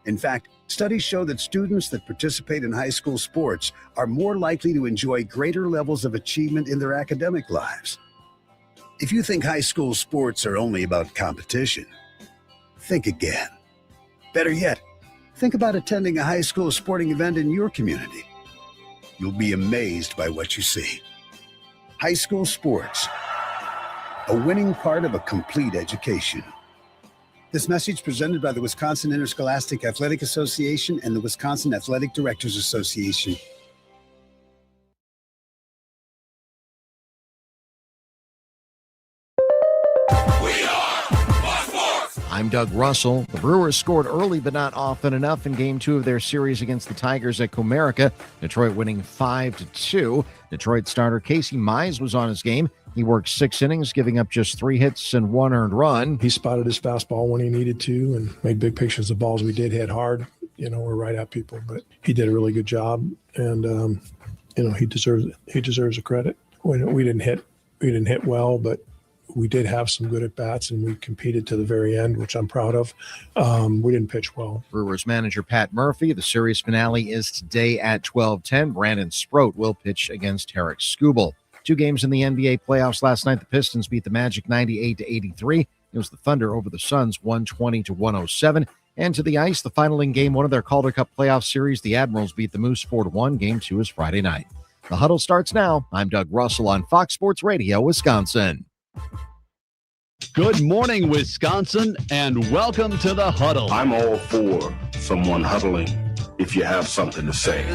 In fact, studies show that students that participate in high school sports are more likely to enjoy greater levels of achievement in their academic lives. If you think high school sports are only about competition, think again. Better yet, think about attending a high school sporting event in your community. You'll be amazed by what you see. High school sports, a winning part of a complete education. This message presented by the Wisconsin Interscholastic Athletic Association and the Wisconsin Athletic Directors Association. I'm Doug Russell. The Brewers scored early but not often enough in Game 2 of their series against the Tigers at Comerica. Detroit winning 5-2. Detroit starter Casey Mize was on his game. He worked 6 innings, giving up just 3 hits and 1 earned run. He spotted his fastball when he needed to and made big pictures of balls we did hit hard. We're right at people, but he did a really good job, and he deserves the credit. We didn't hit well, but we did have some good at-bats, and we competed to the very end, which I'm proud of. We didn't pitch well. Brewers manager Pat Murphy. The series finale is today at 12:10. Brandon Sproat will pitch against Tarek Skubal. 2 games in the NBA playoffs last night. The Pistons beat the Magic 98-83. It was the Thunder over the Suns 120-107. And to the ice, the final in Game 1 of their Calder Cup playoff series, the Admirals beat the Moose 4-1. Game 2 is Friday night. The Huddle starts now. I'm Doug Russell on Fox Sports Radio, Wisconsin. Good morning, Wisconsin, and welcome to the Huddle. I'm all for someone huddling if you have something to say.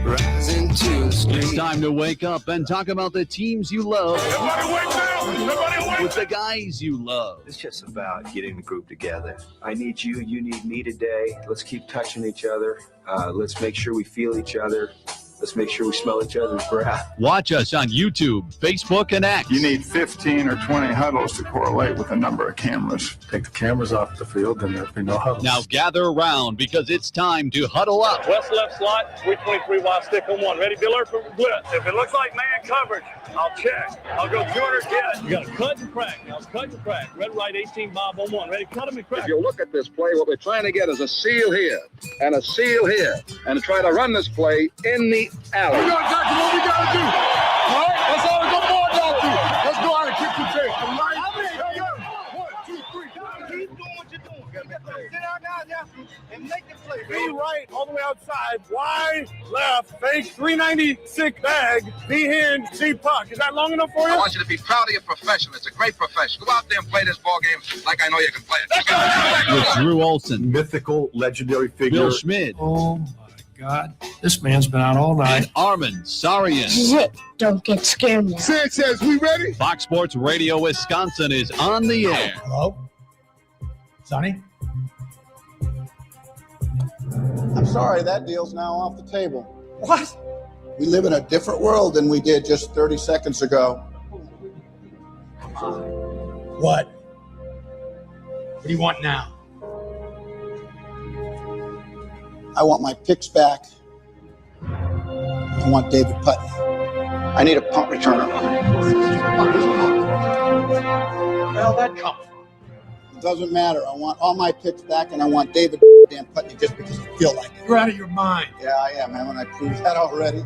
It's time to wake up and talk about the teams you love. Everybody wake up! Everybody wake with the guys you love. It's just about getting the group together. I need you, you need me today. Let's keep touching each other. Let's make sure we feel each other. Let's make sure we smell each other's breath. Watch us on YouTube, Facebook, and X. You need 15 or 20 huddles to correlate with the number of cameras. Take the cameras off the field, then there'll be no huddles. Now gather around because it's time to huddle up. West left slot, 323 wide stick on 1. Ready, Diller, for blitz. If it looks like man coverage, I'll check. I'll go 200 get. You got to cut and crack. Now cut and crack. Red, right, 18 Bob on 1. Ready, cut him and crack. If you look at this play, what we're trying to get is a seal here and a seal here and try to run this play in the alley. We got exactly what we got to do. All right? That's all the good boy got to do. Let's go out and kick some tape. All right? 1, 2, 3. Keep doing what you're doing. Sit down now and make the play. Be right all the way outside. Wide left. Fake 396 bag. Be hand. See puck. Is that long enough for you? I want you to be proud of your profession. It's a great profession. Go out there and play this ball game like I know you can play it. With Drew Olson, Mythical, legendary figure. Bill Schmidt. Oh, my God. This man's been out all night. And Armen Sarian. Zip. Don't get scared now. Sanchez, we ready? Fox Sports Radio Wisconsin is on the air. Hello? Sonny? I'm sorry, that deal's now off the table. What? We live in a different world than we did just 30 seconds ago. What? What do you want now? I want my picks back. I want David Putney. I need a punt returner. Where the hell that come from? It doesn't matter. I want all my picks back, and I want David damn Putney just because I feel like it. You're out of your mind. Yeah, I am. Haven't I proved that already?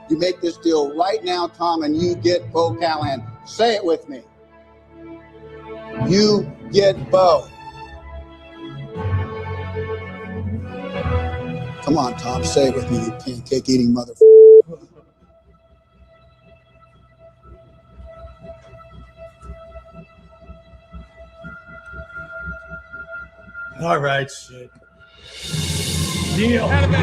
You make this deal right now, Tom, and you get Bo Callahan. Say it with me. You get Bo. Come on, Tom, say it with me, you pancake-eating motherfucker. All right, shit. Deal. Damn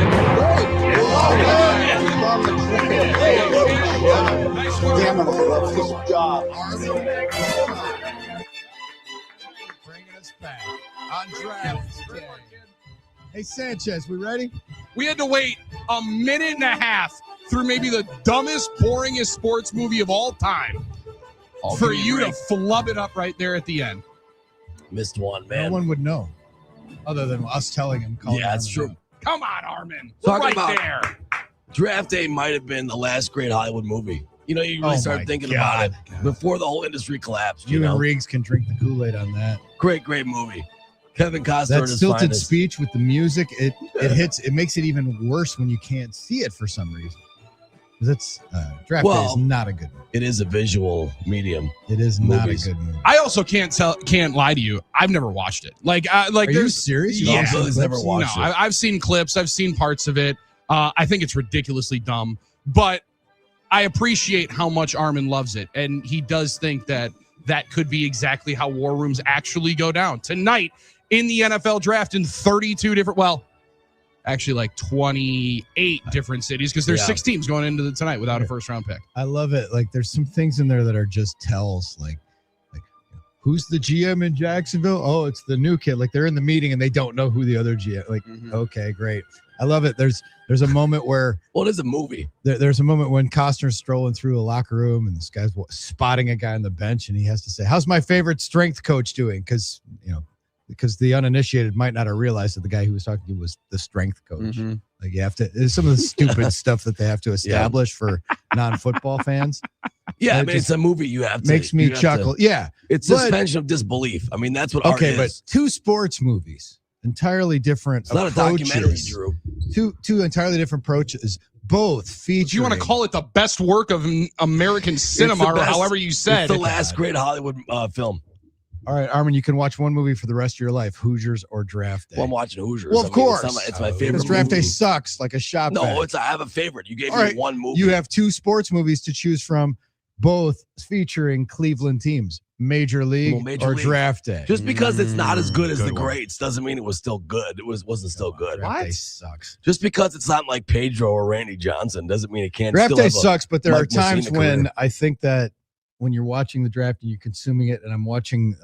it, I love this job. Bringing us back on draft day. Hey, Sanchez, we ready? We had to wait a minute and a half through maybe the dumbest, boringest sports movie of all time for you to flub it up right there at the end. Missed one, man. No one would know other than us telling him. Yeah, that's true. Come on, Armen. Talk right about there. Draft day might have been the last great Hollywood movie. You know, you really start thinking about it before the whole industry collapsed. You and Riggs can drink the Kool-Aid on that. Great movie. Kevin Costner. That stilted speech with the music, it hits. It makes it even worse when you can't see it for some reason. That's Draft Day is not a good movie. It is a visual medium. It is not a good movie. I also can't lie to you. I've never watched it. Are you serious? Yeah, Billy's never watched it. I've seen clips. I've seen parts of it. I think it's ridiculously dumb, but I appreciate how much Armen loves it, and he does think that could be exactly how war rooms actually go down tonight in the NFL draft in 32 different. Well, actually, like 28 different cities because there's 6 teams going into tonight without a first round pick. I love it. Like there's some things in there that are just tells. Like who's the GM in Jacksonville? Oh, it's the new kid. Like they're in the meeting and they don't know who the other GM. Like okay, great. I love it. There's a moment where it is a movie. There's a moment when Costner's strolling through a locker room and this guy's spotting a guy on the bench and he has to say, "How's my favorite strength coach doing?" Because the uninitiated might not have realized that the guy who was talking to was the strength coach. Like you have to. There's some of the stupid stuff that they have to establish for non-football fans. Yeah, I mean, it's a movie. You have to makes me chuckle. It's suspension of disbelief. I mean, that's what art is. Okay, but 2 sports movies. Entirely different it's not approaches. A documentary, Drew. Two entirely different approaches, both featuring. If you want to call it the best work of American cinema, or however you said, it's the last great Hollywood film. All right, Armen, you can watch one movie for the rest of your life: Hoosiers or Draft Day. Well, I'm watching Hoosiers. Well, of course, it's my favorite. Draft movie. Day sucks like a shot. No, I have a favorite. You gave me one movie. You have 2 sports movies to choose from, both featuring Cleveland teams. Major League or Draft Day. Just because it's not as good as the greats doesn't mean it was still good. It wasn't still good. Draft Day sucks. Just because it's not like Pedro or Randy Johnson doesn't mean it can't. Draft still Day sucks, but there are times when career. I think that when you're watching the draft and you're consuming it, and I'm watching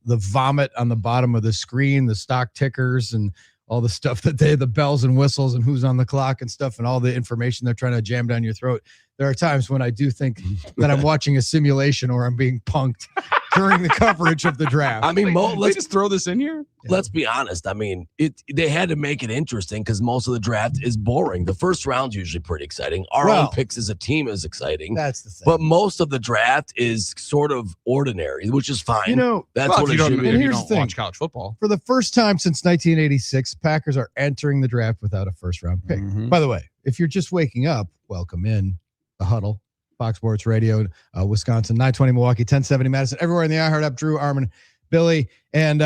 the vomit on the bottom of the screen, the stock tickers, and all the stuff that the bells and whistles and who's on the clock and stuff, and all the information they're trying to jam down your throat. There are times when I do think that I'm watching a simulation or I'm being punked during the coverage of the draft. I mean, let's just throw this in here. Let's be honest. I mean, they had to make it interesting because most of the draft is boring. The first round's usually pretty exciting. Our own picks as a team is exciting. That's the thing. But most of the draft is sort of ordinary, which is fine. That's what it should be. And here's the thing. Watch college football. For the first time since 1986, Packers are entering the draft without a first-round pick. By the way, if you're just waking up, welcome in the Huddle, Fox Sports Radio, Wisconsin, 920 Milwaukee, 1070 Madison, everywhere in the iHeart app. Drew, Armen, Billy, and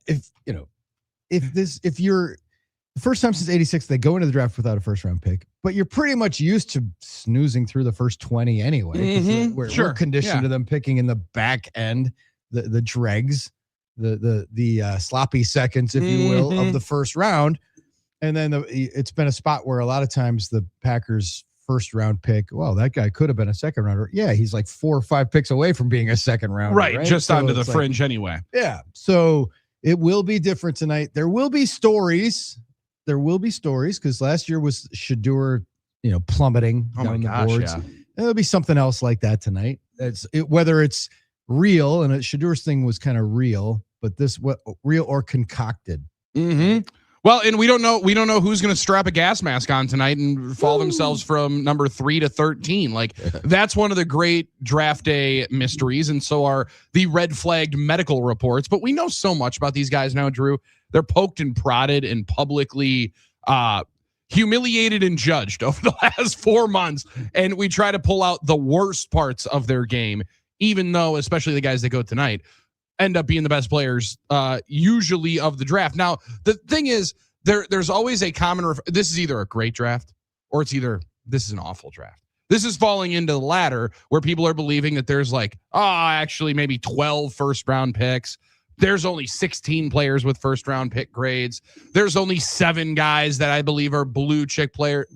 if you're the first time since 86, they go into the draft without a first-round pick, but you're pretty much used to snoozing through the first 20 anyway. We're conditioned to them picking in the back end, the dregs, the sloppy seconds, if you will, of the first round. And then it's been a spot where a lot of times the Packers first round pick, well, that guy could have been a second rounder. Yeah, he's like 4 or 5 picks away from being a second rounder. Right? Just onto the fringe anyway. Yeah. So it will be different tonight. There will be stories. Because last year was Shedeur, plummeting down the boards. Yeah. There'll be something else like that tonight. Whether it's real, and Shedeur's thing was kind of real, but real or concocted. Well, and we don't know who's going to strap a gas mask on tonight and fall themselves from number 3 to 13. Like that's one of the great draft day mysteries. And so are the red flagged medical reports, but we know so much about these guys now, Drew. They're poked and prodded and publicly humiliated and judged over the last 4 months. And we try to pull out the worst parts of their game, even though, especially the guys that go tonight, end up being the best players usually of the draft. Now, the thing is, there's always a common this is either a great draft or this is an awful draft. This is falling into the latter where people are believing that there's actually maybe 12 first-round picks. There's only 16 players with first-round pick grades. There's only 7 guys that I believe are blue chip players,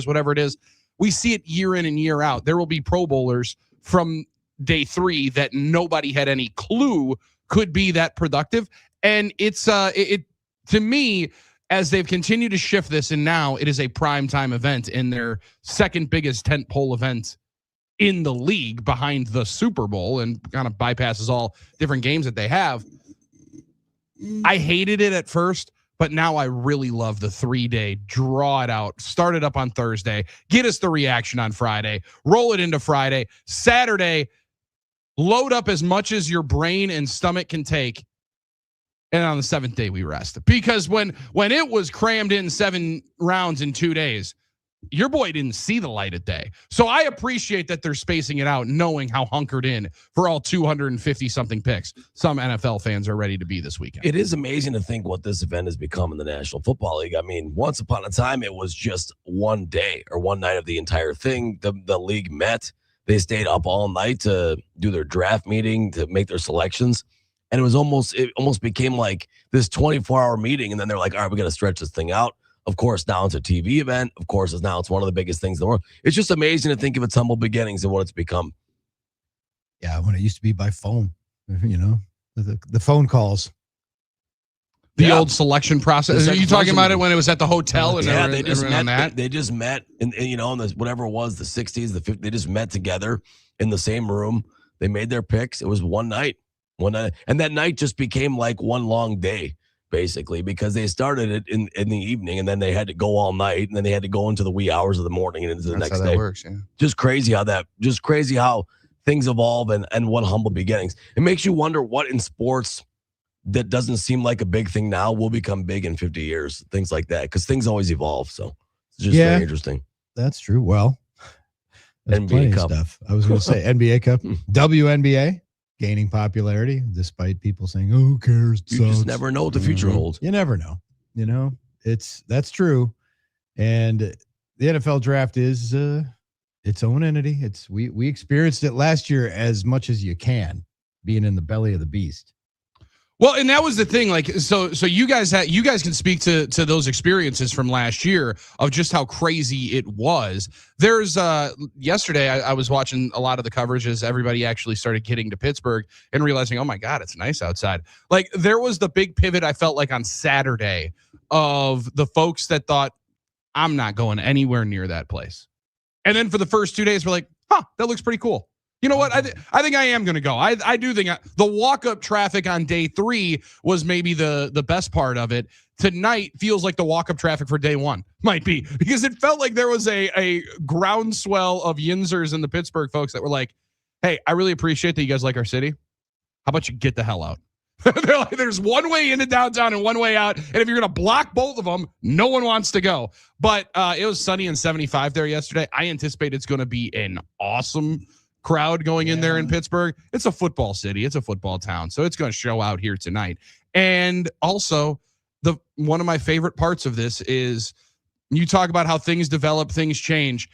whatever it is. We see it year in and year out. There will be Pro Bowlers from day 3 that nobody had any clue could be that productive. And it's to me, as they've continued to shift this, and now it is a primetime event in their second biggest tentpole event in the league behind the Super Bowl and kind of bypasses all different games that they have. I hated it at first, but But now I really love the 3-day, draw it out, start it up on Thursday, get us the reaction on Friday, roll it into Friday, Saturday, load up as much as your brain and stomach can take. And on the 7th day, we rest. Because when it was crammed in 7 rounds in 2 days, your boy didn't see the light of day. So I appreciate that they're spacing it out, knowing how hunkered in for all 250 something picks some NFL fans are ready to be this weekend. It is amazing to think what this event has become in the National Football League. I mean, once upon a time, it was just one day or one night of the entire thing. The league met. They stayed up all night to do their draft meeting, to make their selections. And it almost became like this 24-hour meeting. And then they're like, all right, we got to stretch this thing out. Of course, now it's a TV event. Of course, now it's one of the biggest things in the world. It's just amazing to think of its humble beginnings and what it's become. Yeah, when it used to be by phone, the phone calls. The old selection process. Are you talking about it when it was at the hotel? And they just met. They just met, in whatever it was, the 60s, the 50s. They just met together in the same room. They made their picks. It was one night, and that night just became like one long day, basically, because they started it in the evening, and then they had to go all night, and then they had to go into the wee hours of the morning and into the next day. That works, yeah. Just crazy how things evolve and what humble beginnings. It makes you wonder what in sports that doesn't seem like a big thing now will become big in 50 years, things like that, because things always evolve. So it's just very interesting. That's true. Well, NBA Cup stuff. I was going to say NBA Cup, WNBA gaining popularity, despite people saying, "Oh, who cares?" You just never know what the future holds. You never know. That's true. And the NFL draft is its own entity. We experienced it last year as much as you can, being in the belly of the beast. Well, and that was the thing. Like, so you guys can speak to those experiences from last year of just how crazy it was. There's yesterday I was watching a lot of the coverage as everybody actually started getting to Pittsburgh and realizing, oh my God, it's nice outside. Like, there was the big pivot I felt like on Saturday of the folks that thought, I'm not going anywhere near that place. And then for the first 2 days, we're like, that looks pretty cool. You know what? I think I am going to go. I do think the walk-up traffic on day 3 was maybe the best part of it. Tonight feels like the walk-up traffic for day 1 might be, because it felt like there was a groundswell of Yinzers and the Pittsburgh folks that were like, hey, I really appreciate that you guys like our city. How about you get the hell out? They're like, there's one way into downtown and one way out. And if you're going to block both of them, no one wants to go. But it was sunny and 75 there yesterday. I anticipate it's going to be an awesome crowd going in there in Pittsburgh. It's a football city. It's a football town. So it's going to show out here tonight. And also, one of my favorite parts of this is you talk about how things develop, things change.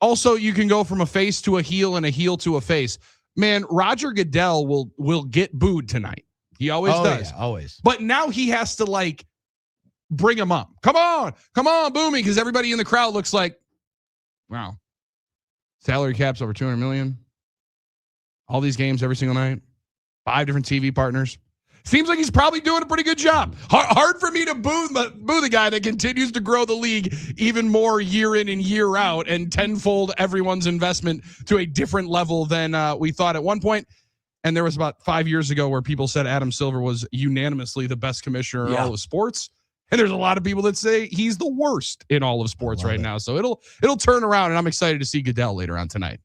Also, you can go from a face to a heel and a heel to a face. Man, Roger Goodell will get booed tonight. He always does. Yeah, always. But now he has to bring him up. Come on, boo me, because everybody in the crowd looks like, wow. Salary cap's over $200 million. All these games every single night. 5 different TV partners. Seems like he's probably doing a pretty good job. Hard for me to boo the guy that continues to grow the league even more year in and year out and tenfold everyone's investment to a different level than we thought at one point. And there was about 5 years ago where people said Adam Silver was unanimously the best commissioner in all of sports. And there's a lot of people that say he's the worst in all of sports right now. So it'll turn around, and I'm excited to see Goodell later on tonight.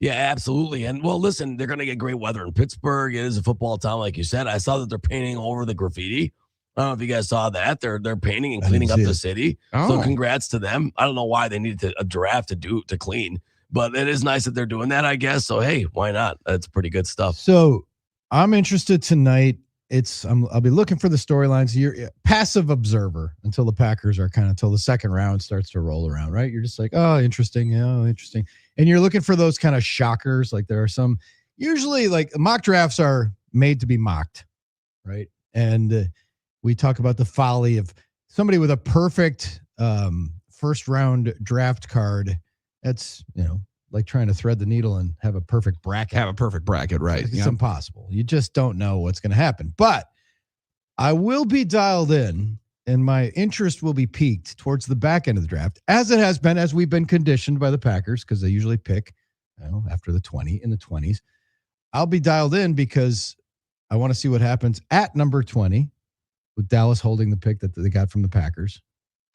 Yeah, absolutely. And well, listen, they're going to get great weather in Pittsburgh. It is a football town, like you said. I saw that they're painting over the graffiti. I don't know if you guys saw that. They're painting and cleaning up the city. So congrats to them. I don't know why they needed a draft to clean, but it is nice that they're doing that, I guess. So hey, why not? That's pretty good stuff. So I'm interested tonight. I'll be looking for the storylines. You're a passive observer until the Packers are until the second round starts to roll around, right? You're just like, oh, interesting. And you're looking for those kind of shockers. Like there are some, usually like mock drafts are made to be mocked, right? And we talk about the folly of somebody with a perfect first round draft card. That's, like trying to thread the needle and have a perfect bracket. Right. It's impossible. You just don't know what's going to happen. But I will be dialed in, and my interest will be piqued towards the back end of the draft, as it has been, as we've been conditioned by the Packers, because they usually pick after the 20s. I'll be dialed in because I want to see what happens at number 20 with Dallas holding the pick that they got from the Packers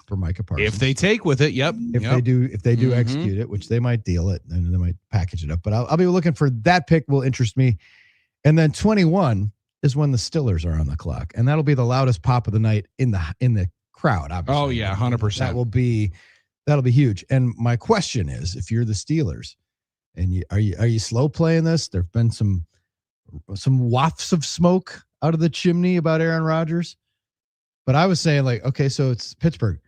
for Micah Parsons. If they take with it, yep. If they do execute it, which they might deal it and they might package it up. But I'll be looking for that pick. Will interest me. And then 21 is when the Stillers are on the clock, and that'll be the loudest pop of the night in the crowd. Obviously. Oh yeah, 100%. That'll be huge. And my question is, if you're the Steelers, and are you slow playing this? There've been some wafts of smoke out of the chimney about Aaron Rodgers, but I was saying like, okay, so it's Pittsburgh.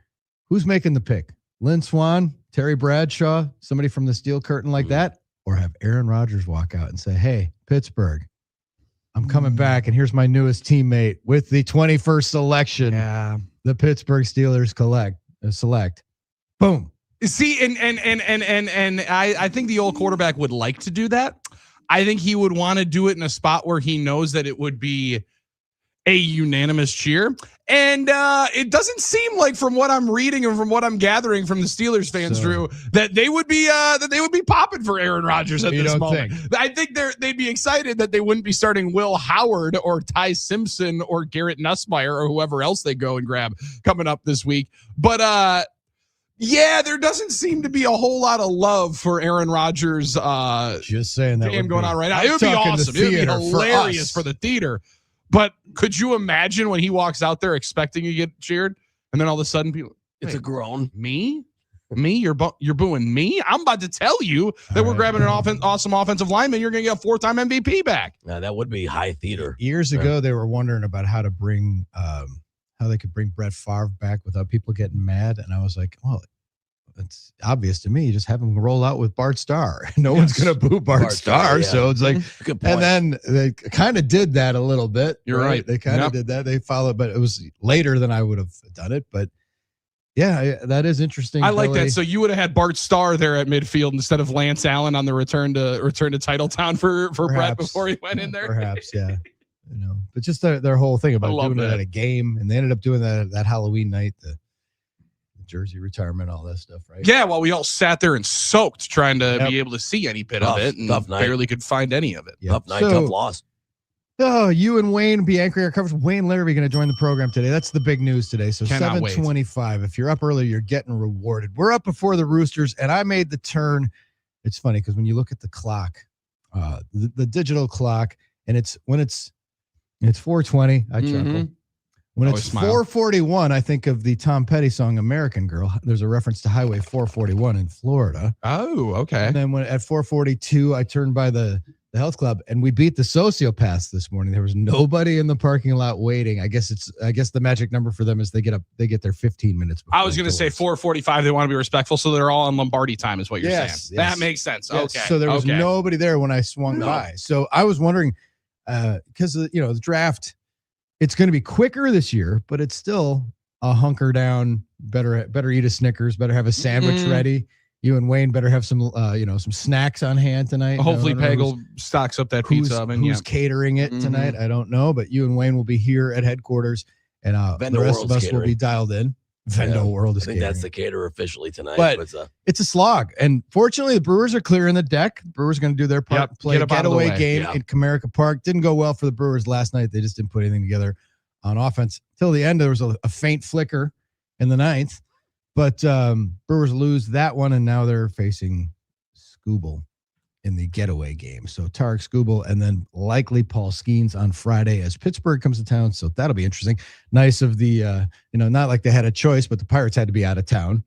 Who's making the pick? Lynn Swann, Terry Bradshaw, somebody from the Steel Curtain like that, or have Aaron Rodgers walk out and say, "Hey, Pittsburgh, I'm coming back, and here's my newest teammate with the 21st selection." Yeah, the Pittsburgh Steelers select. Boom. See, and I think the old quarterback would like to do that. I think he would want to do it in a spot where he knows that it would be a unanimous cheer. And it doesn't seem like, from what I'm reading and from what I'm gathering from the Steelers fans, Drew, that they would be popping for Aaron Rodgers at this moment. I think they'd be excited that they wouldn't be starting Will Howard or Ty Simpson or Garrett Nussmeier or whoever else they go and grab coming up this week. But yeah, there doesn't seem to be a whole lot of love for Aaron Rodgers. Just saying that game going on right now. It would be awesome. It would be hilarious for the theater. But could you imagine when he walks out there expecting to get cheered, and then all of a sudden people, it's a groan. Me, you're booing me. I'm about to tell you that we're grabbing an awesome offensive lineman. You're going to get a 4-time MVP back. Yeah, that would be high theater. Years ago, they were wondering about how to bring, how they could bring Brett Favre back without people getting mad, and I was like, well, it's obvious to me. You just have him roll out with Bart Starr. No one's going to boo Bart Starr. Yeah. So it's like, and then they kind of did that a little bit. You're right. They kind of did that. They followed, but it was later than I would have done it. But yeah, that is interesting. I like that. So you would have had Bart Starr there at midfield instead of Lance Allen on the return to Titletown for Brett before he went in there. Perhaps, yeah. But just their whole thing about doing it at a game, and they ended up doing that Halloween night, the jersey retirement, all that stuff, right? Yeah, while we all sat there and soaked trying to be able to see any bit of it, and barely could find any of it. Tough night, tough loss. Oh, you and Wayne be anchoring our coverage. Wayne Larrivee going to join the program today. That's the big news today. So 7:25. If you're up early, you're getting rewarded. We're up before the Roosters, and I made the turn. It's funny because when you look at the clock, the digital clock, and it's 4:20, I chuckle. When it's 4:41, I think of the Tom Petty song "American Girl." There's a reference to Highway 441 in Florida. Oh, okay. And then at 4:42, I turned by the health club, and we beat the sociopaths this morning. There was nobody in the parking lot waiting. I guess the magic number for them is they get there 15 minutes before. I was going to say 4:45. They want to be respectful, so they're all on Lombardi time, is what you're saying. Yes. That makes sense. Yes. Okay. So there was nobody there when I swung by. So I was wondering, because the draft, it's going to be quicker this year, but it's still a hunker down. Better eat a Snickers. Better have a sandwich ready. You and Wayne better have some snacks on hand tonight. Hopefully, Pagel stocks up that pizza oven. Who's catering it tonight? I don't know, but you and Wayne will be here at headquarters, and the rest of us will be dialed in. Vendo World is catering. That's the caterer officially tonight. But it's a slog, and fortunately, the Brewers are clearing the deck. The Brewers are going to do their part, play a getaway game in Comerica Park. Didn't go well for the Brewers last night. They just didn't put anything together on offense till the end. There was a faint flicker in the ninth. But Brewers lose that one, and now they're facing Skubal in the getaway game. So Tarek Skubal, and then likely Paul Skeens on Friday as Pittsburgh comes to town. So that'll be interesting. Nice of the, not like they had a choice, but the Pirates had to be out of town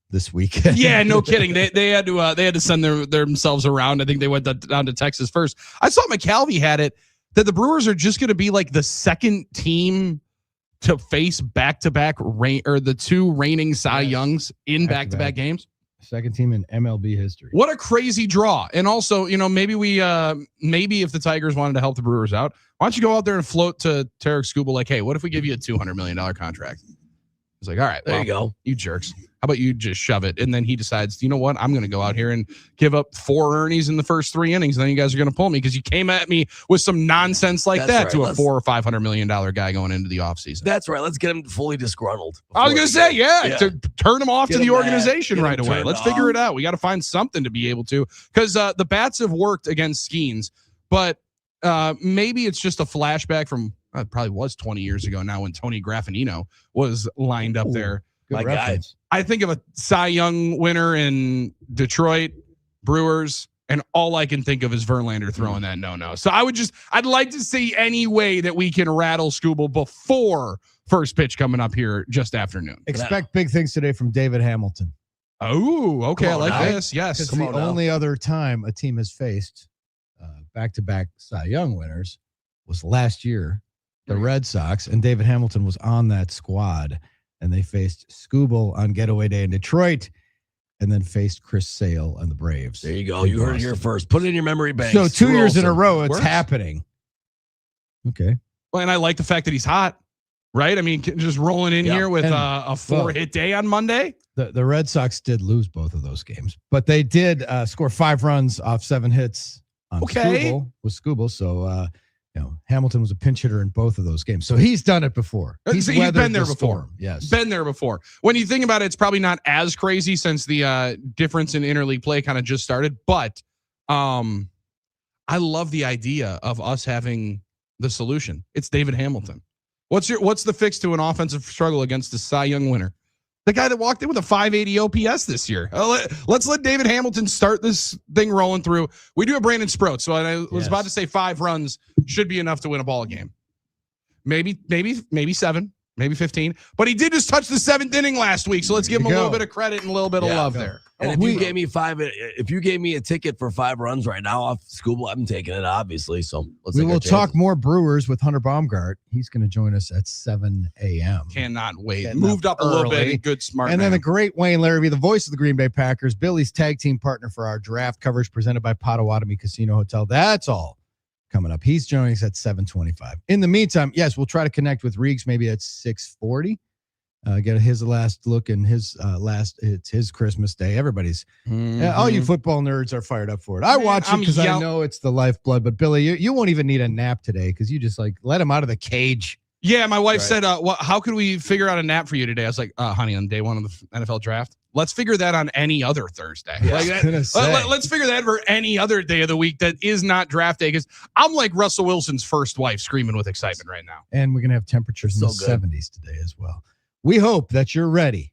this weekend. Yeah, no kidding. They had to send themselves around. I think they went down to Texas first. I saw McCalvey had it that the Brewers are just going to be like the second team to face back-to-back the two reigning Cy Youngs in back-to-back games. Second team in MLB history. What a crazy draw. And also, maybe if the Tigers wanted to help the Brewers out, why don't you go out there and float to Tarek Skubal like, hey, what if we give you a $200 million contract? He's like, all right, there you go. You jerks. How about you just shove it? And then he decides, you know what? I'm going to go out here and give up 4 earnies in the first 3 innings. And then you guys are going to pull me because you came at me with some nonsense like to a $400 or $500 million guy going into the offseason. That's right. Let's get him fully disgruntled. I was going to say, to turn him off to the organization right away. Let's figure it out. We got to find something to be able to, because the bats have worked against Skeens, but maybe it's just a flashback from it probably was 20 years ago now when Tony Graffinino was lined up there. My guys. I think of a Cy Young winner in Detroit, Brewers, and all I can think of is Verlander throwing that no-no. So I'd like to see any way that we can rattle Scooble before first pitch coming up here just after noon. Expect big things today from David Hamilton. Oh, okay. I like this. Yes. It's the only other time a team has faced back-to-back Cy Young winners was last year, the Red Sox, and David Hamilton was on that squad, and they faced Scooble on getaway day in Detroit, and then faced Chris Sale and the Braves. There you go. You heard it here first. Put it in your memory bank. So 2 years in a row, it's happening. Okay. Well, and I like the fact that he's hot, right? I mean, just rolling in here with a 4-hit day on Monday. The Red Sox did lose both of those games, but they did score 5 runs off 7 hits on Scooble. So, Hamilton was a pinch hitter in both of those games. So he's done it before. He's been there before. Yes. Been there before. When you think about it, it's probably not as crazy since the difference in interleague play kind of just started. But I love the idea of us having the solution. It's David Hamilton. What's the fix to an offensive struggle against the Cy Young winner? The guy that walked in with a 580 OPS this year. Let's let David Hamilton start this thing rolling through. We do have Brandon Sproat, so I was about to say 5 runs should be enough to win a ball game. Maybe 7, maybe 15. But he did just touch the 7th inning last week, so let's give him a little bit of credit and a little bit of love there. And if you gave me a ticket for 5 runs right now off Scooble, I'm taking it, obviously. So we will talk more Brewers with Hunter Baumgardt. He's going to join us at 7 a.m. Cannot wait. Moved up a little bit. Good, smart. And then the great Wayne Larrivee, the voice of the Green Bay Packers, Billy's tag team partner for our draft coverage presented by Potawatomi Casino Hotel. That's all coming up. He's joining us at 7:25. In the meantime, yes, we'll try to connect with Reeks maybe at 6:40. Get his last look and it's his Christmas day. Everybody's all you football nerds are fired up for it. I watch it because I know it's the lifeblood. But Billy, you won't even need a nap today because you just let him out of the cage. Yeah, my wife said, how could we figure out a nap for you today? I was like, honey, on day 1 of the NFL draft, let's figure that on any other Thursday. Let's figure that for any other day of the week that is not draft day, because I'm like Russell Wilson's first wife screaming with excitement right now. And we're going to have temperatures in the 70s today as well. We hope that you're ready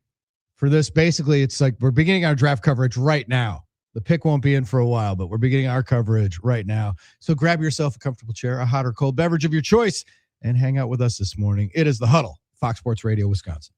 for this. Basically, it's like we're beginning our draft coverage right now. The pick won't be in for a while, but we're beginning our coverage right now. So grab yourself a comfortable chair, a hot or cold beverage of your choice, and hang out with us this morning. It is The Huddle, Fox Sports Radio, Wisconsin.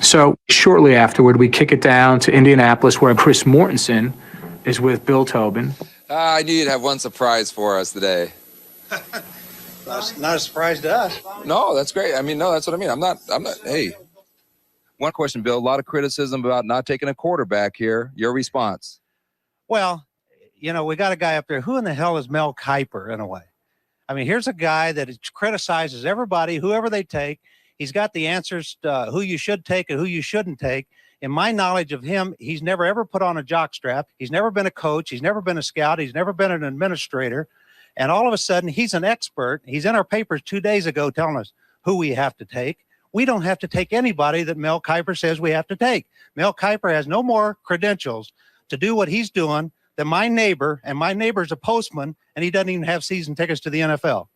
So shortly afterward, we kick it down to Indianapolis, where Chris Mortensen is with Bill Tobin. I knew you'd have one surprise for us today. Not a surprise to us. No, that's great. I mean, no, that's what I mean. I'm not, hey. One question, Bill. A lot of criticism about not taking a quarterback here. Your response? Well, we got a guy up there. Who in the hell is Mel Kiper in a way? I mean, here's a guy that criticizes everybody, whoever they take. He's got the answers to who you should take and who you shouldn't take. In my knowledge of him, he's never ever put on a jockstrap. He's never been a coach. He's never been a scout. He's never been an administrator. And all of a sudden, he's an expert. He's in our papers 2 days ago telling us who we have to take. We don't have to take anybody that Mel Kiper says we have to take. Mel Kiper has no more credentials to do what he's doing than my neighbor, and my neighbor's a postman, and he doesn't even have season tickets to the NFL.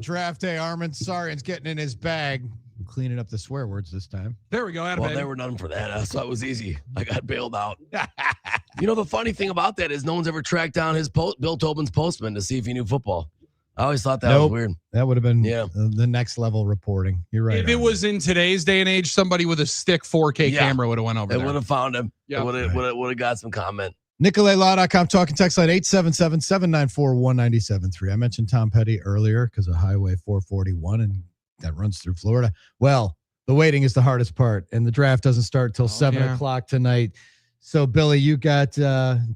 Draft day, Armen Sarian's getting in his bag. I'm cleaning up the swear words this time. There we go. Well, they were none for that, so it was easy. I got bailed out. The funny thing about that is no one's ever tracked down Bill Tobin's postman to see if he knew football. I always thought that was weird. That would have been the next level reporting. You're right. If it was in today's day and age, somebody with a stick 4K camera would have went over there. They would have found him. Yeah. Would have got some comment. NicoletLaw.com, talking text line 877-794-1973. I mentioned Tom Petty earlier because of Highway 441, and that runs through Florida. Well, the waiting is the hardest part, and the draft doesn't start till 7 o'clock tonight. So, Billy, you got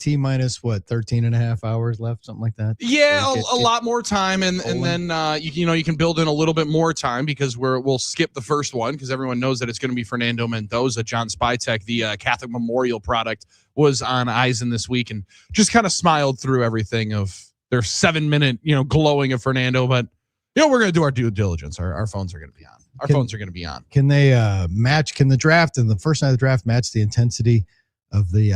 T-minus, 13 and a half hours left, something like that? Yeah, a lot more time, and then you can build in a little bit more time because we'll skip the first one because everyone knows that it's going to be Fernando Mendoza. John Spytek, the Catholic Memorial product, was on Eisen this week and just kind of smiled through everything of their 7-minute, glowing of Fernando. But, we're going to do our due diligence. Our phones are going to be on. Phones are going to be on. Can they can the draft and the first night of the draft match the intensity of the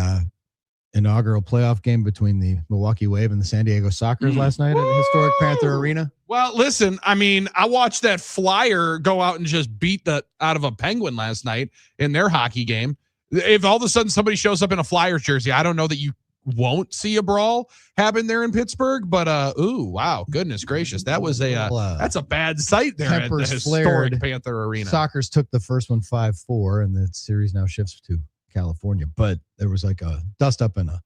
inaugural playoff game between the Milwaukee Wave and the San Diego Sockers last night at the historic Panther Arena? Well, listen, I mean, I watched that Flyer go out and just beat the out of a Penguin last night in their hockey game. If all of a sudden somebody shows up in a Flyers jersey, I don't know that you won't see a brawl happen there in Pittsburgh, but wow, goodness gracious, that was that's a bad sight there at the historic Panther Arena. Sockers took the first one 5-4, and the series now shifts to California, but there was like a dust up and a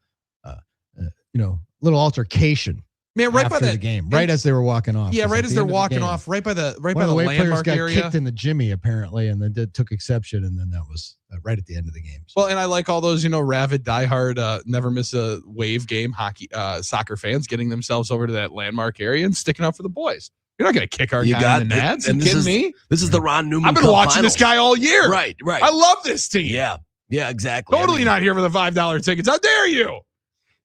little altercation. Man, right after by the game, right as they were walking off. Yeah, right as they're walking off, right by the landmark area. Kicked in the Jimmy apparently, and then took exception, and then that was right at the end of the game. So. Well, and I like all those rabid, diehard, never miss a Wave game hockey soccer fans getting themselves over to that landmark area and sticking up for the boys. You're not going to kick our guy in the Nats. You kidding me? This is the Ron Newman. I've been watching this guy all year. Right. I love this team. Yeah, exactly. Totally not here for the $5 tickets. How dare you?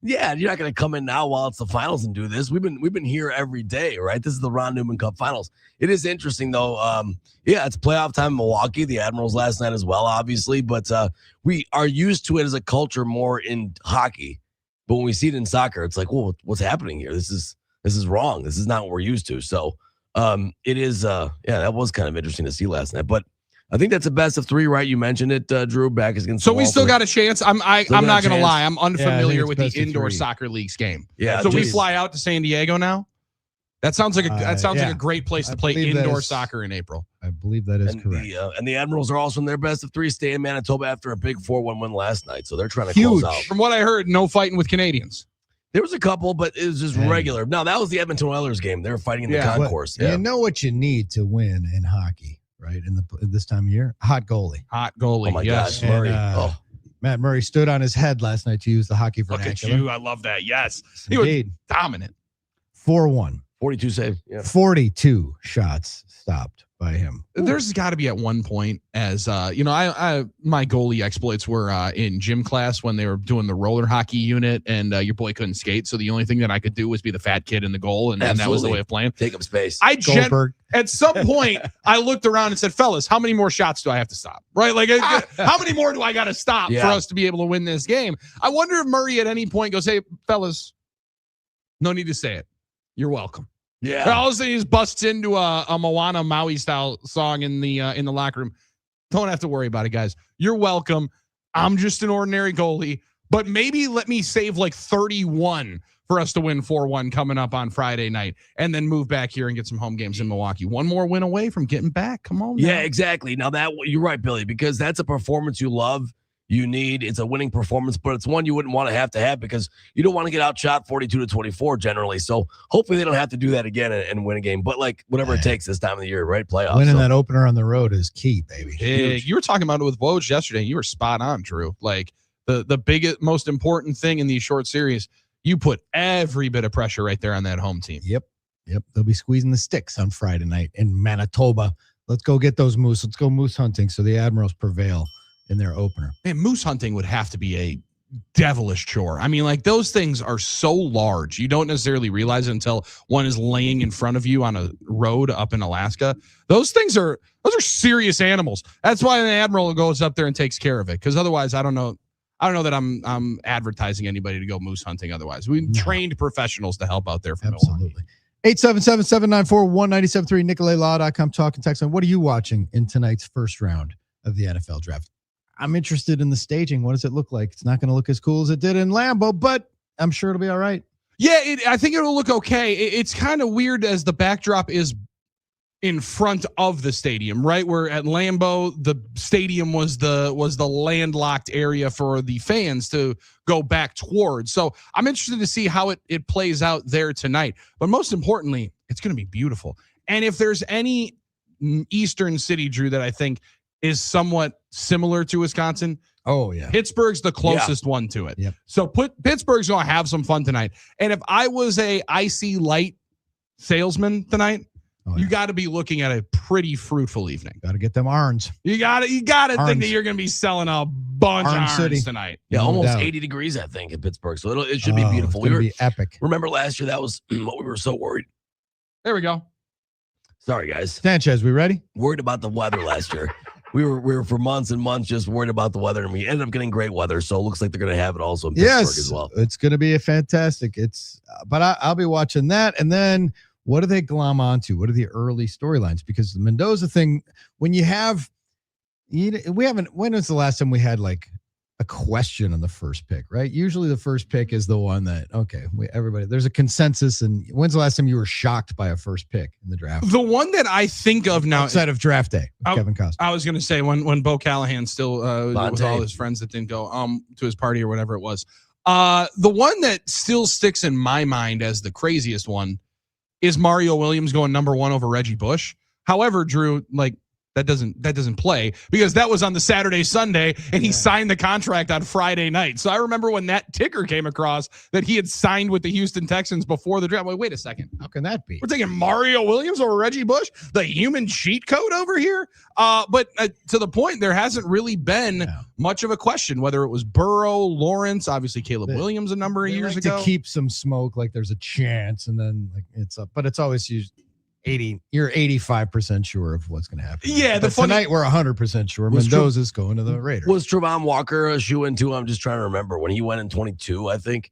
Yeah, you're not going to come in now while it's the finals and do this. We've been here every day, right? This is the Ron Newman Cup Finals. It is interesting though. It's playoff time in Milwaukee. The Admirals last night as well, obviously, but we are used to it as a culture more in hockey. But when we see it in soccer, it's like, well, what's happening here? This is wrong. This is not what we're used to. So it is. That was kind of interesting to see last night, but. I think that's a best of 3, right? You mentioned it, Drew, back against. So we still got a chance. I'm not going to lie. I'm unfamiliar with the indoor soccer leagues game. Yeah. So we fly out to San Diego now. That sounds like like a great place to play indoor soccer in April. I believe that is correct. And the Admirals are also in their best of 3, stay in Manitoba after a big 4-1 win last night. So they're trying to close out. From what I heard, no fighting with Canadians. There was a couple, but it was just regular. No, that was the Edmonton Oilers game. They were fighting in the concourse. You know what you need to win in hockey. Right in this time of year, hot goalie. Oh my gosh, Murray! Matt Murray stood on his head last night to use the hockey vernacular. Look at you! I love that. Yes, he was dominant. 4-1, 42 save. 42 shots stopped by him. There's got to be at one point, as my goalie exploits were in gym class when they were doing the roller hockey unit, and your boy couldn't skate, so the only thing that I could do was be the fat kid in the goal, and that was the way of playing. Take up space. At some point, I looked around and said, "Fellas, how many more shots do I have to stop? Right? Like, how many more do I got to stop for us to be able to win this game?" I wonder if Murray at any point goes, "Hey, fellas, no need to say it. You're welcome." Yeah. All of a sudden he just busts into a Moana Maui style song in the locker room. Don't have to worry about it, guys. You're welcome. I'm just an ordinary goalie, but maybe let me save like 31 for us to win 4-1 coming up on Friday night and then move back here and get some home games in Milwaukee. One more win away from getting back. Come on. Yeah, exactly. Now that you're right, Billy, because that's a performance you love. You need, it's a winning performance, but it's one you wouldn't want to have because you don't want to get outshot 42-24 generally. So hopefully they don't have to do that again and win a game. But like whatever it takes this time of the year, right? Playoffs. Winning that opener on the road is key, baby. You were talking about it with Woj yesterday. You were spot on, Drew. Like the biggest, most important thing in these short series, you put every bit of pressure right there on that home team. Yep. They'll be squeezing the sticks on Friday night in Manitoba. Let's go get those moose. Let's go moose hunting so the Admirals prevail in their opener. Man, moose hunting would have to be a devilish chore. I mean, like those things are so large. You don't necessarily realize it until one is laying in front of you on a road up in Alaska. Those are serious animals. That's why the Admiral goes up there and takes care of it. Because otherwise, I don't know that I'm advertising anybody to go moose hunting. Otherwise, we trained professionals to help out there from Milwaukee. 877-794-1973, NicoletLaw.com, talking text on what are you watching in tonight's first round of the NFL draft? I'm interested in the staging. What does it look like? It's not going to look as cool as it did in Lambeau, but I'm sure it'll be all right. Yeah, I think it'll look okay. It's kind of weird as the backdrop is in front of the stadium, right? Where at Lambeau, the stadium was the landlocked area for the fans to go back towards. So I'm interested to see how it plays out there tonight. But most importantly, it's going to be beautiful. And if there's any Eastern city, Drew, that I think is somewhat similar to Wisconsin. Oh, yeah. Pittsburgh's the closest one to it. Yep. So Pittsburgh's going to have some fun tonight. And if I was a IC Light salesman tonight, you got to be looking at a pretty fruitful evening. Got to get them Arns. You got to think that you're going to be selling a bunch of Arns tonight. Yeah, almost 80 degrees, I think, in Pittsburgh. So it should be beautiful. It's going to be epic. Remember last year, that was what we were so worried. There we go. Sorry, guys. Sanchez, we ready? Worried about the weather last year. We were for months and months just worried about the weather, and we ended up getting great weather. So it looks like they're going to have it also in Pittsburgh as well. It's going to be a fantastic. But I'll be watching that. And then what do they glom onto? What are the early storylines? Because the Mendoza thing, when was the last time we had like a question on the first pick, right? Usually the first pick is the one that, there's a consensus. And when's the last time you were shocked by a first pick in the draft? The one that I think of now, outside of draft day, Kevin Costner. I was going to say when Bo Callahan still with all his friends that didn't go to his party or whatever it was. The one that still sticks in my mind as the craziest one is Mario Williams going number 1 over Reggie Bush. However, Drew, like that doesn't play because that was on the Saturday, Sunday, and he signed the contract on Friday night. So I remember when that ticker came across that he had signed with the Houston Texans before the draft. I'm like, wait a second. How can that be? We're taking Mario Williams over Reggie Bush, the human cheat code over here. But to the point, there hasn't really been much of a question, whether it was Burrow, Lawrence, obviously Caleb Williams a number of years ago. To keep some smoke, like there's a chance, and then like it's up, but it's always used. You're 85% sure of what's going to happen. Yeah, tonight we're 100% sure Mendoza's going to the Raiders. Was Trevon Walker a shoe-in too? I'm just trying to remember when he went in 22. I think,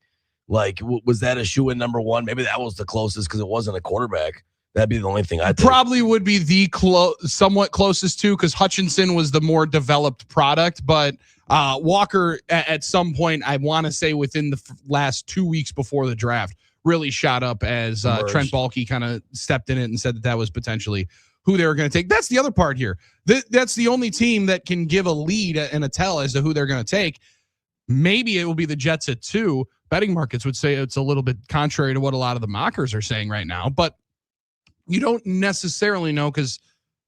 like, was that a shoe-in number 1? Maybe that was the closest because it wasn't a quarterback. That'd be the only thing I think. Probably would be the somewhat closest to because Hutchinson was the more developed product, but Walker at some point, I want to say within the last 2 weeks before the draft, really shot up as Trent Baalke kind of stepped in it and said that was potentially who they were going to take. That's the other part here. That's the only team that can give a lead and a tell as to who they're going to take. Maybe it will be the Jets at 2. Betting markets would say it's a little bit contrary to what a lot of the mockers are saying right now, but you don't necessarily know because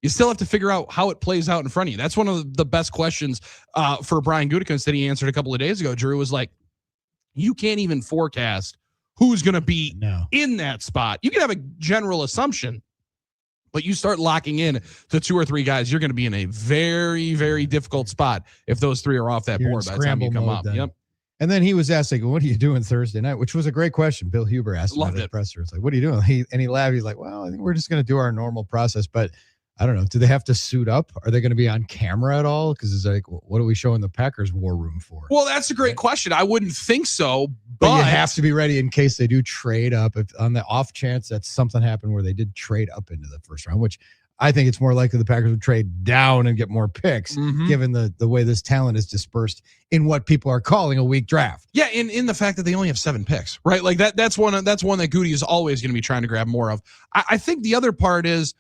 you still have to figure out how it plays out in front of you. That's one of the best questions for Brian Gutekunst that he answered a couple of days ago. Drew was like, you can't even forecast who's going to be in that spot. You can have a general assumption, but you start locking in to 2 or 3 guys, you're going to be in a very, very difficult spot if those 3 are off that board by the time you come up. Then. Yep. And then he was asked, like, what are you doing Thursday night? Which was a great question. Bill Huber asked him at the presser. It's like, what are you doing? He laughed. He's like, well, I think we're just going to do our normal process. But I don't know. Do they have to suit up? Are they going to be on camera at all? Because it's like, what are we showing the Packers war room for? Well, that's a great question. I wouldn't think so. But you have to be ready in case they do trade up. If on the off chance that something happened where they did trade up into the first round, which I think it's more likely the Packers would trade down and get more picks, given the way this talent is dispersed in what people are calling a weak draft. Yeah, in the fact that they only have 7 picks, right? Like that's one that Goody is always going to be trying to grab more of. I think the other part is,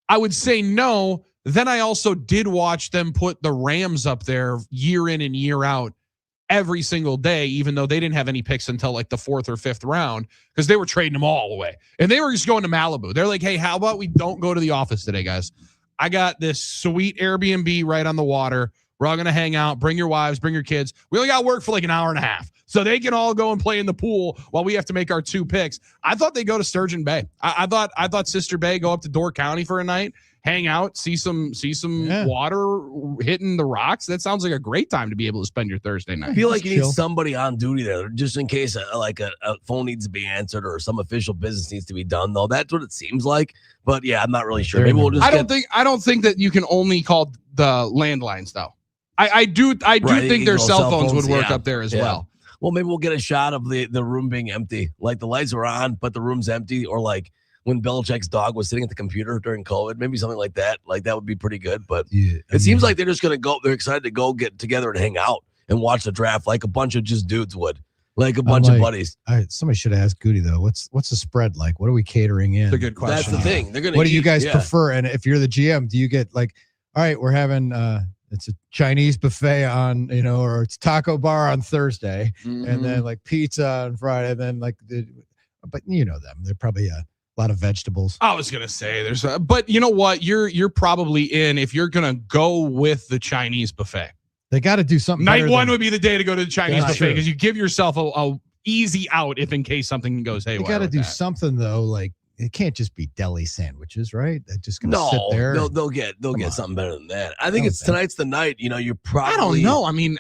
I would say no. Then I also did watch them put the Rams up there year in and year out every single day, even though they didn't have any picks until like the 4th or 5th round, because they were trading them all away. And they were just going to Malibu. They're like, hey, how about we don't go to the office today, guys? I got this sweet Airbnb right on the water. We're all going to hang out. Bring your wives, bring your kids. We only got work for like an hour and a half. So they can all go and play in the pool while we have to make our 2 picks. I thought they'd go to Sturgeon Bay. I thought Sister Bay, go up to Door County for a night, hang out, see some water hitting the rocks. That sounds like a great time to be able to spend your Thursday night. I feel like you need somebody on duty there just in case a phone needs to be answered or some official business needs to be done, though. That's what it seems like. But yeah, I'm not really sure. Maybe we'll just I don't think that you can only call the landlines though. I do think their cell phones would work up there as well. Well, maybe we'll get a shot of the room being empty. Like the lights are on, but the room's empty, or like when Belichick's dog was sitting at the computer during COVID, maybe something like that. Like that would be pretty good. But it seems like they're just going to go. They're excited to go get together and hang out and watch the draft like a bunch of just dudes would, like a bunch of buddies. Somebody should ask Goody though. What's the spread like? What are we catering in? It's a good question. That's the thing. They're gonna. What do you guys prefer? And if you're the GM, do you get like, all right, we're having it's a Chinese buffet on, or it's taco bar on Thursday, and then like pizza on Friday, and then like but them. They're probably a lot of vegetables. I was gonna say but you know what? You're probably in if you're gonna go with the Chinese buffet. They got to do something. Night one would be the day to go to the Chinese buffet because you give yourself a easy out if in case something goes haywire. They got to do something though, like. It can't just be deli sandwiches, right? They're just gonna sit there. They'll get something better than that. I think tonight's the night. You're probably. I don't know. I mean,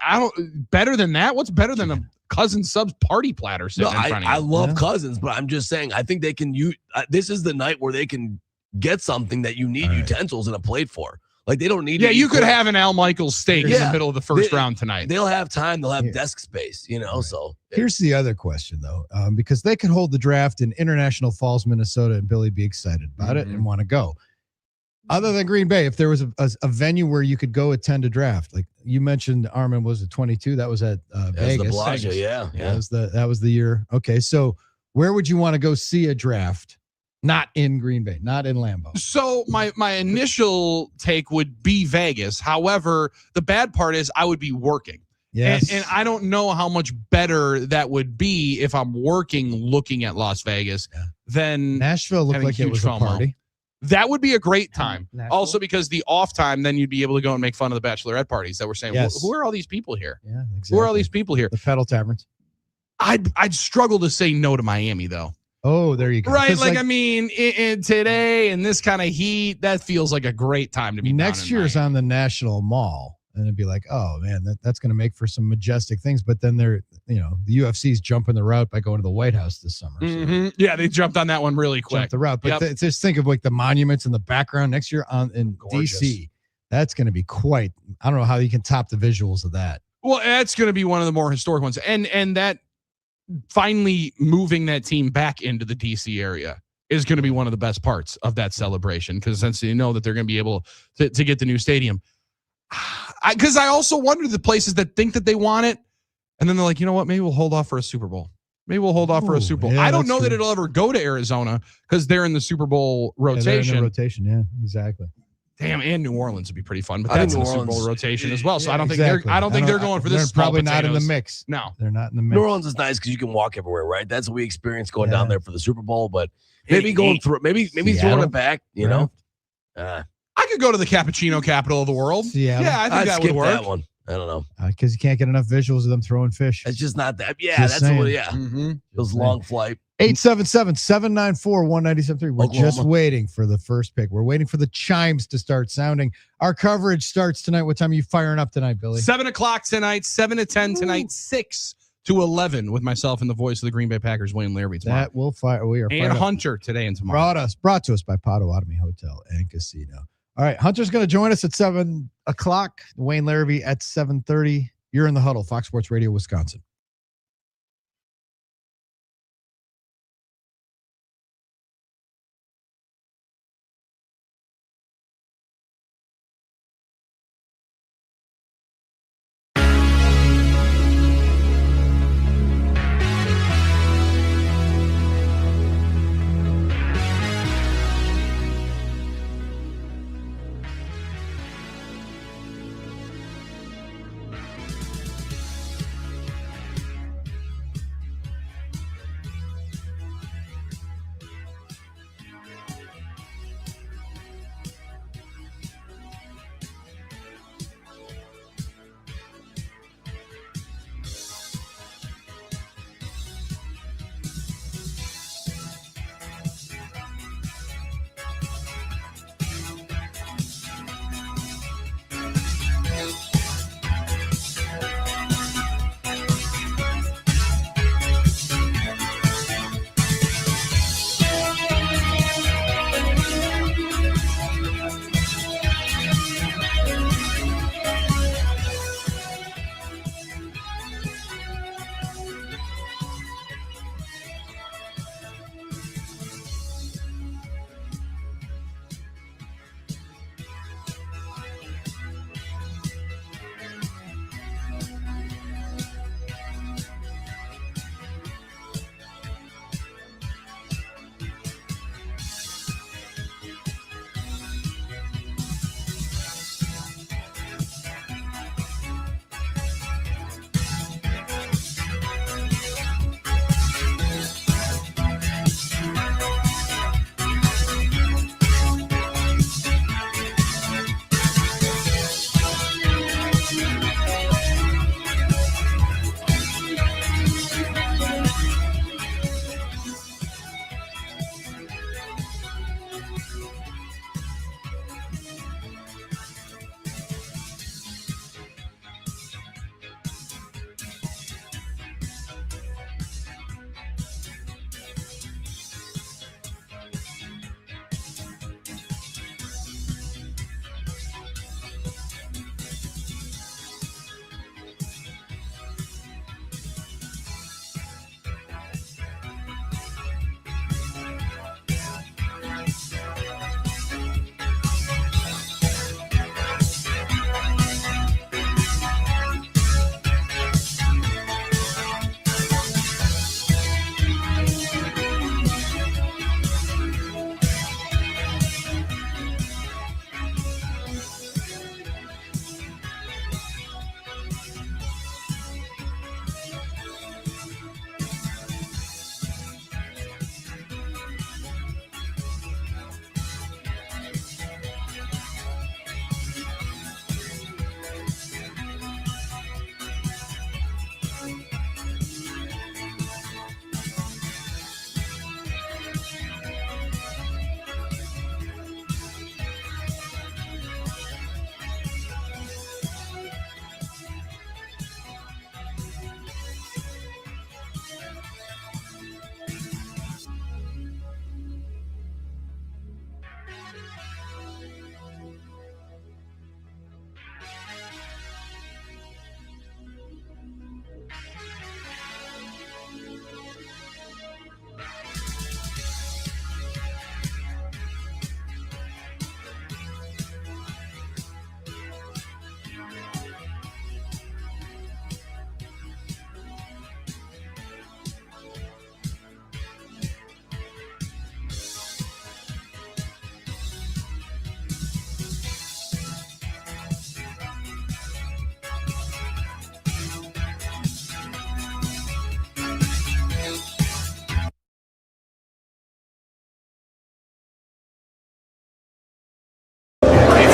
better than that. What's better than a Cousin Subs party platter sitting in front of you? I love Cousins, but I'm just saying. I think they can use. This is the night where they can get something that you need utensils and a plate for. Like they don't need. Yeah, you could have an Al Michaels steak in the middle of the first round tonight. They'll have time. They'll have desk space. So here's the other question though, because they could hold the draft in International Falls, Minnesota, and Billy be excited about it and want to go. Other than Green Bay, if there was a venue where you could go attend a draft, like you mentioned, Armen was at 22. That was at Vegas. The Bellagio, yeah. That was the year. Okay, so where would you want to go see a draft? Not in Green Bay, not in Lambeau. So my initial take would be Vegas. However, the bad part is I would be working. Yes. And I don't know how much better that would be if I'm working looking at Las Vegas than Nashville looked like it was a party. That would be a great time. Also because the off time, then you'd be able to go and make fun of the bachelorette parties that were saying, who are all these people here? Yeah, exactly. Who are all these people here? The Pedal Taverns. I'd struggle to say no to Miami though. Oh, there you go. Right, I mean, in today in this kind of heat, that feels like a great time to be. Next year's on the National Mall, and it'd be like, oh man, that's going to make for some majestic things. But then the UFC's jumping the route by going to the White House this summer. So. Yeah, they jumped on that one really quick. Jumped the route, but just think of like the monuments in the background next year in DC. That's going to be quite. I don't know how you can top the visuals of that. Well, that's going to be one of the more historic ones, and that. Finally moving that team back into the DC area is going to be one of the best parts of that celebration because since you know that they're going to be able to get the new stadium. Because I also wonder the places that think that they want it and then they're like, you know what, maybe we'll hold off for a Super Bowl. Maybe we'll hold off for a Super Bowl. I don't know that it'll ever go to Arizona because they're in the Super Bowl rotation. Yeah, exactly. Damn, and New Orleans would be pretty fun, but that's in the Super Bowl rotation as well. So I don't think they're going for this. They're probably not in the mix. No, they're not in the mix. New Orleans is nice because you can walk everywhere, right? That's what we experienced going down there for the Super Bowl. But maybe going through, maybe throwing it back. I could go to the cappuccino capital of the world. Seattle. Yeah, I think that would work. That one. I don't know. Because you can't get enough visuals of them throwing fish. It's just not that. Yeah, that's what. Yeah, those long flight. 877-794-1973. We're just waiting for the first pick. We're waiting for the chimes to start sounding. Our coverage starts tonight. What time are you firing up tonight, Billy? 7:00 tonight, 7 to 10 tonight, 6 to 11 with myself and the voice of the Green Bay Packers, Wayne Larrivee tomorrow. That will fire. We are and Hunter today and tomorrow. Brought to us by Potawatomi Hotel and Casino. All right, Hunter's going to join us at 7:00. Wayne Larrivee at 7:30. You're in the Huddle, Fox Sports Radio, Wisconsin.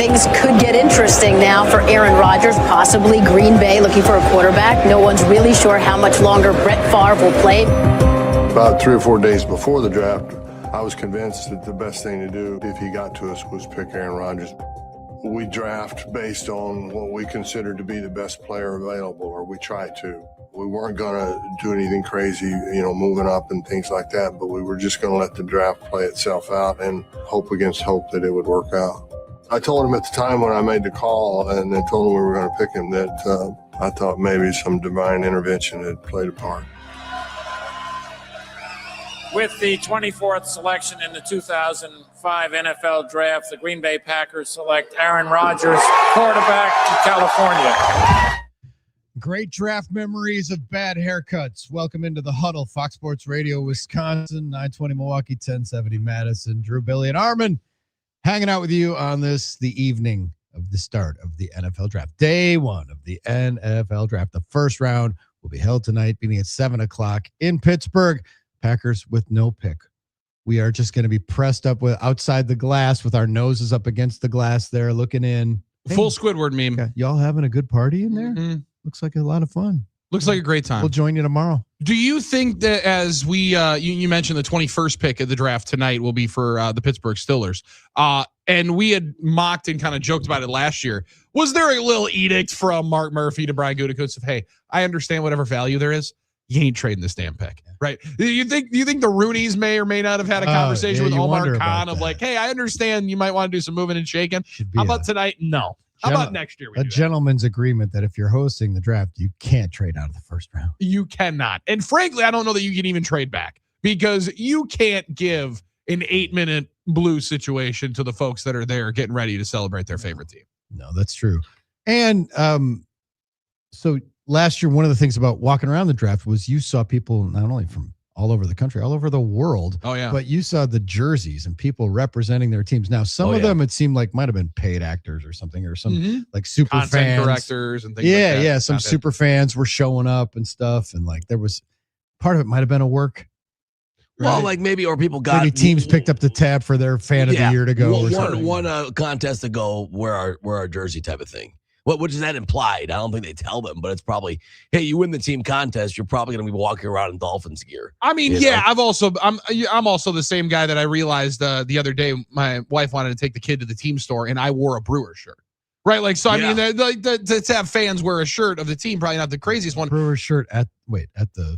things could get interesting now for Aaron Rodgers, possibly Green Bay looking for a quarterback. No one's really sure how much longer Brett Favre will play. About 3 or 4 days before the draft, I was convinced that the best thing to do if he got to us was pick Aaron Rodgers. We draft based on what we consider to be the best player available, or we try to. We weren't going to do anything crazy, moving up and things like that, but we were just going to let the draft play itself out and hope against hope that it would work out. I told him at the time when I made the call and then told him we were going to pick him that I thought maybe some divine intervention had played a part. With the 24th selection in the 2005 NFL Draft, the Green Bay Packers select Aaron Rodgers, quarterback from California. Great draft memories of bad haircuts. Welcome into the Huddle, Fox Sports Radio, Wisconsin, 920 Milwaukee, 1070 Madison. Drew, Billy, and Armen hanging out with you on the evening of the start of the NFL Draft. Day one of the NFL Draft. The first round will be held tonight, beginning at 7 o'clock in Pittsburgh. Packers with no pick. We are just going to be pressed up with outside the glass with our noses up against the glass there, looking in. Full Squidward meme. Okay. Y'all having a good party in there? Mm-hmm. Looks like a lot of fun. Looks like a great time. We'll join you tomorrow. Do you think that as we, you mentioned the 21st pick of the draft tonight will be for the Pittsburgh Steelers, and we had mocked and kind of joked about it last year. Was there a little edict from Mark Murphy to Brian Gutekunst of, hey, I understand whatever value there is, you ain't trading this damn pick, right? Do you think the Roonies may or may not have had a conversation with Omar Khan of like, hey, I understand you might want to do some moving and shaking. How about tonight? No. How about next year? A gentleman's agreement that if you're hosting the draft, you can't trade out of the first round. You cannot. And frankly, I don't know that you can even trade back because you can't give an 8-minute blue situation to the folks that are there getting ready to celebrate their favorite team. No, that's true. And so last year, one of the things about walking around the draft was you saw people not only from all over the country, all over the world. Oh, yeah. But you saw the jerseys and people representing their teams. Now, some of them, it seemed like might have been paid actors or something, or some like super content fans. Directors and things like that. Yeah. Some super fans were showing up and stuff. And like there was part of it might have been a work. Well, like maybe, or people got maybe teams picked up the tab for their fan of the year to go. One contest to go wear our jersey type of thing. What does that imply? I don't think they tell them, but it's probably, hey, you win the team contest, you're probably going to be walking around in Dolphins gear. I mean, yeah, I'm also the same guy that I realized the other day. My wife wanted to take the kid to the team store, and I wore a Brewers shirt. Right, like so. I mean, to have fans wear a shirt of the team, probably not the craziest one. Brewers shirt at the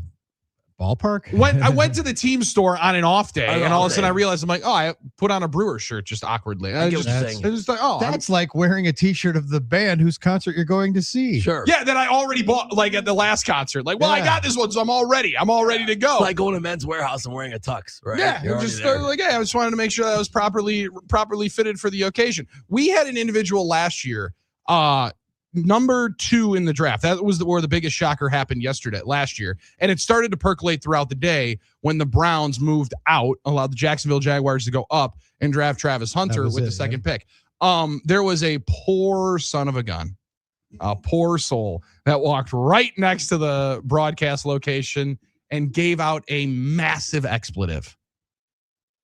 ballpark. I went to the team store on an off day, and all of a sudden I realized I'm like, oh, I put on a Brewers shirt just awkwardly. I was just like, oh, that's like wearing a T-shirt of the band whose concert you're going to see. Sure. Yeah, that I already bought like at the last concert. Like, well, I got this one, so I'm all ready. I'm all ready to go. It's like going to Men's Warehouse and wearing a tux, right? Yeah, I just wanted to make sure that I was properly fitted for the occasion. We had an individual last year. Number 2 in the draft. That was where the biggest shocker happened last year. And it started to percolate throughout the day when the Browns moved out, allowed the Jacksonville Jaguars to go up and draft Travis Hunter with the second pick. There was a poor son of a gun, a poor soul that walked right next to the broadcast location and gave out a massive expletive.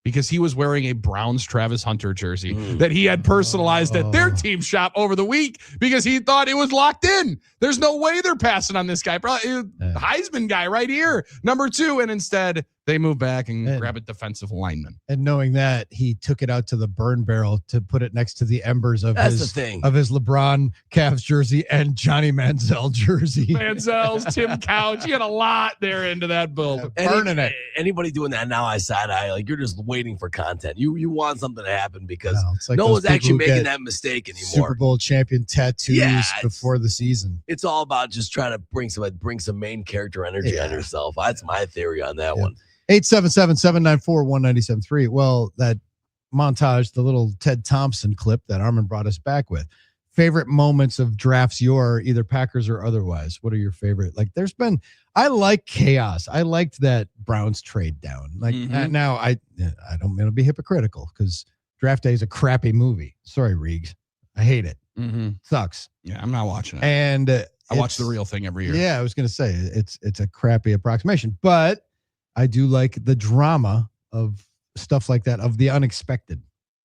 Because he was wearing a Browns Travis Hunter jersey that he had personalized at their team shop over the week because he thought it was locked in. There's no way they're passing on this guy. Probably Heisman guy right here, number 2. And instead, they move back and grab a defensive lineman. And knowing that, he took it out to the burn barrel to put it next to the embers of his LeBron Cavs jersey and Johnny Manziel jersey. Manziel's, Tim Couch. He had a lot there into that build. Burning it. Anybody doing that now, side eye, like you're just waiting for content. You want something to happen because like no one's actually making that mistake anymore. Super Bowl champion tattoos before the season. It's all about just trying to bring some main character energy on yourself. That's my theory on that one. 877-794-1973. Well, that montage, the little Ted Thompson clip that Armen brought us back with. Favorite moments of drafts, your either Packers or otherwise. What are your favorite? Like, I like chaos. I liked that Browns trade down. Like now, I don't want to be hypocritical because Draft Day is a crappy movie. Sorry, Reegs. I hate it. Sucks. Yeah, I'm not watching it. And I watch The Real Thing every year. Yeah, I was going to say it's a crappy approximation, but I do like the drama of stuff like that, of the unexpected.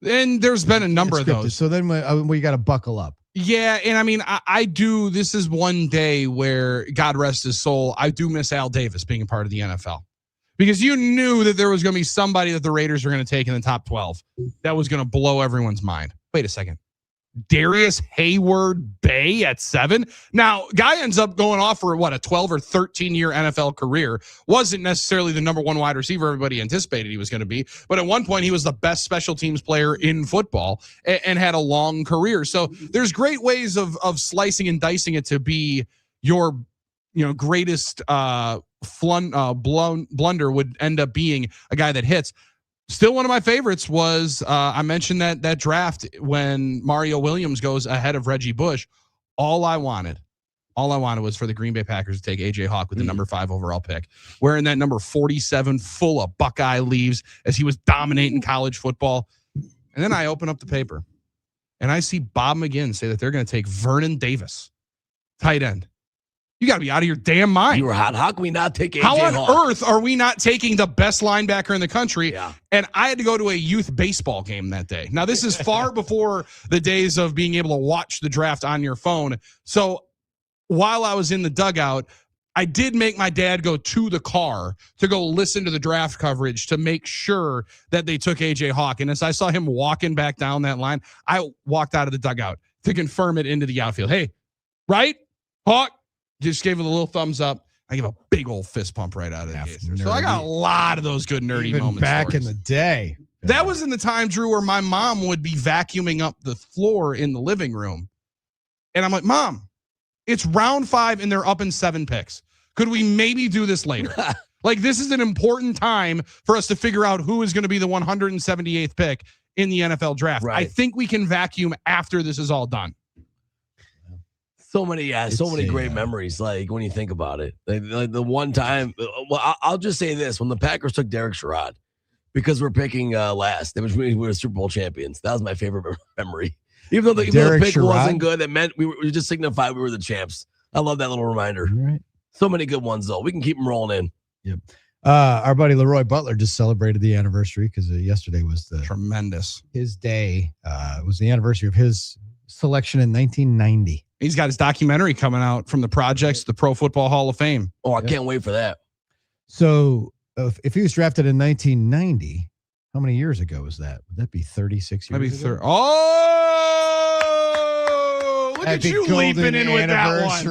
And there's been a number of those. So then we got to buckle up. Yeah, and I mean, I do. This is one day where, God rest his soul, I do miss Al Davis being a part of the NFL. Because you knew that there was going to be somebody that the Raiders were going to take in the top 12 that was going to blow everyone's mind. Wait a second. Darius Hayward Bay at 7. Now, guy ends up going off for a 12 or 13-year NFL career. Wasn't necessarily the number one wide receiver everybody anticipated he was going to be, but at one point he was the best special teams player in football and had a long career. So there's great ways of slicing and dicing it to be your greatest blunder would end up being a guy that hits. Still, one of my favorites was I mentioned that draft when Mario Williams goes ahead of Reggie Bush. All I wanted was for the Green Bay Packers to take A.J. Hawk with the number 5 overall pick, wearing that number 47 full of Buckeye leaves as he was dominating college football. And then I open up the paper, and I see Bob McGinn say that they're going to take Vernon Davis, tight end. You got to be out of your damn mind. You were hot. How can we not take AJ How on Hawk? earth are we not taking the best linebacker in the country? Yeah. And I had to go to a youth baseball game that day. Now, this is far before the days of being able to watch the draft on your phone. So while I was in the dugout, I did make my dad go to the car to go listen to the draft coverage to make sure that they took AJ Hawk. And as I saw him walking back down that line, I walked out of the dugout to confirm it into the outfield. Hey, right? Hawk. Just gave it a little thumbs up. I gave a big old fist pump right out of the gate. So I got a lot of those good nerdy moments. Back in the day. That was in the time, Drew, where my mom would be vacuuming up the floor in the living room. And I'm like, Mom, it's round 5 and they're up in 7 picks. Could we maybe do this later? Like, this is an important time for us to figure out who is going to be the 178th pick in the NFL draft. Right. I think we can vacuum after this is all done. So many great memories. Like when you think about it, like the one time. Well, I'll just say this: when the Packers took Derek Sherrod, because we're picking last, we were Super Bowl champions. That was my favorite memory. Even though the pick wasn't good, it meant we just signified we were the champs. I love that little reminder. Right. So many good ones though. We can keep them rolling in. Yep. Our buddy Leroy Butler just celebrated the anniversary because yesterday was his day. It was the anniversary of his selection in 1990. He's got his documentary coming out from the projects, the Pro Football Hall of Fame. Oh, I can't wait for that. So if he was drafted in 1990, how many years ago was that? Would that be 36 years ago? Oh, look at you leaping in with that one. To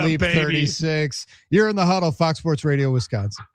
leap 36. You're in the Huddle, Fox Sports Radio, Wisconsin.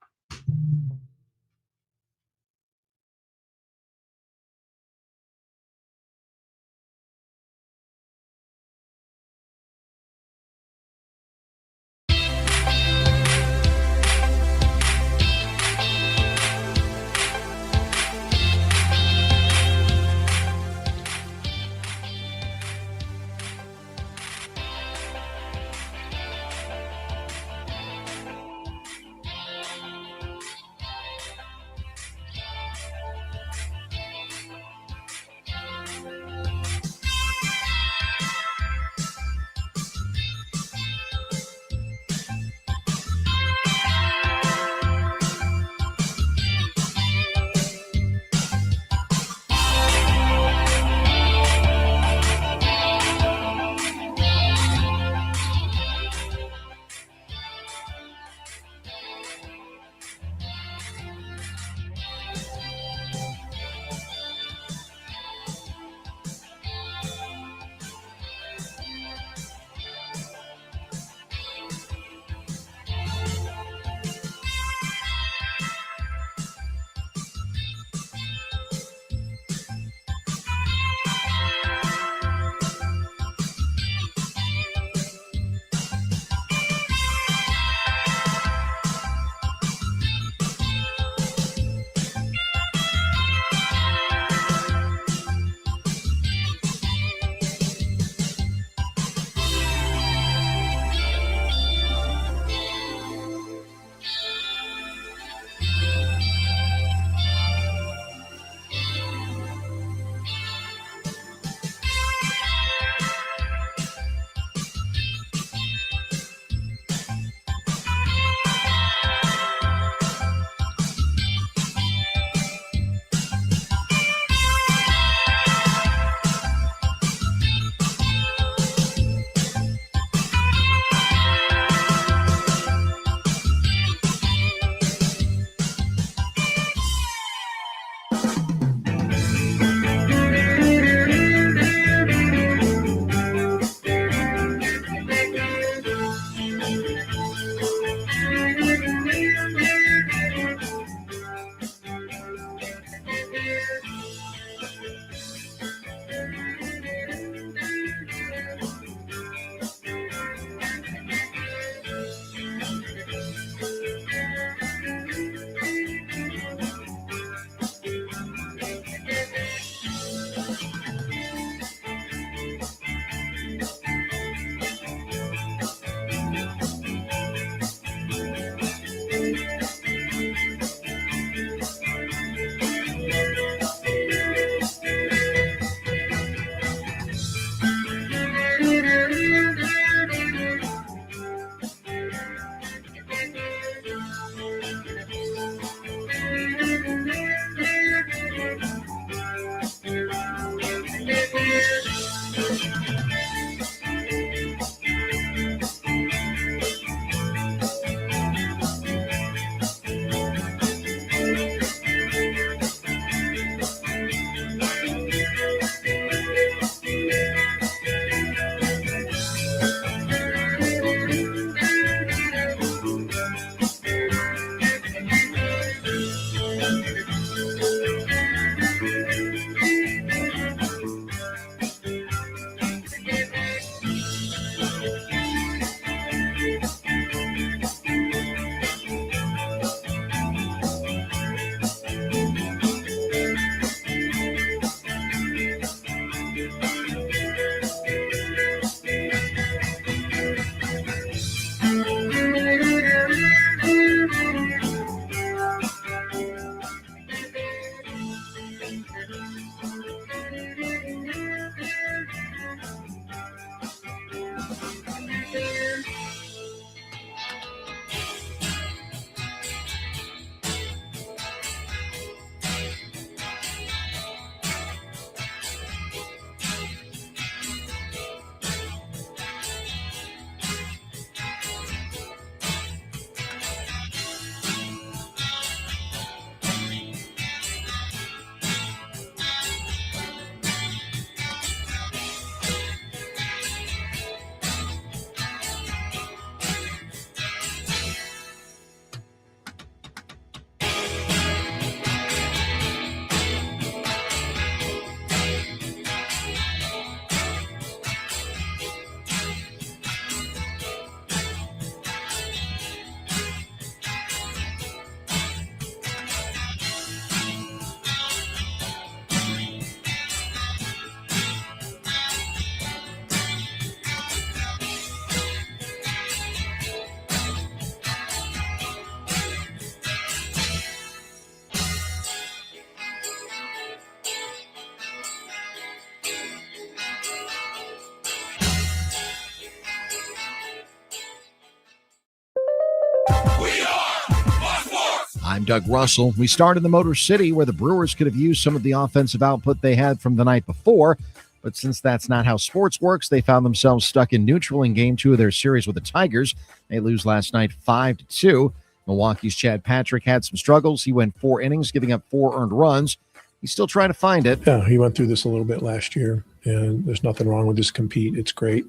I'm Doug Russell. We start in the Motor City, where the Brewers could have used some of the offensive output they had from the night before. But since that's not how sports works, they found themselves stuck in neutral in Game 2 of their series with the Tigers. They lose last night 5-2. Milwaukee's Chad Patrick had some struggles. He went 4 innings, giving up 4 earned runs. He's still trying to find it. Yeah, he went through this a little bit last year, and there's nothing wrong with this compete. It's great.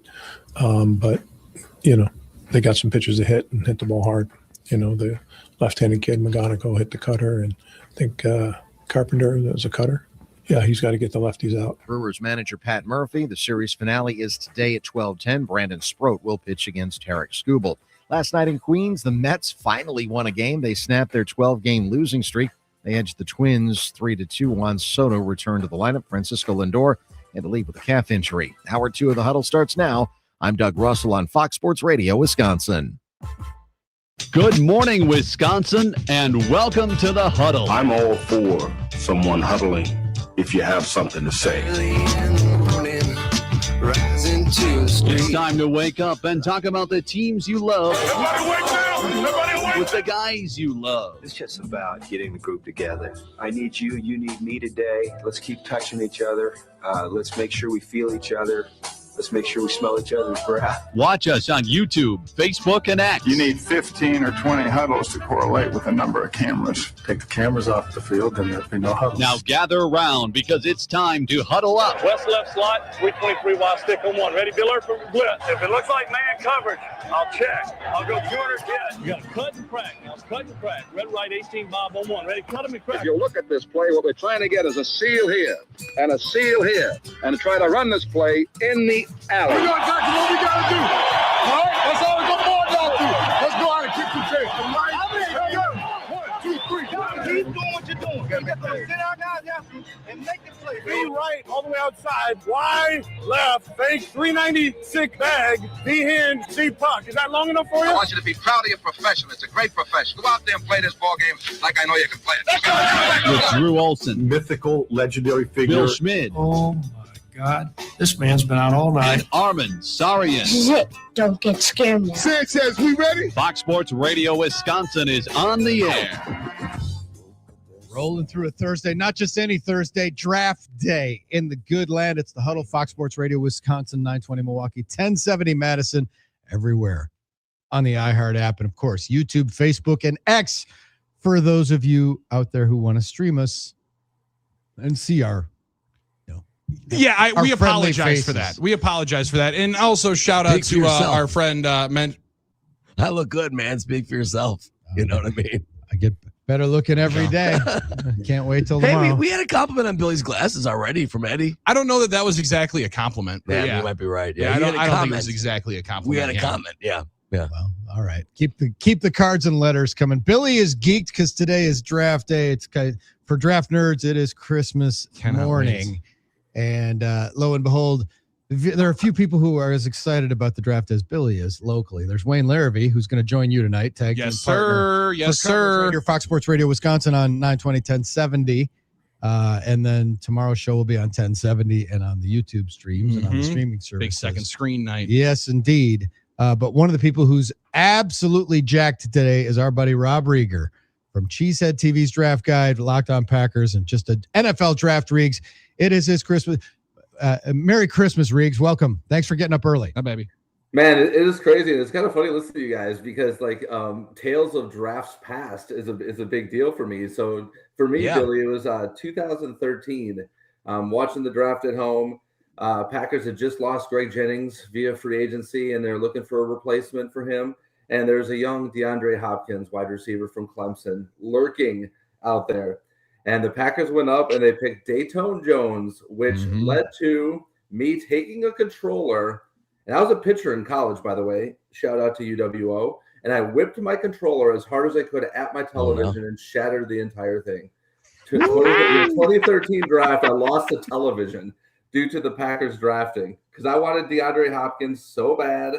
But, they got some pitches to hit and hit the ball hard. The left-handed kid, McGonigal, hit the cutter, and I think Carpenter was a cutter. Yeah, he's got to get the lefties out. Brewers manager Pat Murphy. The series finale is today at 12:10. Brandon Sproat will pitch against Tarek Skubal. Last night in Queens, the Mets finally won a game. They snapped their 12-game losing streak. They edged the Twins 3-2. Juan Soto returned to the lineup. Francisco Lindor had to leave with a calf injury. Hour 2 of the Huddle starts now. I'm Doug Russell on Fox Sports Radio, Wisconsin. Good morning, Wisconsin, and welcome to the Huddle. I'm all for someone huddling if you have something to say. It's time to wake up and talk about the teams you love. Everybody wake up! Everybody wake with the guys you love. It's just about getting the group together. I need you, you need me today. Let's keep touching each other. Let's make sure we feel each other. Let's make sure we smell each other's breath. Watch us on YouTube, Facebook, and X. You need 15 or 20 huddles to correlate with the number of cameras. Take the cameras off the field, then there'll be no huddles. Now gather around because it's time to huddle up. West left slot, 323 wide stick on 1. Ready, Biller for blitz. If it looks like man coverage, I'll check. I'll go 200 get. You got to cut and crack. Now cut and crack. Red right 18 bob on 1. Ready, cut him and crack. If you look at this play, what we're trying to get is a seal here and a seal here and try to run this play in the alley. We got what we got to do. All right? That's all the good boy got to do. Let's go out and kick some tape. All right? Hey, yo. 1, 2, 3. Keep doing what you're doing. Get those sit out guys after you and make the play. Be right, all the way outside. Wide, left, fake, 396 bag, D hand, C puck. Is that long enough for you? I want you to be proud of your profession. It's a great profession. Go out there and play this ball game like I know you can play it. With Drew Olson, mythical, legendary figure. Bill Schmid. Oh, my God. This man's been out all night. And Armen Sarian. This is it. Don't get scared now. Sanchez, we ready? Fox Sports Radio Wisconsin is on the air. Rolling through a Thursday, not just any Thursday, draft day in the good land. It's the Huddle, Fox Sports Radio, Wisconsin, 920 Milwaukee, 1070 Madison, everywhere on the iHeart app. And of course, YouTube, Facebook, and X for those of you out there who want to stream us and see our we apologize for that. We apologize for that. And also shout out to our friend, I look good, man. Speak for yourself. You know what I mean? I get better looking every day. Can't wait till tomorrow. Hey, we had a compliment on Billy's glasses already from Eddie. I don't know that was exactly a compliment. Yeah, you might be right. Yeah, I don't think it was exactly a compliment. We had a comment. Yeah. Well, all right. Keep the cards and letters coming. Billy is geeked because today is draft day. It's for draft nerds. It is Christmas morning. Wait. And lo and behold, there are a few people who are as excited about the draft as Billy is locally. There's Wayne Larrivee, who's going to join you tonight. Yes, sir. Yes, sir. Your Fox Sports Radio Wisconsin on 920, 1070. And then tomorrow's show will be on 1070 and on the YouTube streams and on the streaming services. Big second screen night. Yes, indeed. But one of the people who's absolutely jacked today is our buddy Rob Rieger from Cheesehead TV's Draft Guide, Locked On Packers, and just an NFL Draft Rigs. It is his Christmas. Merry Christmas, Riggs. Welcome. Thanks for getting up early. Hi, baby. Man, it is crazy. It's kind of funny listening to you guys because tales of drafts past is a big deal for me. So for me, Billy, it was 2013. Watching the draft at home. Packers had just lost Greg Jennings via free agency, and they're looking for a replacement for him. And there's a young DeAndre Hopkins, wide receiver from Clemson, lurking out there. And the Packers went up and they picked Dayton Jones, which led to me taking a controller. And I was a pitcher in college, by the way. Shout out to UWO. And I whipped my controller as hard as I could at my television and shattered the entire thing. The 2013 draft, I lost the television due to the Packers drafting because I wanted DeAndre Hopkins so bad.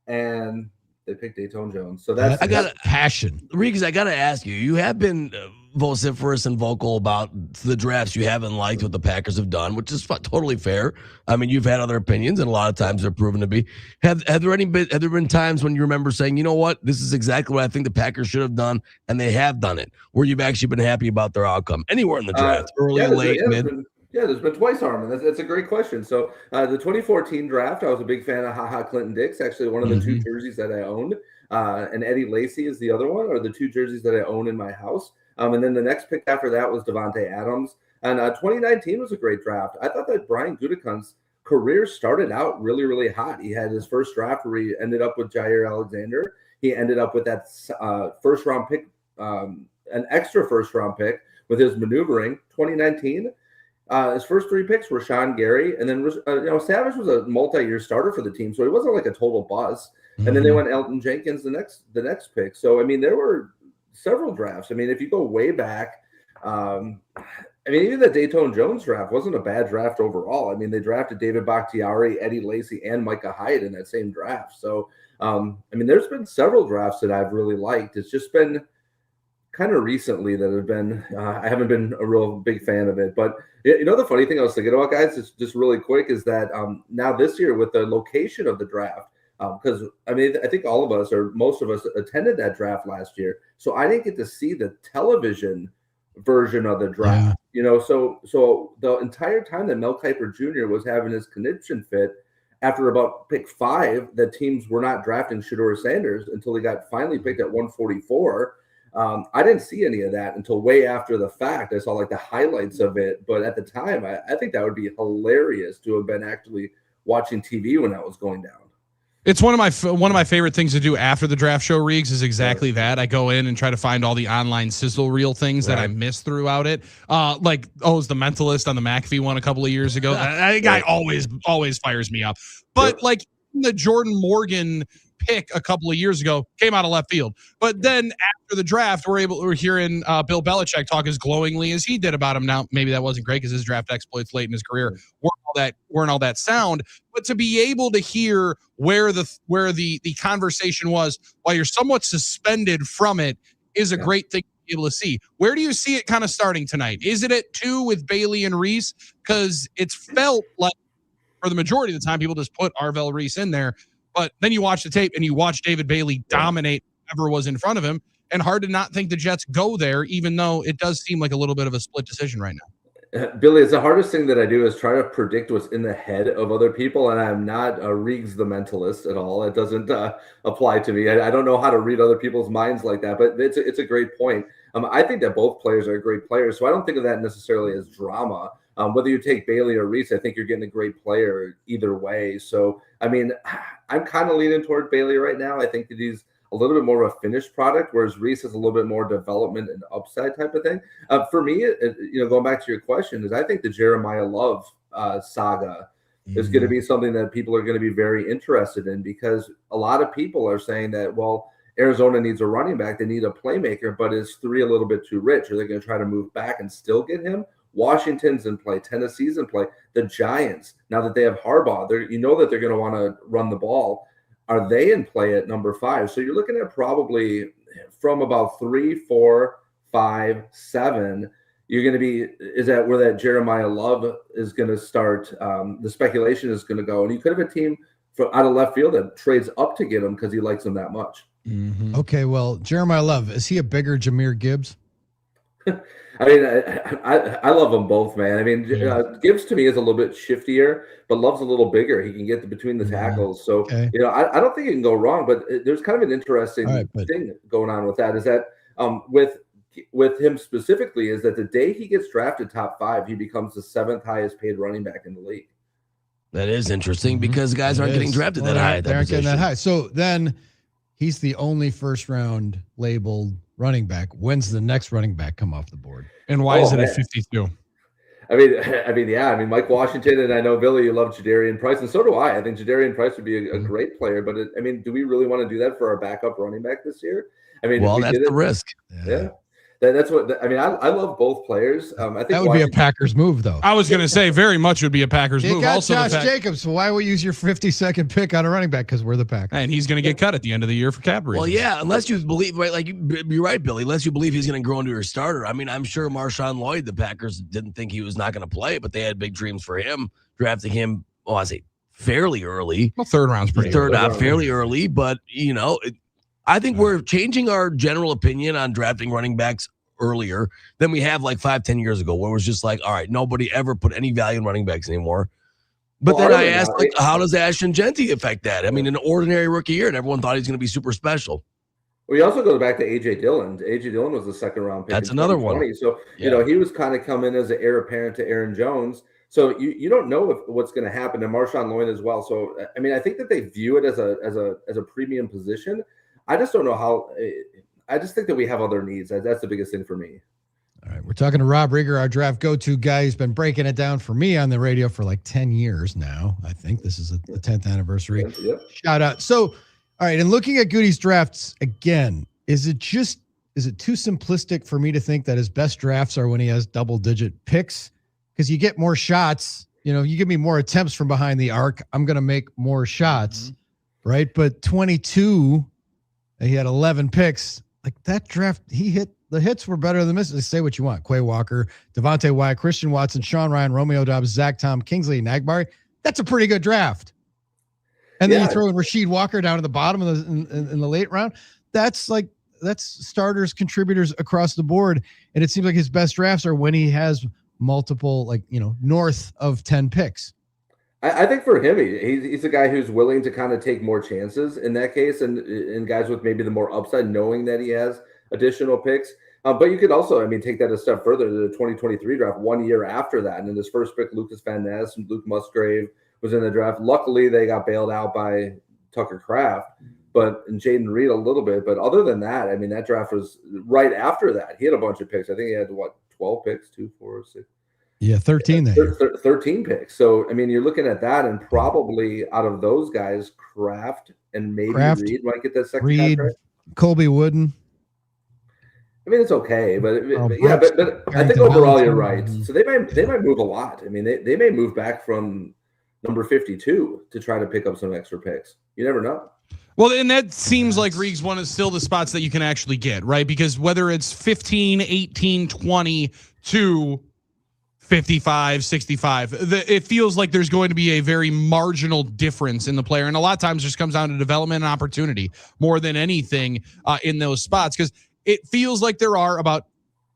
And they picked Dayton Jones. So I got passion. Riggs, I got to ask you, you have been vociferous and vocal about the drafts you haven't liked what the Packers have done, which is totally fair. I mean, you've had other opinions, and a lot of times they're proven to be. Have there been times when you remember saying, you know what, this is exactly what I think the Packers should have done, and they have done it, where you've actually been happy about their outcome anywhere in the draft, early, late, mid? There's been twice, Armen. That's a great question. So the 2014 draft, I was a big fan of HaHa Clinton Dix, actually one of the two jerseys that I owned. And Eddie Lacy is the other one, or the two jerseys that I own in my house. And then the next pick after that was Devontae Adams. And 2019 was a great draft. I thought that Brian Gutekunst's career started out really, really hot. He had his first draft where he ended up with Jair Alexander. He ended up with that first-round pick, an extra first-round pick with his maneuvering. 2019, his first three picks were Sean Gary, and then Savage was a multi-year starter for the team, so he wasn't like a total bust. And then they went Elton Jenkins the next pick. So I mean, there were several drafts. I mean, if you go way back, even the Dayton Jones draft wasn't a bad draft overall. I mean, they drafted David Bakhtiari, Eddie Lacy, and Micah Hyde in that same draft. So there's been several drafts that I've really liked. It's just been kind of recently that have been I haven't been a real big fan of it. But the funny thing I was thinking about, guys, is just really quick, is that now this year with the location of the draft, because I think all of us, or most of us, attended that draft last year, so I didn't get to see the television version of the draft. So the entire time that Mel Kiper Jr. was having his conniption fit after about pick 5, that teams were not drafting Shedeur Sanders until he got finally picked at 144. I didn't see any of that until way after the fact. I saw like the highlights of it, but at the time, I think that would be hilarious to have been actually watching TV when that was going down. It's one of my favorite things to do after the draft show, Reegs, is exactly that. I go in and try to find all the online sizzle reel things that I missed throughout it. It was the Mentalist on the McAfee one a couple of years ago. That guy always fires me up. But like the Jordan Morgan pick a couple of years ago came out of left field. But then after the draft, we're hearing Bill Belichick talk as glowingly as he did about him. Now, maybe that wasn't great because his draft exploits late in his career weren't all that sound. But to be able to hear where the conversation was while you're somewhat suspended from it is a great thing to be able to see. Where do you see it kind of starting tonight? Is it at 2 with Bailey and Reese? Because it's felt like for the majority of the time people just put Arvell Reese in there. But then you watch the tape and you watch David Bailey dominate whoever was in front of him, and hard to not think the Jets go there, even though it does seem like a little bit of a split decision right now. Billy, it's the hardest thing that I do is try to predict what's in the head of other people, and I'm not a Reegs the Mentalist at all. It doesn't apply to me. I don't know how to read other people's minds like that, but it's a great point. I think that both players are great players, so I don't think of that necessarily as drama. Whether you take Bailey or Reese, I think you're getting a great player either way. So, I'm kind of leaning toward Bailey right now. I think that he's a little bit more of a finished product, whereas Reese is a little bit more development and upside type of thing. For me, going back to your question, is I think the Jeremiah Love saga is going to be something that people are going to be very interested in, because a lot of people are saying that, well, Arizona needs a running back, they need a playmaker, but is 3 a little bit too rich? Are they going to try to move back and still get him? Washington's in play, Tennessee's in play, the Giants, now that they have Harbaugh, that they're going to want to run the ball. Are they in play at number 5? So you're looking at probably from about 3, 4, 5, 7. You're going to be, is that where that Jeremiah Love is going to start? The speculation is going to go. And you could have a team out of left field that trades up to get him because he likes him that much. Mm-hmm. Okay, well, Jeremiah Love, is he a bigger Jahmyr Gibbs? I love them both, man. Gibbs to me is a little bit shiftier, but Love's a little bigger. He can get between the tackles. So, I don't think it can go wrong, but there's kind of an interesting thing going on with that, is that with him specifically, is that the day he gets drafted top 5, he becomes the 7th highest paid running back in the league. That is interesting because guys aren't getting drafted that high. They aren't getting that high. So then he's the only first round labeled running back. When's the next running back come off the board? And why is it at 52? Mike Washington, and I know, Billy, you love Jadarian Price, and so do I. I think Jadarian Price would be a great player, but do we really want to do that for our backup running back this year? That's the risk. Yeah. That's what I mean. I love both players. I think that would be a Packers move, though. I was going to say very much would be a Packers You move. got Also, Josh Jacobs, so why would you use your 52nd pick on a running back? Because we're the Packers. And he's going to get cut at the end of the year for cap reasons. Well, yeah, unless you believe, right? Like you're right, Billy. Unless you believe he's going to grow into a starter. I mean, I'm sure Marshawn Lloyd, the Packers didn't think he was not going to play, but they had big dreams for him, drafting him. Well, I say fairly early. Well, third round's pretty. Third out fairly early, but I think we're changing our general opinion on drafting running backs earlier than we have like 5-10 years ago, where it was just like, all right, nobody ever put any value in running backs anymore. But then I asked, like, how does Ashton Genty affect that? I mean, an ordinary rookie year, and everyone thought he's going to be super special. We also go back to A.J. Dillon. A.J. Dillon was the second round pick. That's another one. So, he was kind of coming as an heir apparent to Aaron Jones. So you don't know what's going to happen to Marshawn Lloyd as well. So, I mean, I think that they view it as a premium position. I just don't know how. I just think that we have other needs. That's the biggest thing for me. All right, we're talking to Rob Rieger, our draft go-to guy. He's been breaking it down for me on the radio for like 10 years now. I think this is the 10th anniversary. Yep. Shout out. So, all right, and looking at Goody's drafts again, is it too simplistic for me to think that his best drafts are when he has double-digit picks? Because you get more shots. You give me more attempts from behind the arc, I'm going to make more shots, right? But 22, he had 11 picks. Like that draft, the hits were better than misses. Say what you want. Quay Walker, Devontae Wyatt, Christian Watson, Sean Ryan, Romeo Doubs, Zach Tom, Kingsley, and Nagbari. That's a pretty good draft. And then you throw in Rasheed Walker down to the bottom of in the late round. That's starters, contributors across the board. And it seems like his best drafts are when he has multiple, north of 10 picks. I think for him, he's a guy who's willing to kind of take more chances in that case, and guys with maybe the more upside, knowing that he has additional picks. But you could also, take that a step further to the 2023 draft, 1 year after that. And in his first pick, Lucas Van Ness and Luke Musgrave was in the draft. Luckily, they got bailed out by Tucker Kraft, and Jaden Reed a little bit. But other than that, that draft was right after that. He had a bunch of picks. I think he had 12 picks, 2, 4, 6. Yeah, 13 there. 13 picks. So, you're looking at that, and probably out of those guys, Kraft and maybe Reed might get that second contract. Colby Wooden. It's okay, but I think overall you're right. So they might move a lot. They may move back from number 52 to try to pick up some extra picks. You never know. Well, and that seems like Reeg's one is still the spots that you can actually get, right? Because whether it's 15, 18, 20 to 55, 65, it feels like there's going to be a very marginal difference in the player. And a lot of times just comes down to development and opportunity more than anything in those spots. Because it feels like there are about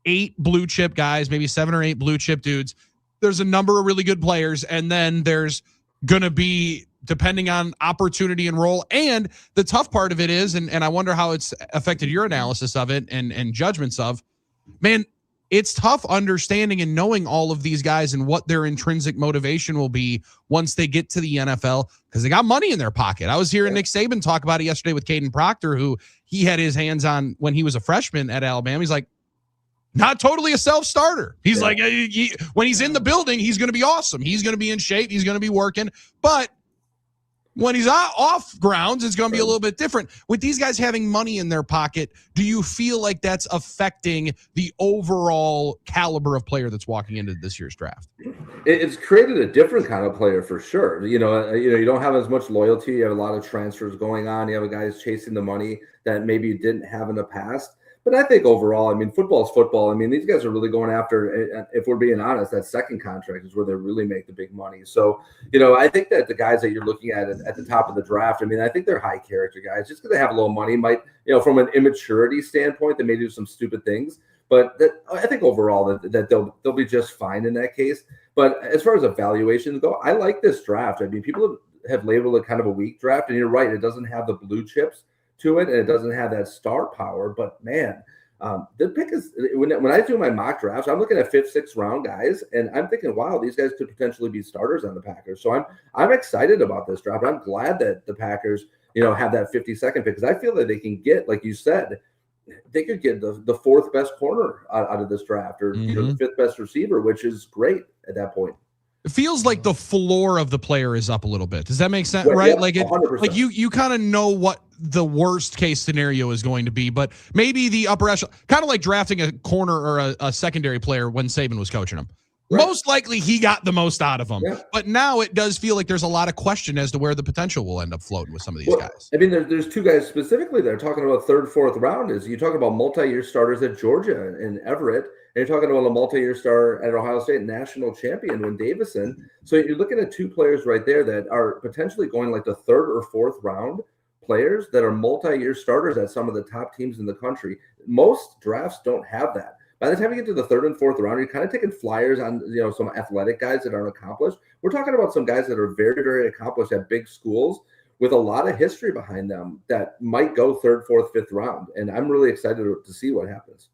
8 blue chip guys, maybe 7 or 8 blue chip dudes. There's a number of really good players. And then there's going to be, depending on opportunity and role. And the tough part of it is, and I wonder how it's affected your analysis of it and judgments of, man, it's tough understanding and knowing all of these guys and what their intrinsic motivation will be once they get to the NFL, because they got money in their pocket. I was hearing Nick Saban talk about it yesterday with Caden Proctor, who he had his hands on when he was a freshman at Alabama. He's like, not totally a self-starter. He's like, when he's in the building, he's going to be awesome. He's going to be in shape. He's going to be working. But when he's off grounds, it's going to be a little bit different. With these guys having money in their pocket, do you feel like that's affecting the overall caliber of player that's walking into this year's draft? It's created a different kind of player for sure. You don't have as much loyalty. You have a lot of transfers going on. You have guys chasing the money that maybe you didn't have in the past. But I think overall, football is football. These guys are really going after, if we're being honest, that second contract is where they really make the big money. So, I think that the guys that you're looking at the top of the draft, I think they're high character guys. Just because they have a little money might, from an immaturity standpoint, they may do some stupid things. But I think overall that they'll be just fine in that case. But as far as evaluations go, I like this draft. People have labeled it kind of a weak draft, and you're right. It doesn't have the blue chips to it, and it doesn't have that star power. But man, the pick is when I do my mock drafts, I'm looking at 5th, 6th round guys, and I'm thinking, wow, these guys could potentially be starters on the Packers. So I'm excited about this draft. I'm glad that the Packers, have that 52nd pick, because I feel that they can get, like you said, they could get the 4th best corner out of this draft, or the 5th best receiver, which is great at that point. It feels like the floor of the player is up a little bit. Does that make sense? Right? Yeah, like 100%. Like you kind of know what the worst case scenario is going to be, but maybe the upper echelon, kind of like drafting a corner or a secondary player when Saban was coaching him. Right. Most likely he got the most out of them, but now it does feel like there's a lot of question as to where the potential will end up floating with some of these guys. I mean, there's two guys specifically that are talking about third, fourth round. Is you talk about multi-year starters at Georgia and Everett, and you're talking about a multi-year star at Ohio State, national champion Win Davison. So you're looking at two players right there that are potentially going like the third or fourth round players that are multi-year starters at some of the top teams in the country. Most drafts don't have that. By the time you get to the third and fourth round, you're kind of taking flyers on, some athletic guys that aren't accomplished. We're talking about some guys that are very, very accomplished at big schools with a lot of history behind them that might go third, fourth, fifth round. And I'm really excited to see what happens.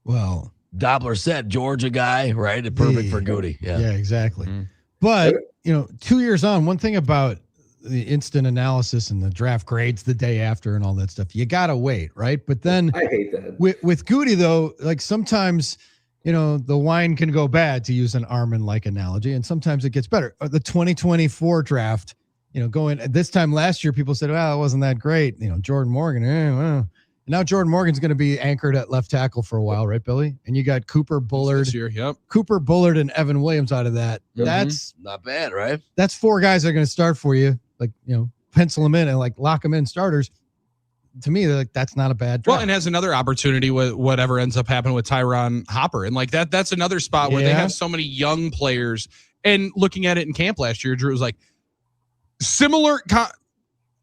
Well, Dobler said Georgia guy, right? Perfect for Goody. Yeah, exactly. Mm-hmm. But, 2 years on, one thing about the instant analysis and the draft grades the day after and all that stuff, you got to wait, right? But then I hate that. With Goody, though, like sometimes, the wine can go bad, to use an Armen-like analogy, and sometimes it gets better. The 2024 draft, going this time last year, people said, well, it wasn't that great. Jordan Morgan, well. Now Jordan Morgan's going to be anchored at left tackle for a while, right, Billy? And you got Cooper Bullard. This year, yep. Cooper Bullard and Evan Williams out of that. Mm-hmm. That's not bad, right? That's four guys that are going to start for you. Like, pencil them in and like lock them in starters. To me, like that's not a bad draft. Well, and has another opportunity with whatever ends up happening with Tyron Hopper. And like that's another spot where they have so many young players. And looking at it in camp last year, Drew was like similar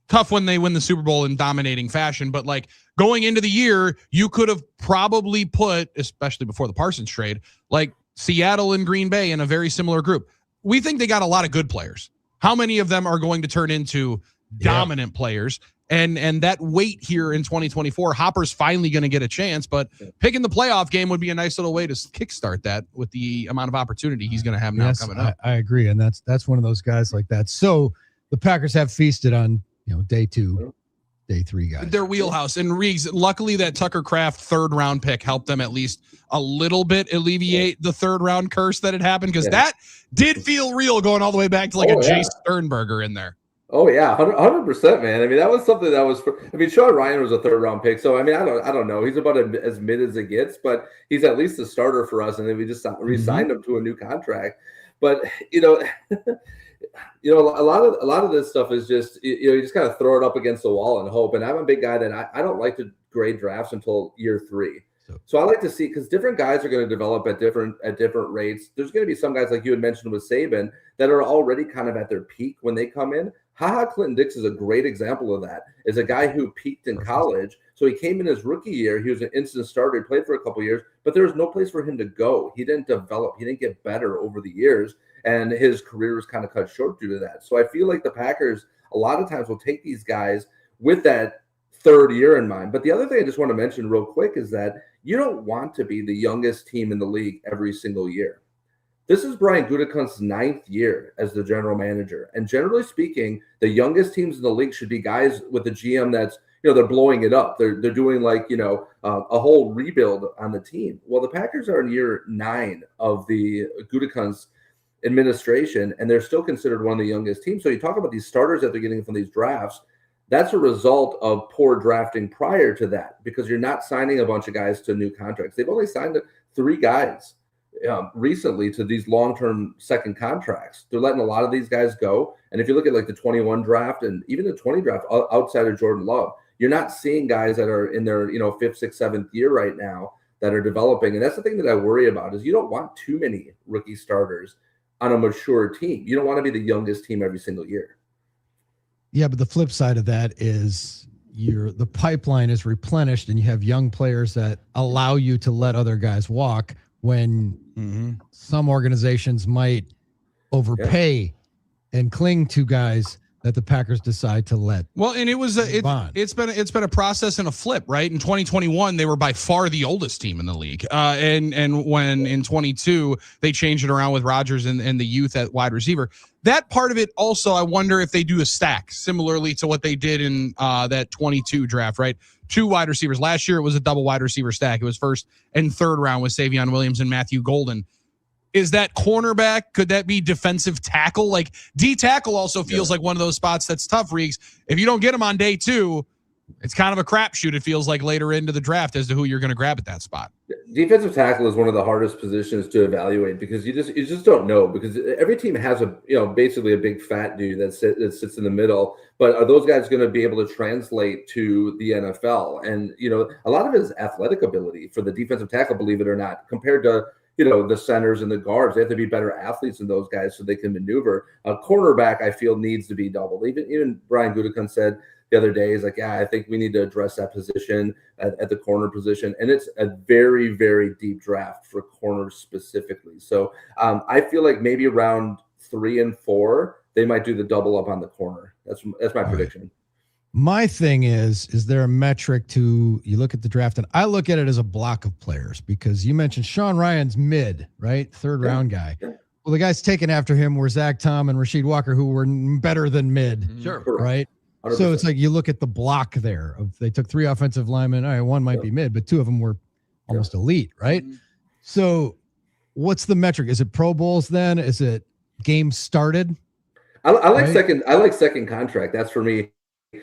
tough when they win the Super Bowl in dominating fashion, but like going into the year, you could have probably put, especially before the Parsons trade, like Seattle and Green Bay in a very similar group. We think they got a lot of good players. How many of them are going to turn into dominant players? And that weight here in 2024, Hopper's finally going to get a chance, but picking the playoff game would be a nice little way to kickstart that with the amount of opportunity he's going to have now coming up. I agree. And that's one of those guys like that. So the Packers have feasted on, day 2, day 3 guys. Their wheelhouse. And Reeves, luckily that Tucker Kraft third round pick helped them at least a little bit alleviate the third round curse that had happened, because that did feel real going all the way back to like Jay Sternberger in there. Oh yeah, 100%, man. I mean, that was something that was. Sean Ryan was a third round pick, so I mean, I don't know. He's about as mid as it gets, but he's at least a starter for us, and then we just re-signed him to a new contract. But a lot of this stuff is just you just kind of throw it up against the wall and hope. And I'm a big guy that I don't like to grade drafts until year 3. So I like to see, because different guys are going to develop at different rates. There's going to be some guys, like you had mentioned with Saban, that are already kind of at their peak when they come in. Clinton-Dix is a great example of that. Is a guy who peaked in college. So he came in his rookie year. He was an instant starter. He played for a couple years, but there was no place for him to go. He didn't develop. He didn't get better over the years, and his career was kind of cut short due to that. So I feel like the Packers a lot of times will take these guys with that third year in mind. But the other thing I just want to mention real quick is that you don't want to be the youngest team in the league every single year. This is Brian Gutekunst's 9th year as the general manager. And generally speaking, the youngest teams in the league should be guys with a GM that's, they're blowing it up. They're doing like, a whole rebuild on the team. Well, the Packers are in year 9 of the Gutekunst administration, and they're still considered one of the youngest teams. So you talk about these starters that they're getting from these drafts. That's a result of poor drafting prior to that, because you're not signing a bunch of guys to new contracts. They've only signed 3 guys recently to these long-term second contracts. They're letting a lot of these guys go. And if you look at like the 21 draft and even the 20 draft outside of Jordan Love, you're not seeing guys that are in their 5th, 6th, 7th year right now that are developing. And that's the thing that I worry about, is you don't want too many rookie starters on a mature team. You don't want to be the youngest team every single year. Yeah, but the flip side of that is the pipeline is replenished, and you have young players that allow you to let other guys walk when some organizations might overpay and cling to guys that the Packers decide to let. Well, and it's been a process and a flip, right? In 2021, they were by far the oldest team in the league. And when in 22, they changed it around with Rodgers and the youth at wide receiver. That part of it also, I wonder if they do a stack similarly to what they did in that 22 draft, right? 2 wide receivers. Last year, it was a double wide receiver stack. It was first and third round with Savion Williams and Matthew Golden. Is that cornerback? Could that be defensive tackle? Like D tackle also feels like one of those spots that's tough, Reeks. If you don't get him on day 2, it's kind of a crapshoot. It feels like later into the draft as to who you're going to grab at that spot. Defensive tackle is one of the hardest positions to evaluate because you just don't know, because every team has basically a big fat dude that sits in the middle, but are those guys going to be able to translate to the NFL? And a lot of it is athletic ability for the defensive tackle, believe it or not, compared to the centers and the guards. They have to be better athletes than those guys so they can maneuver. A cornerback, I feel, needs to be doubled. Even Brian Gutekunst said the other day, is like, yeah, I think we need to address that position at the corner position. And it's a very, very deep draft for corners specifically. So I feel like maybe around 3 and 4, they might do the double up on the corner. That's my prediction. My thing is there a metric to, you look at the draft, and I look at it as a block of players, because you mentioned Sean Ryan's mid, right? Third round guy. Yeah. Well, the guys taken after him were Zach Tom and Rasheed Walker, who were better than mid. Sure. Right? 100%. So it's like you look at the block there. They took 3 offensive linemen. All right, one might be mid, but 2 of them were almost elite, right? Mm-hmm. So what's the metric? Is it Pro Bowls then? Is it games started? I like second contract. That's for me.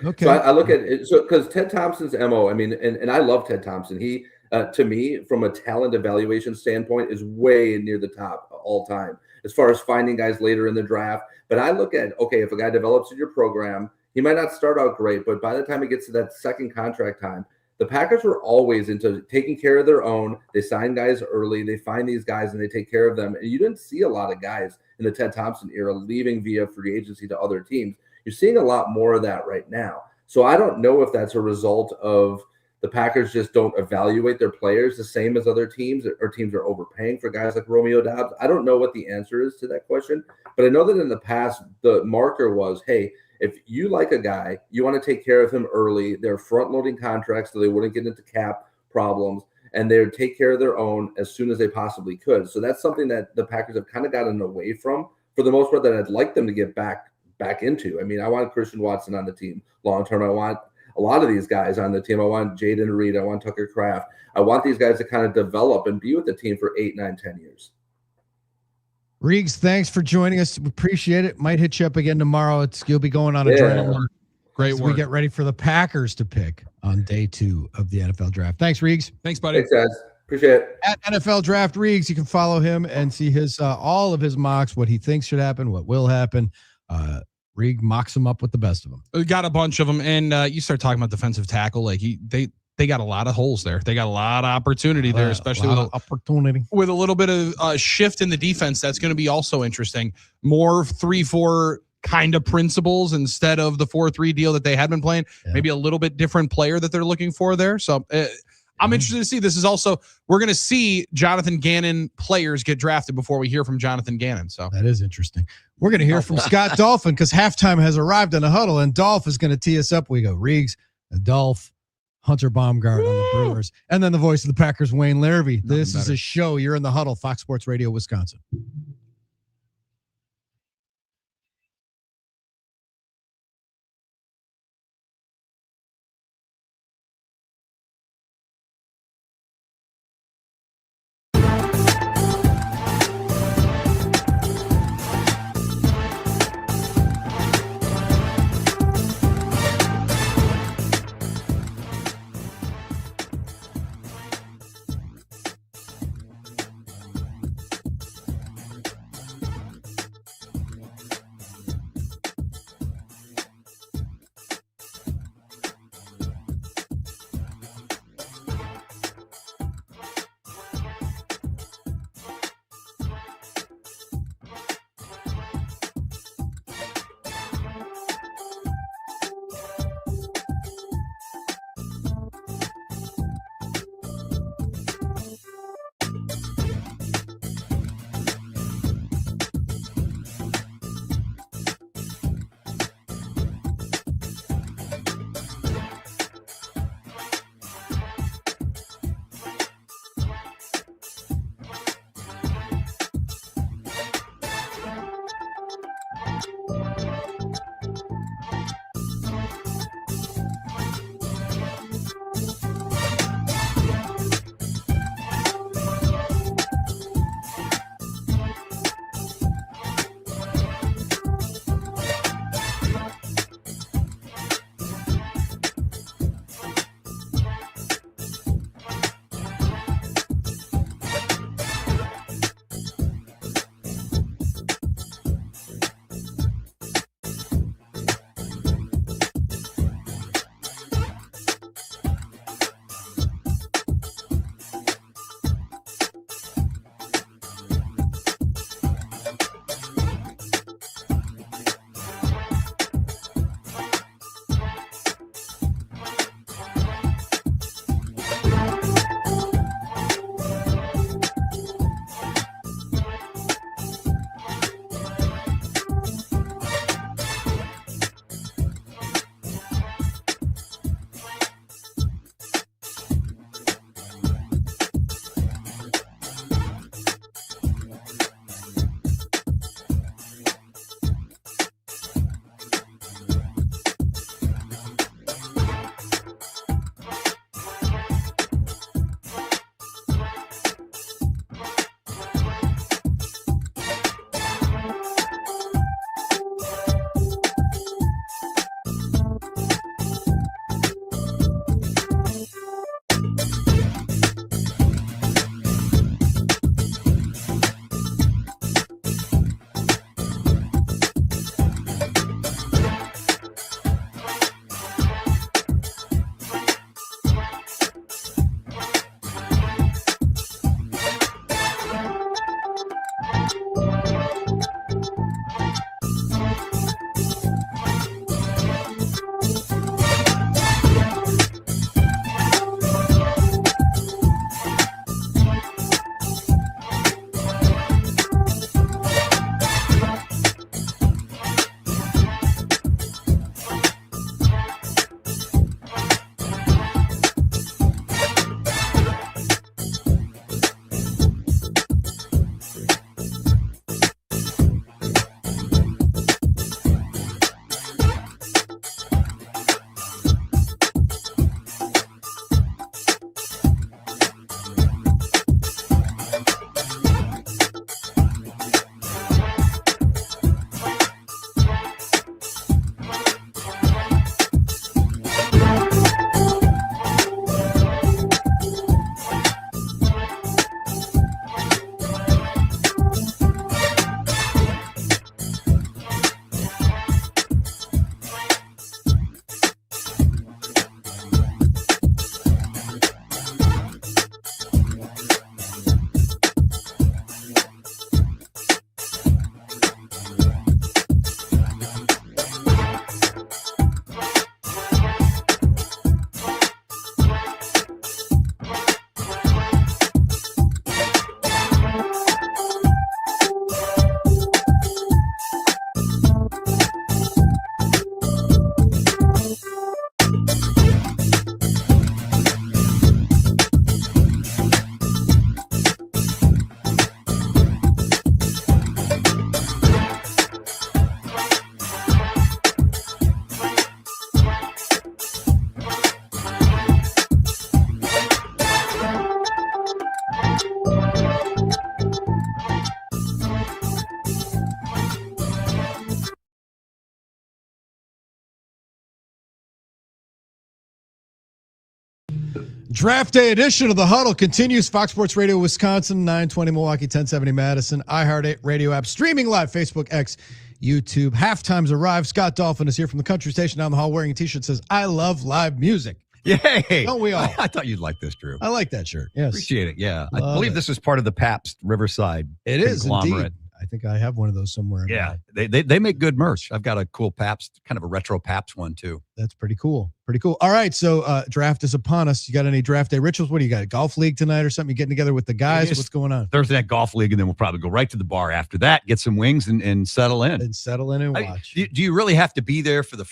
Okay. So I look at it because Ted Thompson's MO. I mean, and I love Ted Thompson. He to me, from a talent evaluation standpoint, is way near the top all time as far as finding guys later in the draft. But I look at, okay, if a guy develops in your program, he might not start out great, but by the time he gets to that second contract time, the Packers were always into taking care of their own. They sign guys early. They find these guys and they take care of them. And you didn't see a lot of guys in the Ted Thompson era leaving via free agency to other teams. You're seeing a lot more of that right now. So I don't know if that's a result of the Packers just don't evaluate their players the same as other teams, or teams are overpaying for guys like Romeo Doubs. I don't know what the answer is to that question, but I know that in the past, the marker was, hey, if you like a guy, you want to take care of him early. They're front-loading contracts so they wouldn't get into cap problems, and they would take care of their own as soon as they possibly could. So that's something that the Packers have kind of gotten away from for the most part, that I'd like them to get back into. I mean, I want Christian Watson on the team long-term. I want a lot of these guys on the team. I want Jaden Reed. I want Tucker Kraft. I want these guys to kind of develop and be with the team for 8, 9, 10 years. Riggs, thanks for joining us. We appreciate it. Might hit you up again tomorrow. You'll be going on adrenaline. Great work. We get ready for the Packers to pick on day 2 of the NFL draft. Thanks, Riggs. Thanks, buddy. Thanks, guys. Appreciate it. At NFL Draft Riggs, you can follow him and see his all of his mocks, what he thinks should happen, what will happen. Riggs mocks him up with the best of them. We got a bunch of them, and you start talking about defensive tackle, like they got a lot of holes there. They got a lot of opportunity there, especially with a little bit of shift in the defense. That's going to be also interesting. More 3-4 kind of principles instead of the 4-3 deal that they had been playing. Yeah. Maybe a little bit different player that they're looking for there. So I'm interested to see. This is also, we're going to see Jonathan Gannon players get drafted before we hear from Jonathan Gannon. So that is interesting. We're going to hear from Scott Dolphin because halftime has arrived in the huddle, and Dolph is going to tee us up. We go Riggs, Dolph, Hunter Baumgardt on the Brewers, and then the voice of the Packers, Wayne Larrivee. This is a show. You're in the huddle, Fox Sports Radio, Wisconsin. Draft day edition of the Huddle continues. Fox Sports Radio Wisconsin, 920 Milwaukee, 1070 Madison, iHeart Radio app, streaming live, Facebook, X, YouTube. Halftime's arrived. Scott Dolphin is here from the country station down the hall wearing a t-shirt that says, I love live music. Yay. Don't we all? I thought you'd like this, Drew. I like that shirt. Yes. Appreciate it. Yeah. Love I believe it. this is part of the Pabst Riverside. It is conglomerate. indeed. I think I have one of those somewhere. Yeah. They make good merch. I've got a cool Pabst, kind of a retro Pabst one too. That's pretty cool. Pretty cool. All right. So draft is upon us. You got any draft day rituals? What do you got? A golf league tonight or something? You getting together with the guys? What's going on? Thursday night golf league, and then we'll probably go right to the bar after that, get some wings and settle in. And settle in and watch. Do you really have to be there for the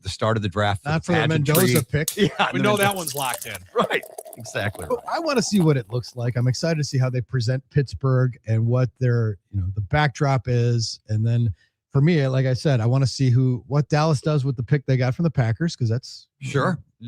start of the draft? Not for the Mendoza pick. Yeah, We know that one's locked in. Right. Exactly. Right. I want to see what it looks like. I'm excited to see how they present Pittsburgh and what their, the backdrop is. And then for me, like I said, I want to see what Dallas does with the pick they got from the Packers, because that's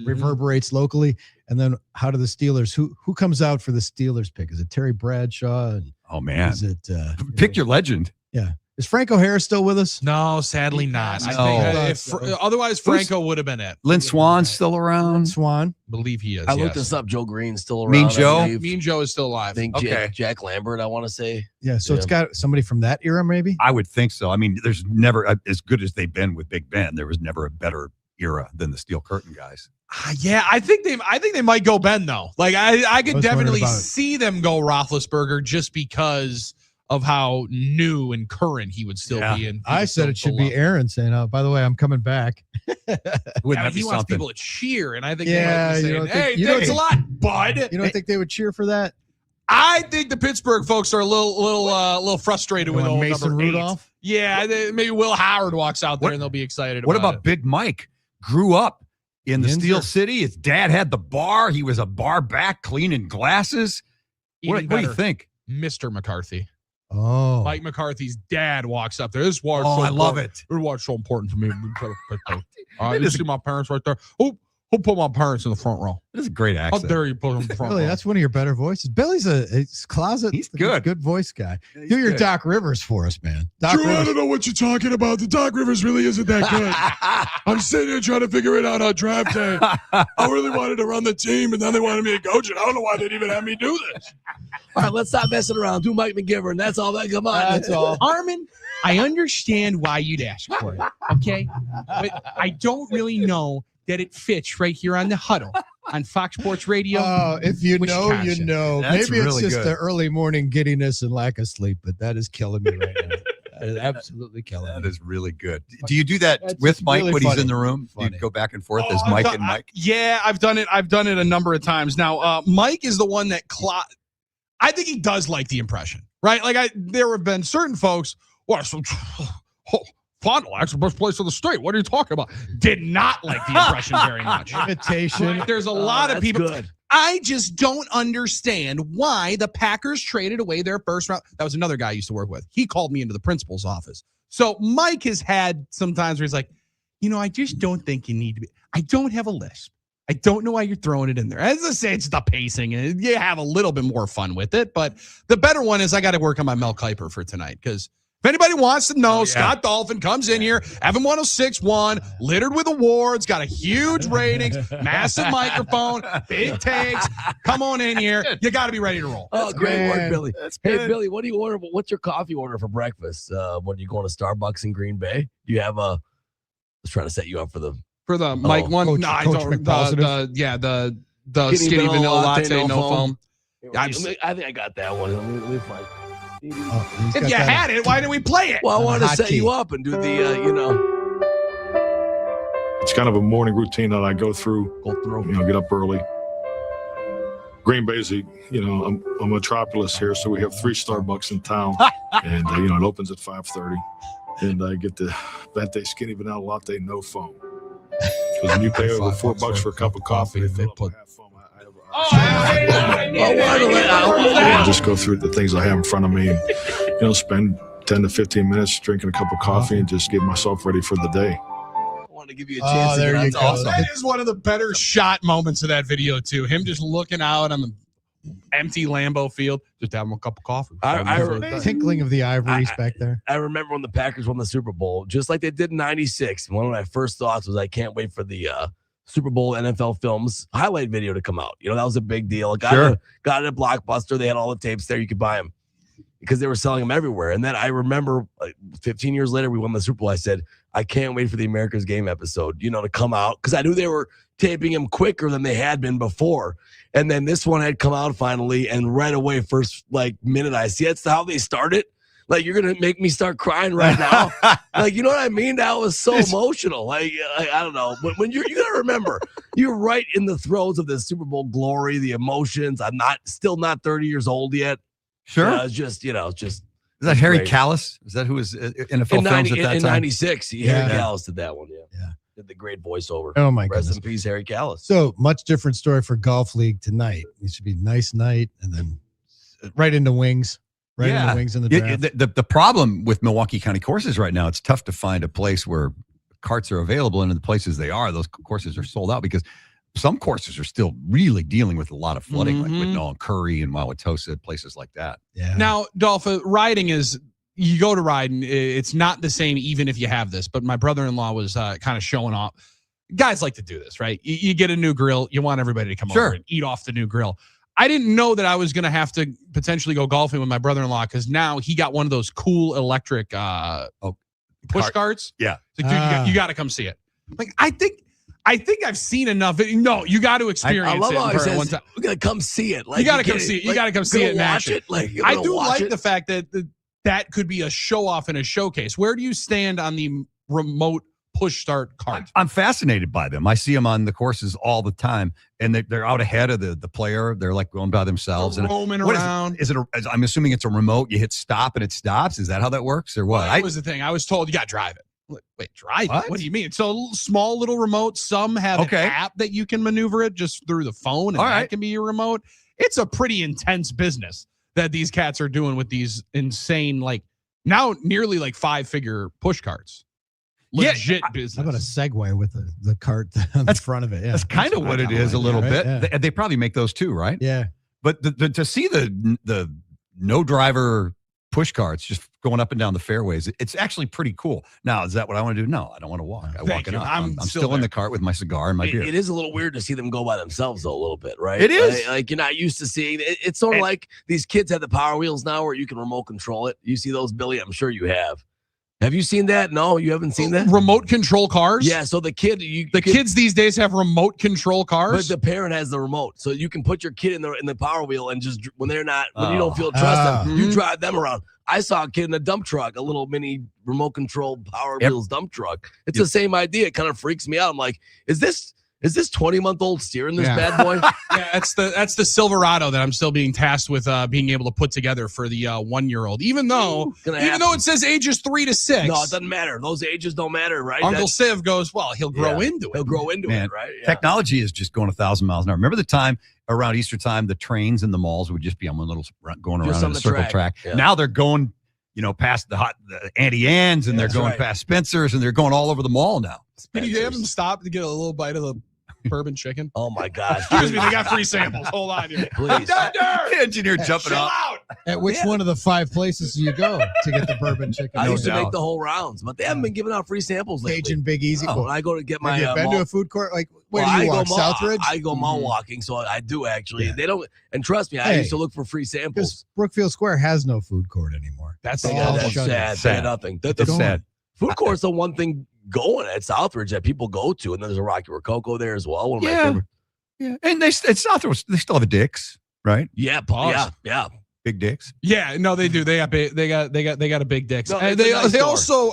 reverberates locally. And then how do the Steelers, who comes out for the Steelers pick? Is it Terry Bradshaw? Oh man. Is it pick your legend? Yeah. Is Franco Harris still with us? No, sadly not. No. I think otherwise Franco would have been it. Lynn Swan's still around. Swan, believe he is. I looked this up. Joe Green's still around. Mean Joe? Mean Joe is still alive. I think Jack Lambert, I want to say. Yeah, so it's got somebody from that era, maybe? I would think so. I mean, there's never, as good as they've been with Big Ben, there was never a better era than the Steel Curtain guys. Yeah, I think they might go Ben though. Like I could definitely see them go Roethlisberger just because of how new and current he would still be. And I said it should be Aaron saying, "Oh, by the way, I'm coming back." He wants people to cheer, and I think they might be saying, "Hey, thanks a lot, bud." You don't think they would cheer for that? I think the Pittsburgh folks are a little frustrated with old Mason number 8. Rudolph. Yeah, maybe Will Howard walks out there and they'll be excited. What about about Big Mike? Grew up in the Steel City. His dad had the bar. He was a bar back cleaning glasses. What do you think? Mr. McCarthy. Oh, Mike McCarthy's dad walks up there. This is why I love it. This is why it's so important to me. You see my parents right there. Who put my parents in the front row? It is a great accent. How dare you put them in the front Billy, row? that's one of your better voices. Billy's he's closet. He's good. Good voice guy. Yeah, Do your good. Doc Rivers for us, man. Doc Drew, I Rivers. don't know what you're talking about. The Doc Rivers really isn't that good. I'm sitting here trying to figure it out on draft day. I really wanted to run the team, and then they wanted me to coach it. I don't know why they'd even have me do this. All right, let's stop messing around. Do Mike McGivern. That's all that. Come on. That's all. Armen, I understand why you'd ask for it, okay? But I don't really know that it fits right here on the Huddle on Fox Sports Radio. Oh, if you know, Wisconsin. you know. That's Maybe it's really just good. the early morning giddiness and lack of sleep, but that is killing me right now. That is absolutely killing That me. is really good. Do you do that That's with Mike really when funny. he's in the room? Do Funny. you go back and forth as Mike and Mike? Yeah, I've done it. I've done it a number of times. Now, Mike is the one that I think he does like the impression, right? Like there have been certain folks. Fond du Lac's the best place in the state. What are you talking about? Did not like the impression very much. Imitation. Right? There's a lot of that's people. good. I just don't understand why the Packers traded away their first round. That was another guy I used to work with. He called me into the principal's office. So Mike has had some times where he's like, I just don't think you need to be. I don't have a lisp. I don't know why you're throwing it in there. As I say, it's the pacing, and you have a little bit more fun with it. But the better one is I got to work on my Mel Kiper for tonight, because if anybody wants to know, Scott Dolphin comes in here, Evan 106.1, littered with awards, got a huge ratings, massive microphone, big takes. Come on in here. You got to be ready to roll. Oh, great work, Billy. Hey, good. Billy, what do you order? What's your coffee order for breakfast when you go to Starbucks in Green Bay? Do you have I was trying to set you up for the Mike one. Coach- No, I Coach don't. Skinny The skinny vanilla latte, no foam. I think I got that one. Let me find. Oh, If you had it, why didn't we play it? Well, I wanted to Hot set key. you up and do the, It's kind of a morning routine that I go through. Get up early. Green Bay's, I'm a metropolis here, so we have 3 Starbucks in town, and it opens at 5:30, and I get the Venti skinny vanilla latte, no foam. Because when you pay over $4 for a cup of coffee, they put. I just go through the things I have in front of me, and spend 10 to 15 minutes drinking a cup of coffee and just get myself ready for the day. I want to give you a chance. there you That's go. awesome. That is one of the better shot moments of that video too. Him just looking out on the empty Lambeau Field, just have them a cup of coffee. Tinkling of the ivories back there. I remember when the Packers won the Super Bowl, just like they did in '96. One of my first thoughts was, I can't wait for the Super Bowl NFL Films highlight video to come out. You know, that was a big deal. Got it at Blockbuster. They had all the tapes there. You could buy them because they were selling them everywhere. And then I remember 15 years later, we won the Super Bowl. I said, I can't wait for the America's Game episode, to come out, because I knew they were taping them quicker than they had been before. And then this one had come out finally, and right away, first minute I see it. That's how they started. Like, you're gonna make me start crying right now. You know what I mean? That was so emotional. I don't know. But when you gotta remember, you're right in the throes of the Super Bowl glory, the emotions. I'm still not 30 years old yet. Sure. It's just. Is that Harry Callis? Is that who was NFL Films at that time? In 96, Harry Callis did that one. Yeah. Did the great voiceover. Oh, my Rest goodness. in peace, Harry Callis. So much different story for Golf League tonight. It should be a nice night, and then right into wings. Into wings in the draft. The problem with Milwaukee County courses right now, it's tough to find a place where carts are available, and in the places they are, those courses are sold out because some courses are still really dealing with a lot of flooding, like Whitnall and Curry and Wauwatosa, places like that. Yeah. Now, Dolphin, riding is, you go to ride and it's not the same even if you have this, but my brother-in-law was kind of showing off. Guys like to do this, right? You get a new grill, you want everybody to come over and eat off the new grill. I didn't know that I was going to have to potentially go golfing with my brother-in-law because now he got one of those cool electric push carts. Yeah. It's like, dude, you got to come see it. Like, I think I've seen enough. No, you got to experience I love it. how he says, one time. we got to come see it. You got to come see it. You got to come see it and watch it. I do like the fact that that could be a show-off and a showcase. Where do you stand on the remote push start cart? I'm fascinated by them. I see them on the courses all the time, and they're out ahead of the player. They're like going by themselves and roaming around. Is it I'm assuming it's a remote. You hit stop and it stops. Is that how that works, or what? That was the thing. I was told you got to drive it. Wait, drive it? What do you mean? So small little remote. Some have an app that you can maneuver it just through the phone, and that can be your remote. It's a pretty intense business that these cats are doing with these insane, now nearly 5-figure push carts. Legit business. How about a Segway with the cart on the front of it? Yeah, that's kind of what it is a little bit. Yeah. They probably make those too, right? Yeah. But to see the no driver push carts just going up and down the fairways, it's actually pretty cool. Now, is that what I want to do? No, I don't want to walk. I walk it up. I'm still in the cart with my cigar and my beer. It is a little weird to see them go by themselves, though, a little bit, right? It is. Like you're not used to seeing it. It's sort of like these kids have the Power Wheels now where you can remote control it. You see those, Billy? I'm sure you have. Have you seen that? No, you haven't seen that? Remote control cars? Yeah, so the kids these days have remote control cars? But the parent has the remote. So you can put your kid in the Power Wheel and just, when you don't feel trust them, you drive them around. I saw a kid in a dump truck, a little mini remote control Power Wheels dump truck. It's the same idea. It kind of freaks me out. I'm like, is this 20-month-old steering this bad boy? Yeah, that's the Silverado that I'm still being tasked with being able to put together for the 1-year-old. Even though it says ages 3 to 6. No, it doesn't matter. Those ages don't matter, right? Uncle Siv goes, well, he'll grow into it. He'll grow into it, right? Yeah. Technology is just going 1,000 miles an hour. Remember the time around Easter time, the trains in the malls would just be on one little going around in a circle track. Yeah. Now they're going, past the Auntie Anne's, and they're going past Spencer's, and they're going all over the mall now. Can you have them stop to get a little bite of the bourbon chicken? Oh my gosh. Excuse me, they got free samples. Hold on here. Please. The engineer jumping up. At which one of the 5 places do you go to get the bourbon chicken? I used to make the whole rounds, but they haven't been giving out free samples lately. Cajun Big Easy. When I go to get my have you been to a food court? Where do you walk? Southridge? I go mall walking, so I do actually. Yeah. They don't, and trust me, I used to look for free samples. Brookfield Square has no food court anymore. That's sad. Sad. Nothing. That's sad. Food court's the one thing going at Southridge that people go to, and then there's a Rocky Rococo there as well. One of my favorite. Yeah, and at Southridge, they still have a Dick's, right? Yeah, yeah. Big Dicks. Yeah, no, they do. They got a big Dicks. No, and they also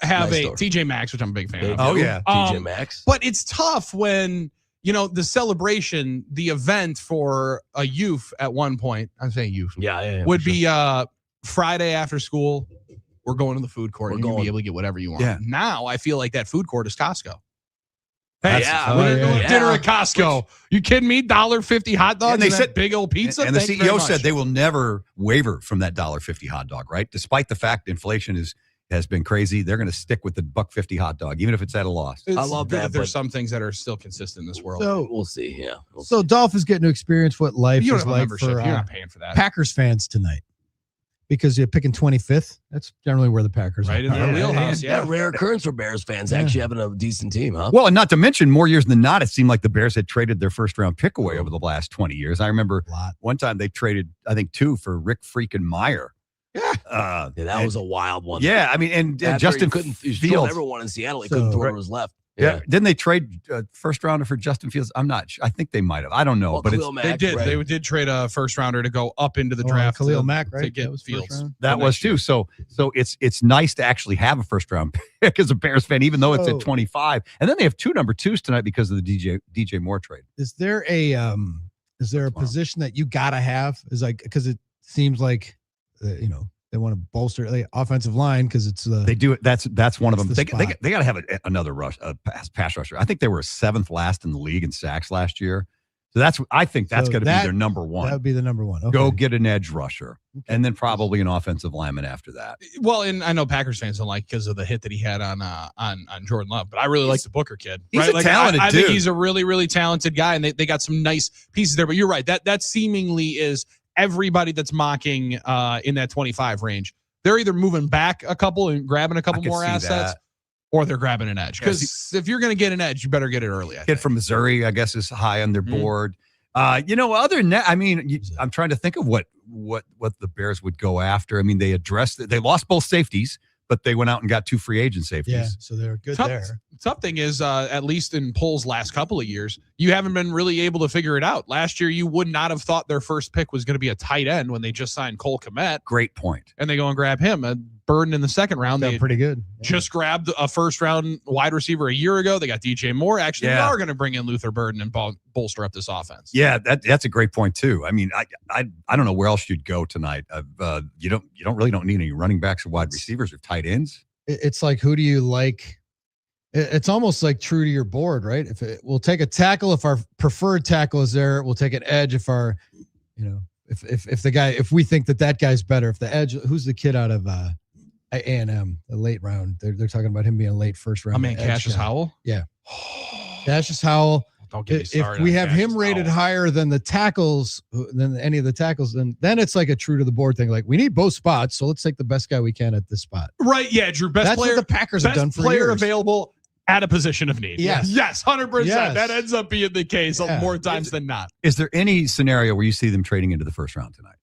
have a TJ Maxx, which I'm a big fan of. Oh yeah, TJ Maxx. But it's tough when the celebration, the event for a youth at one point. I'm saying youth. Yeah, would be Friday after school. We're going to the food court. You're going to be able to get whatever you want. Yeah. Now I feel like that food court is Costco. Hey, we're doing dinner at Costco. You kidding me? $1.50 hot dogs and they said big old pizza. And the CEO said they will never waver from that $1.50 hot dog, right? Despite the fact inflation is has been crazy. They're going to stick with the $1.50 hot dog, even if it's at a loss. It's I love good that, There's but- some things that are still consistent in this world. So We'll see. Yeah. So Dolphins getting to experience what life You don't is have a like membership. for You're not paying for that. Packers fans tonight, because you're picking 25th. That's generally where the Packers Right are. in their wheelhouse. Yeah, rare occurrence for Bears fans actually having a decent team, huh? Well, and not to mention, more years than not, it seemed like the Bears had traded their first-round pick away over the last 20 years. I remember one time they traded, I think, 2 for Rick freaking Meyer. Yeah, that was a wild one. Yeah, I mean, and After Justin he couldn't Fields. throw everyone in Seattle. He couldn't throw what was left. Yeah. Didn't they trade first rounder for Justin Fields? I'm not sure. I think they might have. I don't know. Well, but Khalil Mack, They did. right? They did trade a first rounder to go up into the draft. Khalil to, Mack, right? To get That was first Fields. round? that was too. So it's nice to actually have a first round pick as a Bears fan, even though it's So- at 25. And then they have 2 number 2s tonight because of the DJ Moore trade. Is there a position that you gotta have? Is like, because it seems like they want to bolster the offensive line because it's They do it. That's one of them. the They spot. got to have another pass rusher. I think they were 7th last in the league in sacks last year. So I think that's So going to be that- their number one. That would be the number one. Okay. Go get an edge rusher, and then probably an offensive lineman after that. Well, and I know Packers fans don't like because of the hit that he had on Jordan Love, but I really like the Booker kid. He's right? a talented I think dude. he's a really, really talented guy, and they got some nice pieces there. But you're right. That seemingly is everybody that's mocking in that 25 range. They're either moving back a couple and grabbing a couple I could more see assets, that. or they're grabbing an edge. Because if you're going to get an edge, you better get it early. I Kid think. from Missouri, I guess, is high on their Mhm. board. Other than that, I mean, I'm trying to think of what the Bears would go after. I mean, they lost both safeties, but they went out and got 2 free agent safeties. Yeah, so they're good there. Tough thing is, at least in polls last couple of years, you haven't been really able to figure it out. Last year, you would not have thought their first pick was going to be a tight end when they just signed Cole Kmet, Great point. and they go and grab him. A Burden in the second round. They're They pretty good. just grabbed a first round wide receiver a year ago. They got DJ Moore. Actually, they Yeah. are going to bring in Luther Burden and bolster up this offense. Yeah, that's a great point too. I mean, I don't know where else you'd go tonight. You don't need any running backs or wide receivers or tight ends. It's like, who do you like? It's almost like true to your board, right? We'll take a tackle if our preferred tackle is there. We'll take an edge if our, if we think that guy's better. If the edge, who's the kid out of A&M, the late round? They're talking about him being a late first round. I mean, Cassius Howell. Yeah, Cassius Howell. Don't get me started. If we on have him Cassius rated Howell. higher than the tackles, than any of the tackles, then it's like a true to the board thing. Like, we need both spots, so let's take the best guy we can at this spot. Right? Yeah, Drew. Best That's player. what the Packers have best done for player years. available at a position of need. Yes. 100%. Yes. That ends up being the case Yeah. more times than not. Is there any scenario where you see them trading into the first round tonight?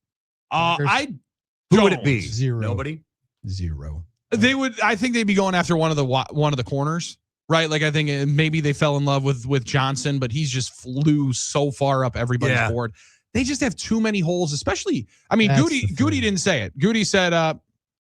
Who would it be? Zero. Nobody. Zero. They would. I think they'd be going after one of the corners. Right, like I think maybe they fell in love with Johnson, but he's just flew so far up everybody's board. They just have too many holes, especially. I mean, That's Goody didn't say it. Goody said, "I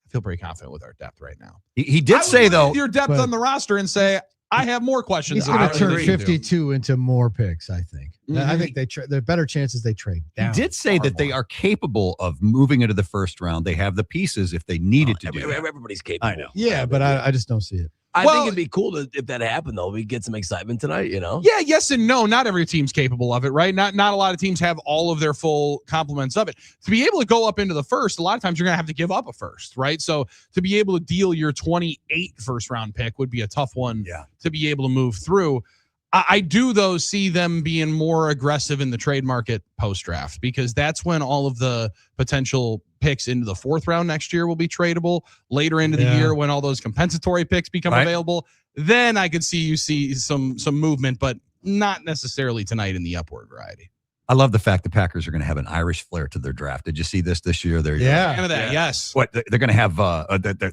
feel pretty confident with our depth right now." He did say though, your depth but- on the roster and say, "I have more questions." He's than going I to turn really do." 52 into more picks, I think. I think the better chances they trade he down. did say that they are capable of moving into the first round. They have the pieces if they needed to do that. Everybody's capable. I know. Yeah, but I just don't see it. I Well- think it'd be cool if that happened, though. We get some excitement tonight, Yeah, yes and no. Not every team's capable of it, right? Not a lot of teams have all of their full complements of it. To be able to go up into the first, a lot of times you're going to have to give up a first, right? So to be able to deal your 28 first round pick would be a tough one to be able to move through. I do, though, see them being more aggressive in the trade market post-draft because that's when all of the potential picks into the fourth round next year will be tradable. Later into the year when all those compensatory picks become available, then I could see some movement, but not necessarily tonight in the upward variety. I love the fact the Packers are going to have an Irish flair to their draft. Did you see this year? Fan of that, yes. What they're going to have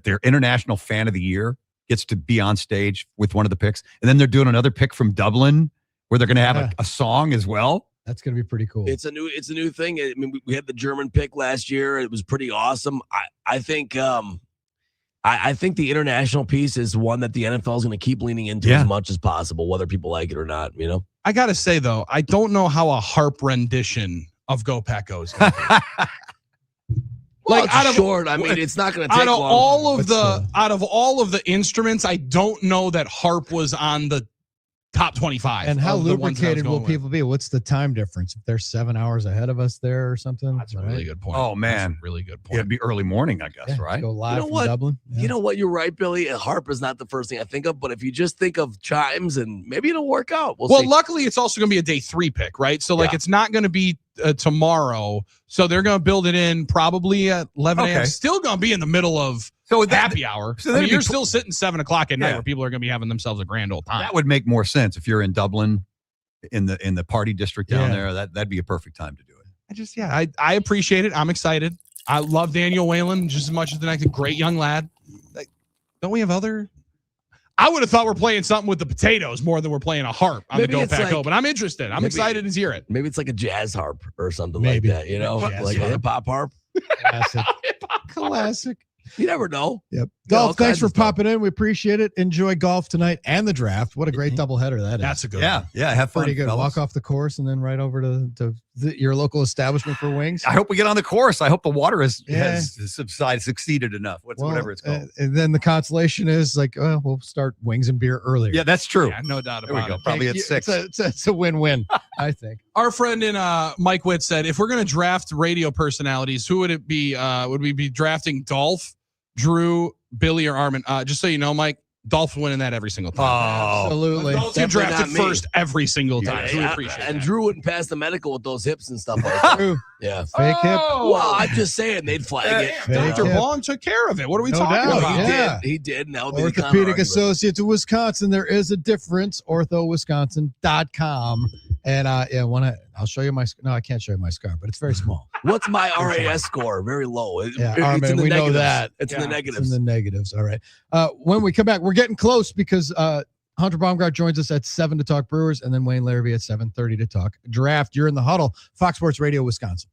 their international fan of the year gets to be on stage with one of the picks, and then they're doing another pick from Dublin where they're going to have a song as well. That's going to be pretty cool. It's a new thing. I mean, we had the German pick last year. It was pretty awesome. I think I think the international piece is one that the NFL is going to keep leaning into as much as possible, whether people like it or not. I got to say though, I don't know how a harp rendition of Go Pack goes. Well, it's short. I mean, it's not going to take out of long. all of the instruments, I don't know that harp was on the top 25. And how of the ones that I was lubricated will going people be? What's the time difference? If they're 7 hours ahead of us there or something? That's a really good point. Oh, man. That's a really good point. It'd be early morning, I guess, right? Go live from what? Dublin. You know what? You're right, Billy. Harp is not the first thing I think of, but if you just think of chimes and maybe it'll work out. We'll see. Luckily, it's also going to be a day 3 pick, right? So, like, it's not going to be tomorrow. So they're going to build it in probably at 11 a.m. Okay. Still going to be in the middle of happy hour. so I that'd mean, be you're still sitting 7 o'clock at night Yeah. where people are going to be having themselves a grand old time. That would make more sense if you're in Dublin in the party district down there. That'd be a perfect time to do it. I appreciate it. I'm excited. I love Daniel Whalen just as much as the next. Great young lad. Like, don't we have other? I would have thought we're playing something with the potatoes more than we're playing a harp on Maybe the Go it's Pack like- Go. But I'm interested. I'm maybe- excited to hear it. Maybe it's like a jazz harp or something Maybe. like that, you know, Jazz like a harp. hip hop harp. Classic. Classic. You never know. Yep. Yeah, all Golf, thanks kinds for of stuff. popping in. We appreciate it. Enjoy golf tonight and the draft. What a great doubleheader that is. That's a good Yeah, one. yeah. Have fun. Pretty good. fellas. Walk off the course and then right over to your local establishment for wings. I hope we get on the course. I hope the water has Yeah. succeeded enough. Whatever it's called. And then the consolation is like, oh, we'll start wings and beer earlier. Yeah, that's true. Yeah, no doubt There we about go. it. Probably at 6. It's a win-win, I think. Our friend in Mike Witt said, if we're going to draft radio personalities, who would it be? Would we be drafting Dolph, Drew, Billy, or Armen? Just so you know, Mike, Dolph winning that every single time. Absolutely. Dolph's get Definitely drafted not me. first every single time. So we Yeah, appreciate and that. Drew wouldn't pass the medical with those hips and stuff like that. True. Yeah. Fake hip. Well, I'm just saying they'd flag it. Fake Dr. hip. Vaughn took care of it. What are we No talking doubt, about? yeah. He did. And that would be the Orthopedic counter-argument. Associates of Wisconsin. There is a difference. orthowisconsin.com. And I'll show you my, no, I can't show you my scar, but it's very small. What's my RAS score? Very low. Yeah, It's Armen, in the we know negatives. that. It's in the It's negatives. in the negatives. All right. When we come back, we're getting close because Hunter Baumgardt joins us at 7 to talk Brewers, and then Wayne Larrivee at 7:30 to talk draft. You're in the Huddle, Fox Sports Radio, Wisconsin.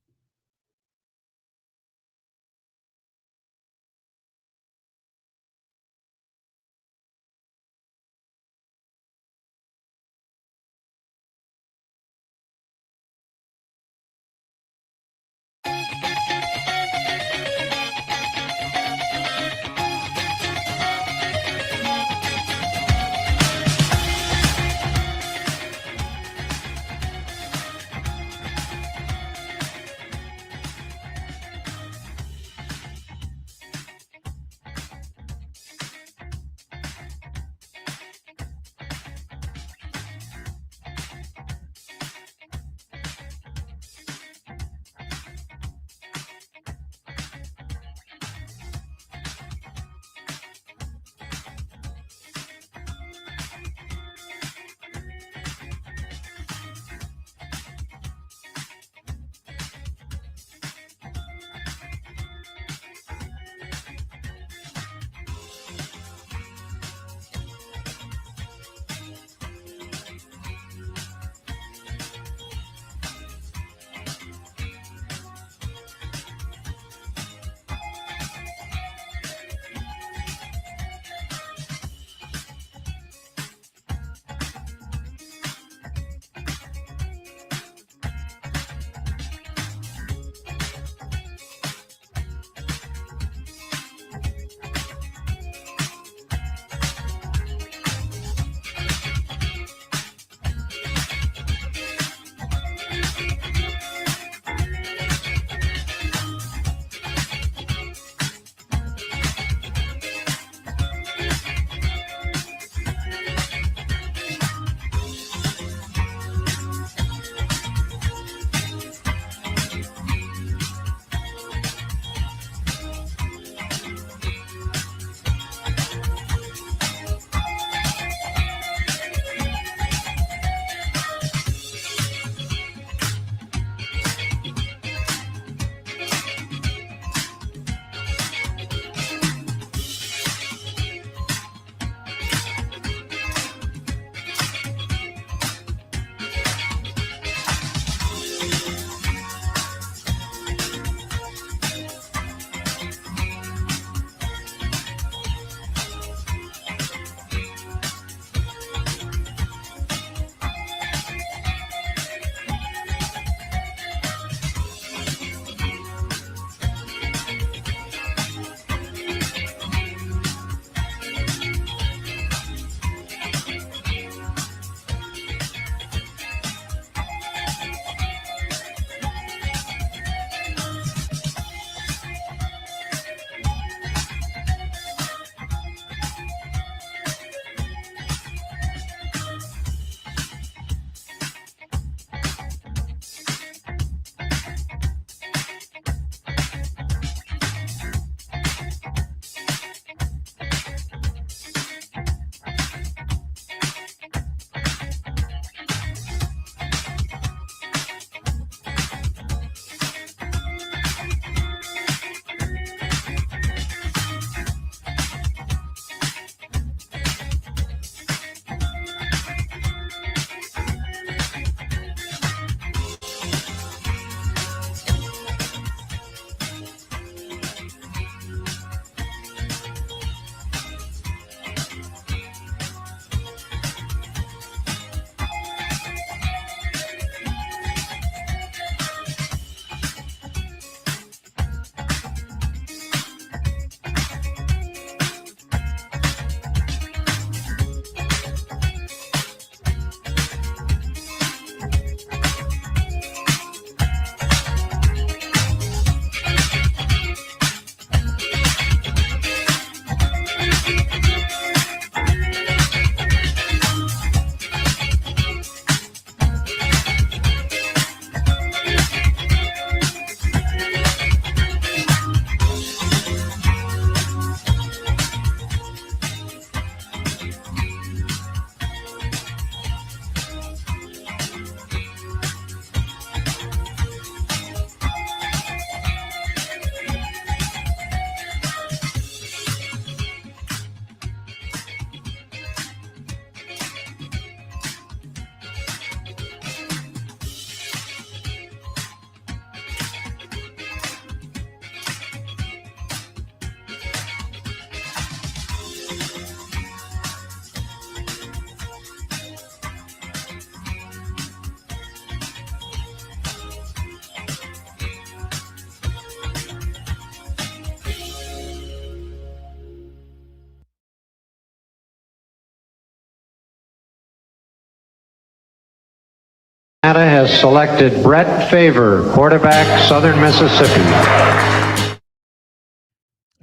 Atlanta has selected Brett Favre, quarterback, Southern Mississippi.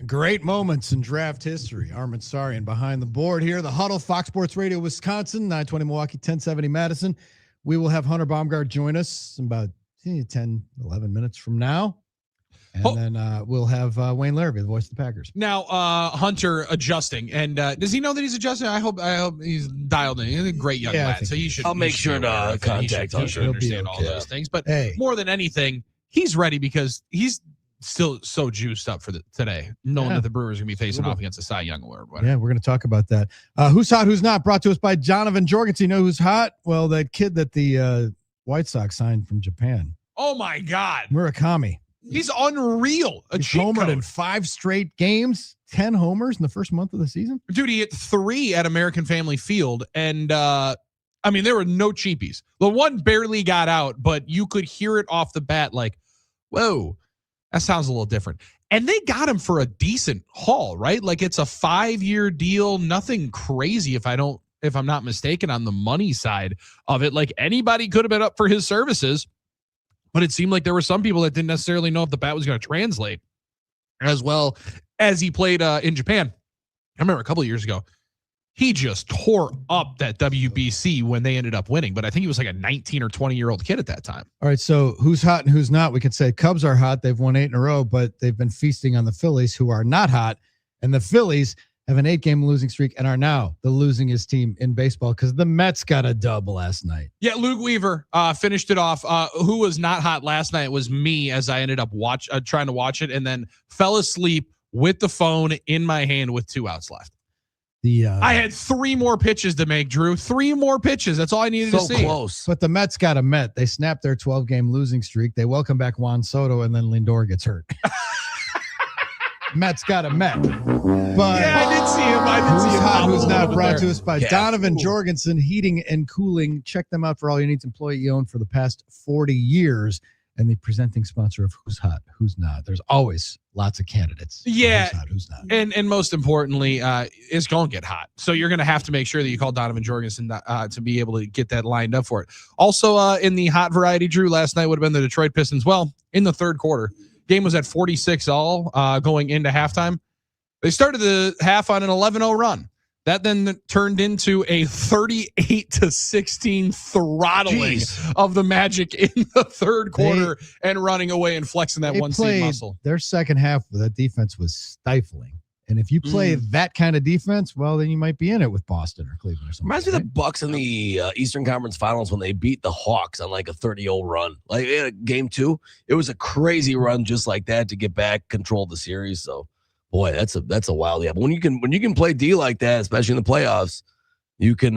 Great moments in draft history. Armen Sarian behind the board here. The Huddle, Fox Sports Radio, Wisconsin, 920 Milwaukee, 1070 Madison. We will have Hunter Baumgardt join us in about 10, 11 minutes from now. And then we'll have Wayne Larrivee, the voice of the Packers. Now, Hunter adjusting. And does he know that he's adjusting? I hope he's dialed in. He's a great young lad, so he should. I'll make sure to contact Hunter. He should understand all those things. But more than anything, he's ready because he's still so juiced up for today, knowing that the Brewers are going to be facing off against the Cy Young Award. Yeah, we're going to talk about that. Who's hot, who's not, brought to us by Donovan Jorgensen. You know who's hot? Well, that kid that the White Sox signed from Japan. Oh, my God. Murakami. He's unreal. He's homered in 5 straight games, 10 homers in the first month of the season. Dude, he hit 3 at American Family Field. And, I mean, there were no cheapies. The one barely got out, but you could hear it off the bat like, whoa, that sounds a little different. And they got him for a decent haul, right? Like it's a 5-year deal, nothing crazy if I'm not mistaken on the money side of it. Like anybody could have been up for his services. But it seemed like there were some people that didn't necessarily know if the bat was going to translate as well as he played in Japan. I remember a couple of years ago, he just tore up that WBC when they ended up winning. But I think he was like a 19 or 20-year-old kid at that time. All right, so who's hot and who's not? We could say Cubs are hot. They've won 8 in a row, but they've been feasting on the Phillies, who are not hot. And the Phillies have an 8-game losing streak and are now the losingest team in baseball because the Mets got a dub last night. Yeah, Luke Weaver finished it off. Who was not hot last night was me, as I ended up trying to watch it and then fell asleep with the phone in my hand with 2 outs left. I had 3 more pitches to make, Drew. 3 more pitches. That's all I needed to see. So close. But the Mets got a Met. They snapped their 12-game losing streak. They welcome back Juan Soto, and then Lindor gets hurt. Mets got a Met. But yeah, I did see him. Who's hot, who's not, brought to us by Donovan Jorgensen Heating and Cooling. Check them out for all your needs. Employee owned for the past 40 years. And the presenting sponsor of Who's Hot, Who's Not. There's always lots of candidates. Yeah. Who's hot, who's not. And most importantly, it's going to get hot. So you're going to have to make sure that you call Donovan Jorgensen to be able to get that lined up for it. Also, in the hot variety, Drew, last night would have been the Detroit Pistons. Well, in the third quarter, game was at 46-all going into halftime. They started the half on an 11-0 run. That then turned into a 38-16 throttling of the Magic in the third quarter and running away and flexing that one-seed muscle. Their second half of that defense was stifling. And if you play that kind of defense, well, then you might be in it with Boston or Cleveland or something. Reminds me of the Bucks in the Eastern Conference Finals when they beat the Hawks on like a 30-0 run. Like game 2, it was a crazy run just like that to get back, control the series. So, boy, that's a wild. Yeah, but when you can play D like that, especially in the playoffs, you can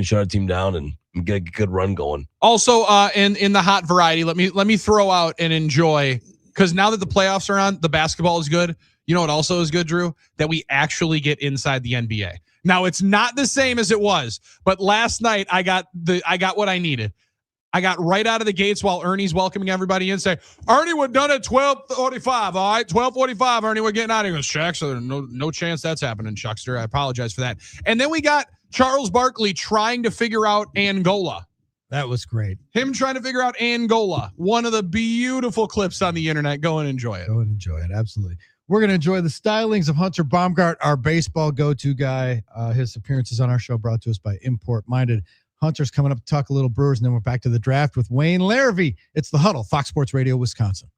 shut a team down and get a good run going. Also, in the hot variety, let me throw out and enjoy, because now that the playoffs are on, the basketball is good. You know what also is good, Drew? That we actually get inside the NBA. Now it's not the same as it was, but last night I got what I needed. I got right out of the gates while Ernie's welcoming everybody in, say, Ernie, we're done at 12:45. All right, 12:45. Ernie, we're getting out of here. He goes, Shaq, so there's no chance that's happening, Chuckster. I apologize for that. And then we got Charles Barkley trying to figure out Angola. That was great. Him trying to figure out Angola. One of the beautiful clips on the internet. Go and enjoy it. Go and enjoy it. Absolutely. We're going to enjoy the stylings of Hunter Baumgardt, our baseball go-to guy. His appearances on our show brought to us by Import Minded. Hunter's coming up to talk a little Brewers, and then we're back to the draft with Wayne Larrivee. It's the Huddle, Fox Sports Radio, Wisconsin.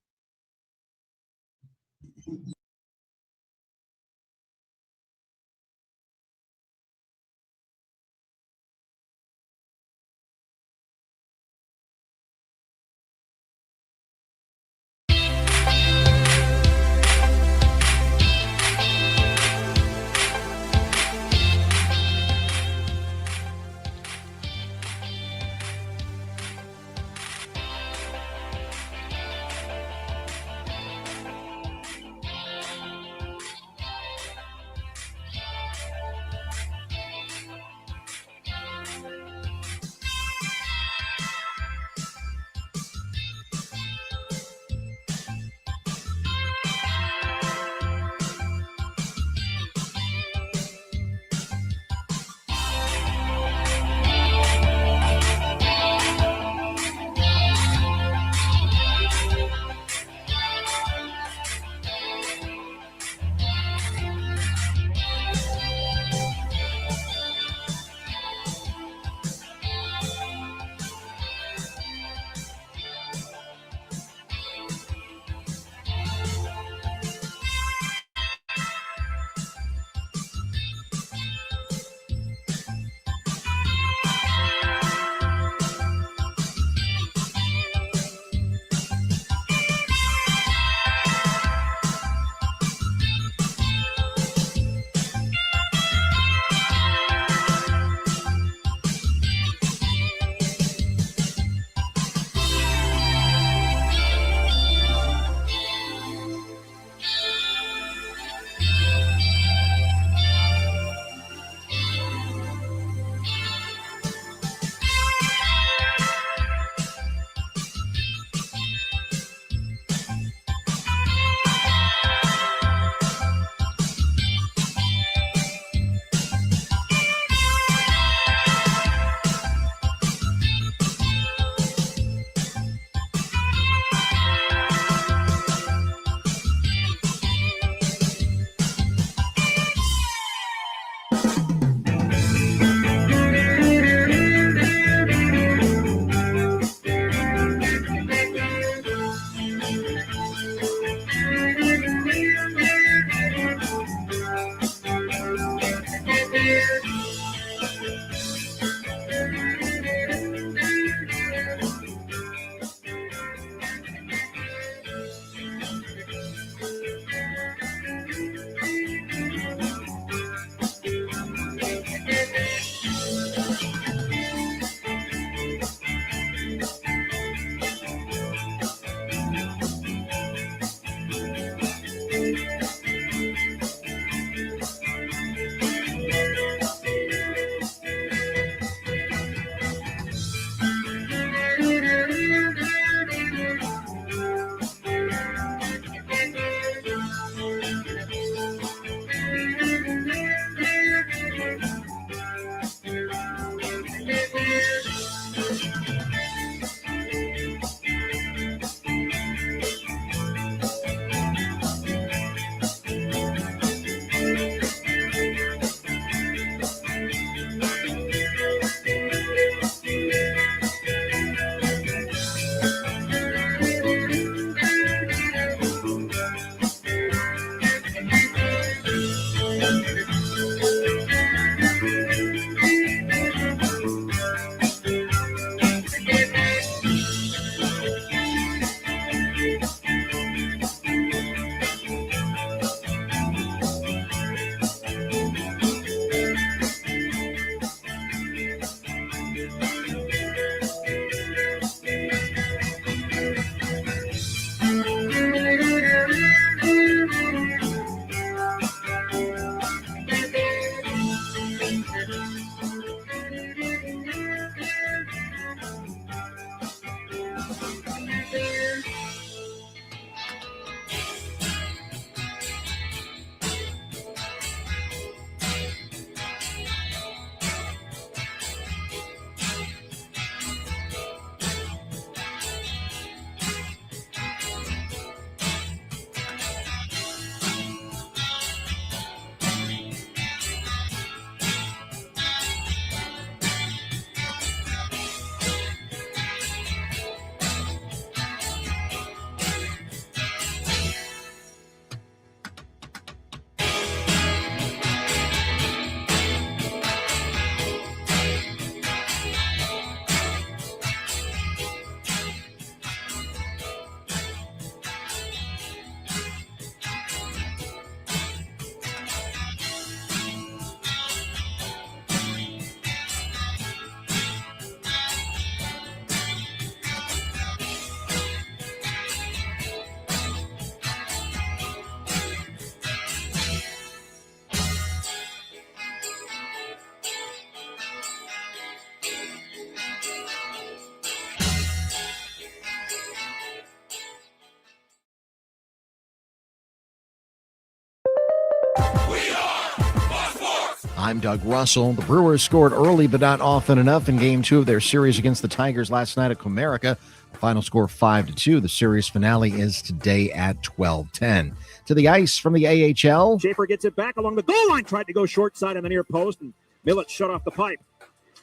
I'm Doug Russell. The Brewers scored early but not often enough in Game 2 of their series against the Tigers last night at Comerica. The final score 5-2. The series finale is today at 12:10. To the ice from the AHL. Schaefer gets it back along the goal line, tried to go short side on the near post, and Millett shut off the pipe.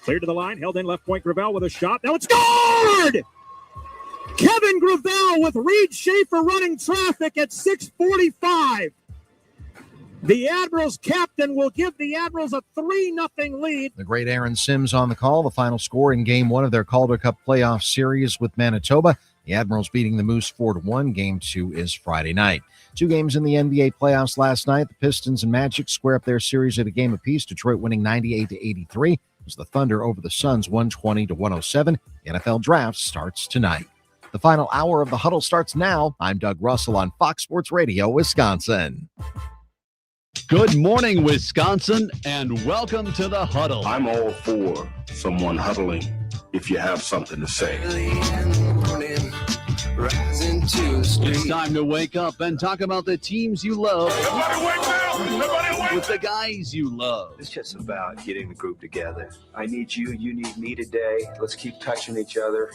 Cleared to the line, held in left point Gravel with a shot. Now it's scored! Kevin Gravel with Reed Schaefer running traffic at 6:45. The Admirals captain will give the Admirals a 3-0 lead. The great Aaron Sims on the call. The final score in Game 1 of their Calder Cup playoff series with Manitoba. The Admirals beating the Moose 4-1. Game 2 is Friday night. 2 games in the NBA playoffs last night. The Pistons and Magic square up their series at a game apiece. Detroit winning 98-83. It was the Thunder over the Suns 120-107. The NFL draft starts tonight. The final hour of the Huddle starts now. I'm Doug Russell on Fox Sports Radio, Wisconsin. Good morning, Wisconsin, and welcome to the Huddle. I'm all for someone huddling if you have something to say. It's time to wake up and talk about the teams you love. Everybody wake up! Everybody wake up! With the guys you love. It's just about getting the group together. I need you, you need me today. Let's keep touching each other.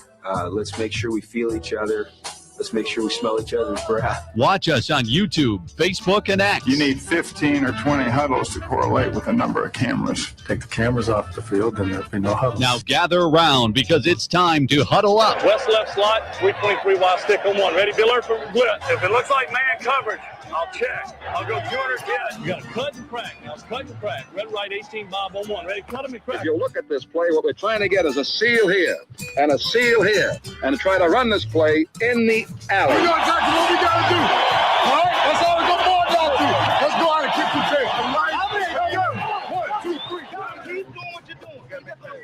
Let's make sure we feel each other. Let's make sure we smell each other's breath. Watch us on YouTube, Facebook, and X. You need 15 or 20 huddles to correlate with a number of cameras. Take the cameras off the field, then there'll be no huddles. Now gather around because it's time to huddle up. West left slot, 323 wide stick on one. Ready, Biller for blitz. If it looks like man coverage, I'll check. I'll go 200 again. You got to cut and crack. Now cut and crack. Red, right, 18 Bob on one. Ready, cut him and crack. If you look at this play, what we're trying to get is a seal here and a seal here and try to run this play in the alley. We know exactly what we got to do. All right? That's all we're going to down to. Let's go out and kick the tape. All right? Hey, yo. 1, 2, 3. Keep doing what you're doing.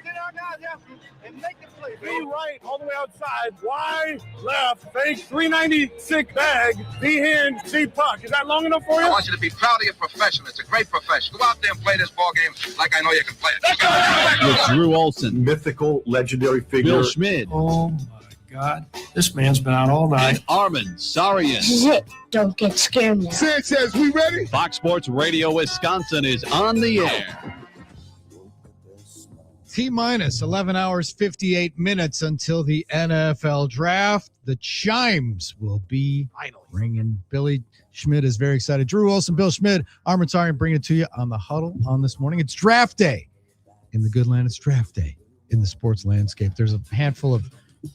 Send our guys after and make the play. B right, all the way outside. Y left, fake 396 bag. B hand, C puck. Is that long enough for you? I want you to be proud of your profession. It's a great profession. Go out there and play this ball game like I know you can play it. With Drew Olson, Mythical, legendary figure. Bill Schmid, Oh, my God. This man's been out all night. and Armen Sarian. This is it. Don't get scared now. Sanchez, we ready? Fox Sports Radio Wisconsin is on the air. T-minus 11 hours, 58 minutes until the NFL draft. The chimes will be ringing. Billy Schmid is very excited. Drew Olson, Bill Schmid, Armen Sarian bringing it to you on the Huddle on this morning. It's draft day in the good land. It's draft day in the sports landscape. There's a handful of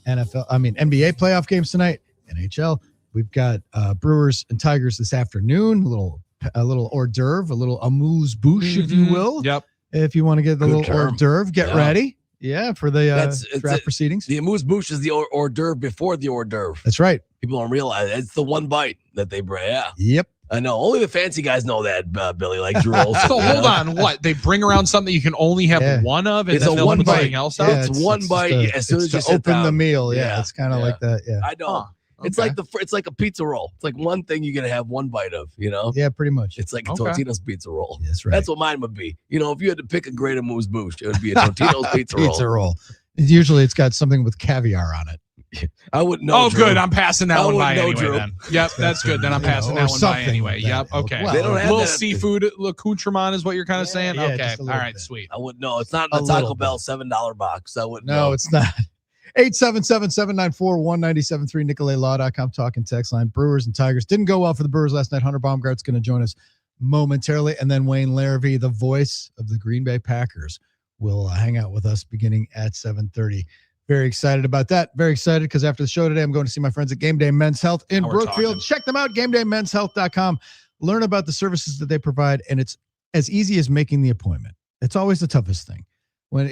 NBA playoff games tonight, NHL. We've got Brewers and Tigers this afternoon. A little hors d'oeuvre, a little amuse-bouche, if you will. Yep. If you want to get the little hors d'oeuvre, get ready. Yeah, for the draft proceedings. The amuse-bouche is the hors d'oeuvre before the hors d'oeuvre. That's right. People don't realize it's the one bite that they bring. Yeah. Yep. I know. Only the fancy guys know that, Billy, like Drew Olson. So hold on. What? They bring around something you can only have one of, and It's then a they'll one put bite. something else out? Yeah, it's one bite as soon as you sit open down. the meal. Yeah, it's kind of like that. Yeah. I know. It's Okay. it's like a pizza roll. It's like one thing you're gonna have one bite of, you know? Yeah, pretty much. It's like a Okay. Totino's pizza roll. That's right. That's what mine would be. You know, if you had to pick a great amuse-bouche, it would be a Totino's pizza roll. Pizza roll. Usually it's got something with caviar on it. I wouldn't know. Oh, Drew. good. I'm passing that I one wouldn't by know, anyway. Drew. Then. Yep, that's good. Then I'm passing or that one by something anyway. like that. Yep. Okay. Well, They don't have little that- seafood accoutrement is what you're kind of saying. yeah, Okay. just a All little right. bit. Sweet. I wouldn't know. It's not A the Taco little Bell $7 box. I wouldn't No, know. it's not. 877-794-1973, NicoletLaw.com talking text line. Brewers and Tigers didn't go well for the Brewers last night. Hunter Baumgardt's going to join us momentarily. And then Wayne Larrivee, the voice of the Green Bay Packers, will hang out with us beginning at 7:30. Very excited about that. Very excited because after the show today, I'm going to see my friends at Game Day Men's Health in Now we're Brookfield. talking. Check them out, GameDayMen'sHealth.com. Learn about the services that they provide, and it's as easy as making the appointment. It's always the toughest thing. When,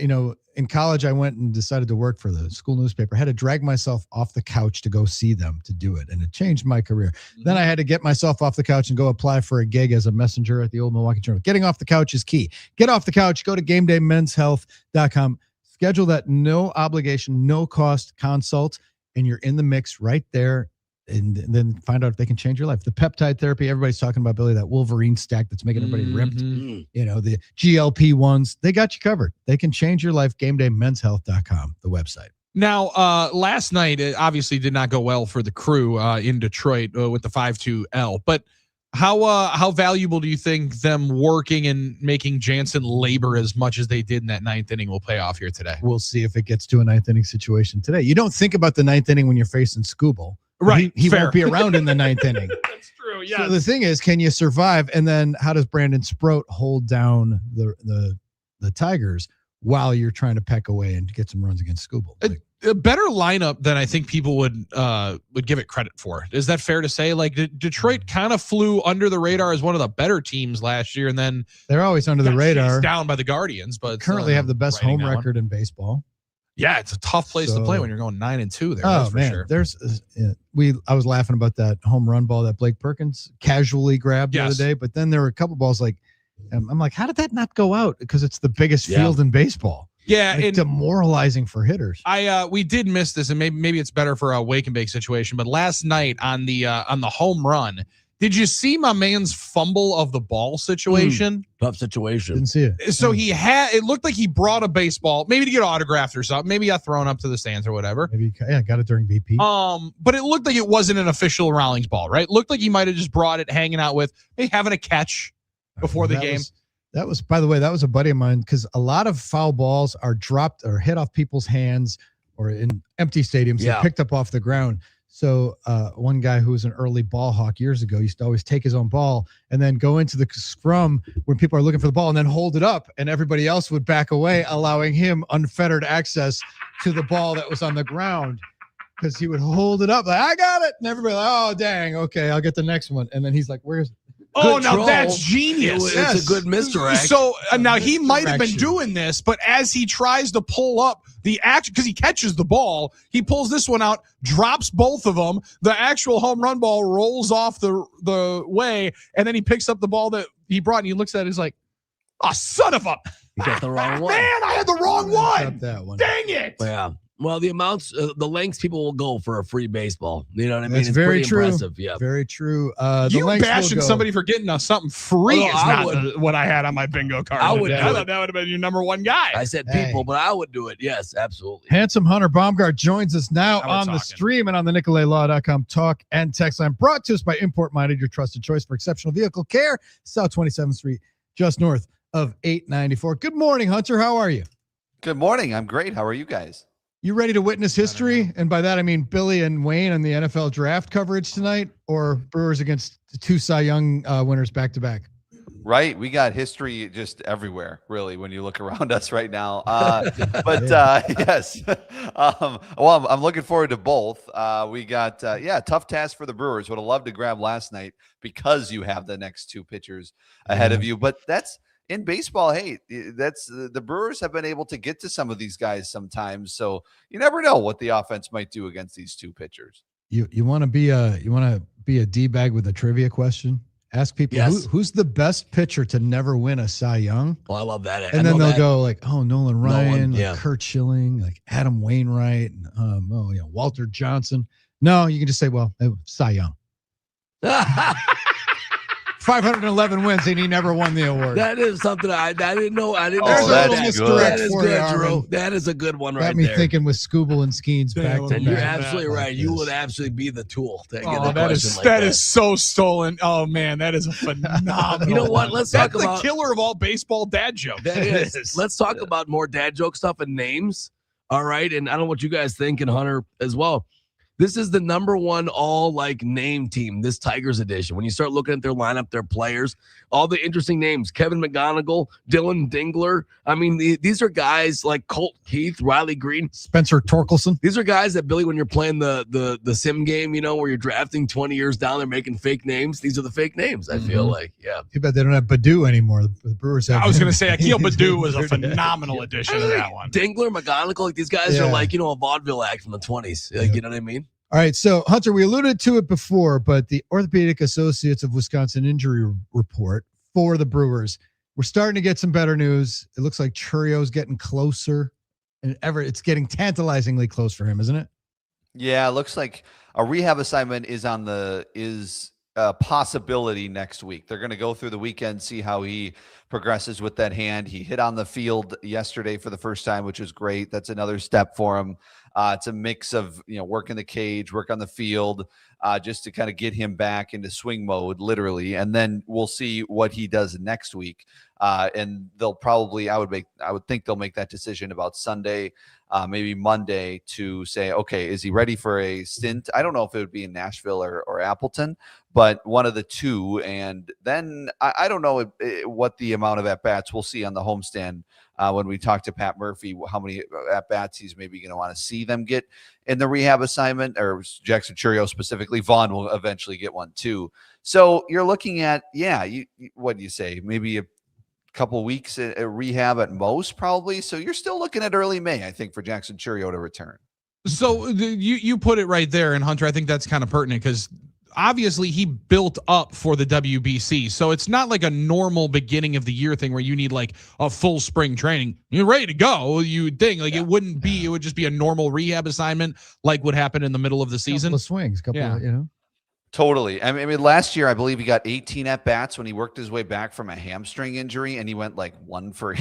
in college, I went and decided to work for the school newspaper. I had to drag myself off the couch to go see them to do it, and it changed my career. Then I had to get myself off the couch and go apply for a gig as a messenger at the old Milwaukee Journal. Getting off the couch is key. Get off the couch. Go to GameDayMen'sHealth.com. Schedule that no obligation, no cost consult, and you're in the mix right there. And then find out if they can change your life. The peptide therapy, everybody's talking about, Billy, that Wolverine stack that's making everybody ripped. The GLP-1s, they got you covered. They can change your life. GameDayMen'sHealth.com, the website. Now, last night, it obviously did not go well for the Crew in Detroit with the 5-2 L. But How valuable do you think them working and making Jansen labor as much as they did in that 9th inning will pay off here today? We'll see if it gets to a 9th inning situation today. You don't think about the 9th inning when you're facing Skubal. Right. He won't be around in the 9th inning. That's true. Yeah. So the thing is, can you survive? And then how does Brandon Sproat hold down the Tigers while you're trying to peck away and get some runs against Skubal? A better lineup than I think people would give it credit for. Is that fair to say? Like Detroit kind of flew under the radar as one of the better teams last year, and then they're always under the radar, down by the Guardians. But currently have the best home record in baseball. Yeah, it's a tough place to play when you're going 9-2 there. Oh that's for man, sure. there's I was laughing about that home run ball that Blake Perkins casually grabbed the other day, but then there were a couple balls like I'm like, how did that not go out? Because it's the biggest field in baseball. Yeah, like demoralizing for hitters. We did miss this, and maybe it's better for a wake and bake situation. But last night on the home run, did you see my man's fumble of the ball situation? Tough situation. Didn't see it. So it looked like he brought a baseball, maybe to get autographed or something. Maybe got thrown up to the stands or whatever. Maybe got it during BP. But it looked like it wasn't an official Rawlings ball, right? It looked like he might have just brought it, hanging out with, maybe having a catch before the game. That was, by the way, that was a buddy of mine, because a lot of foul balls are dropped or hit off people's hands or in empty stadiums and picked up off the ground. So one guy who was an early ball hawk years ago used to always take his own ball and then go into the scrum when people are looking for the ball and then hold it up, and everybody else would back away, allowing him unfettered access to the ball that was on the ground, because he would hold it up like, I got it. And everybody like, oh, dang. Okay, I'll get the next one. And then he's like, where's it? Oh, now that's genius. It's a good misdirect. So now he might have been doing this, but as he tries to pull up the action, because he catches the ball, he pulls this one out, drops both of them. The actual home run ball rolls off the way, and then he picks up the ball that he brought, and he looks at it, he's like, oh, son of a... You got the wrong one. Man, I had the wrong one. That one. Dang it. Yeah. Well, the amounts, the lengths people will go for a free baseball. You know what I mean? That's It's very pretty true. impressive. Yeah. Very true. You bashing somebody for getting something free is not what I had on my bingo card. I would do I it. thought that would have been your number one guy. I said people, but I would do it. Yes, absolutely. Handsome Hunter Baumgardt joins us now Now we're on the talking. stream and on the NicoletLaw.com talk and text line, brought to us by Import Minded, your trusted choice for exceptional vehicle care, South 27th Street, just north of 894. Good morning, Hunter. How are you? Good morning. I'm great. How are you guys? You ready to witness history? And by that, I mean Billy and Wayne on the NFL draft coverage tonight, or Brewers against the two Cy Young winners back to back? Right. We got history just everywhere, really, when you look around us right now. Yes. Well, I'm looking forward to both. We got, tough task for the Brewers. Would have loved to grab last night because you have the next two pitchers ahead of you. But that's in baseball. Hey, that's the Brewers have been able to get to some of these guys sometimes. So you never know what the offense might do against these two pitchers. You want to be a D-bag with a trivia question? Ask people who's the best pitcher to never win a Cy Young. Well, I love that. And then they'll go like, oh, Nolan Ryan, yeah. like Kurt Schilling, like Adam Wainwright, Walter Johnson. No, you can just say, well, Cy Young. 511 wins and he never won the award. That is something I didn't know. I didn't Oh, know that's that. good. That is For good, you, Drew. Armen. That is a good one Got right me there. thinking with Skubal and Skeens back to And you're back. absolutely right. Like You this. would absolutely be the tool to get Oh, a that is question like that is so stolen. Oh man, that is a phenomenal. You know what? one. Let's That's talk about the killer of all baseball dad jokes. That is. Let's talk about more dad joke stuff and names. All right. And I don't know what you guys think, and Hunter as well. This is the number one all name team, this Tigers edition. When you start looking at their lineup, their players, all the interesting names, Kevin McGonigal, Dylan Dingler. I mean, these are guys like Colt Keith, Riley Green, Spencer Torkelson. These are guys that, Billy, when you're playing the sim game, where you're drafting 20 years down, they're making fake names. These are the fake names, I feel like. Yeah. Too bad they don't have Badu anymore. The Brewers have. I was going to say Akil Badu was a phenomenal addition to that one. Dingler, McGonigal, these guys are a vaudeville act from the 20s. You know what I mean? All right, so Hunter, we alluded to it before, but the Orthopedic Associates of Wisconsin injury report for the Brewers, we're starting to get some better news. It looks like Churio's getting closer, and it's getting tantalizingly close for him, isn't it? Yeah, it looks like a rehab assignment is possibility next week. They're going to go through the weekend, see how he progresses with that hand. He hit on the field yesterday for the first time, which was great. That's another step for him. It's a mix of, work in the cage, work on the field, just to kind of get him back into swing mode, literally. And then we'll see what he does next week. And they'll probably, I would think they'll make that decision about Sunday, maybe Monday, to say, okay, is he ready for a stint? I don't know if it would be in Nashville or Appleton, but one of the two. And then I don't know what the amount of at-bats we'll see on the homestand when we talk to Pat Murphy, how many at-bats he's maybe going to want to see them get in the rehab assignment, or Jackson Chourio specifically. Vaughn will eventually get one too. So you're looking at, what do you say? Maybe a couple weeks at rehab at most, probably. So you're still looking at early May, I think, for Jackson Chourio to return. So you put it right there. And Hunter, I think that's kind of pertinent because obviously he built up for the WBC. So it's not like a normal beginning of the year thing where you need like a full spring training. You're ready to go. You would think it wouldn't be, it would just be a normal rehab assignment like would happen in the middle of the season. Couple of swings, of. Totally. I mean, last year, I believe he got 18 at-bats when he worked his way back from a hamstring injury, and he went like 1 for,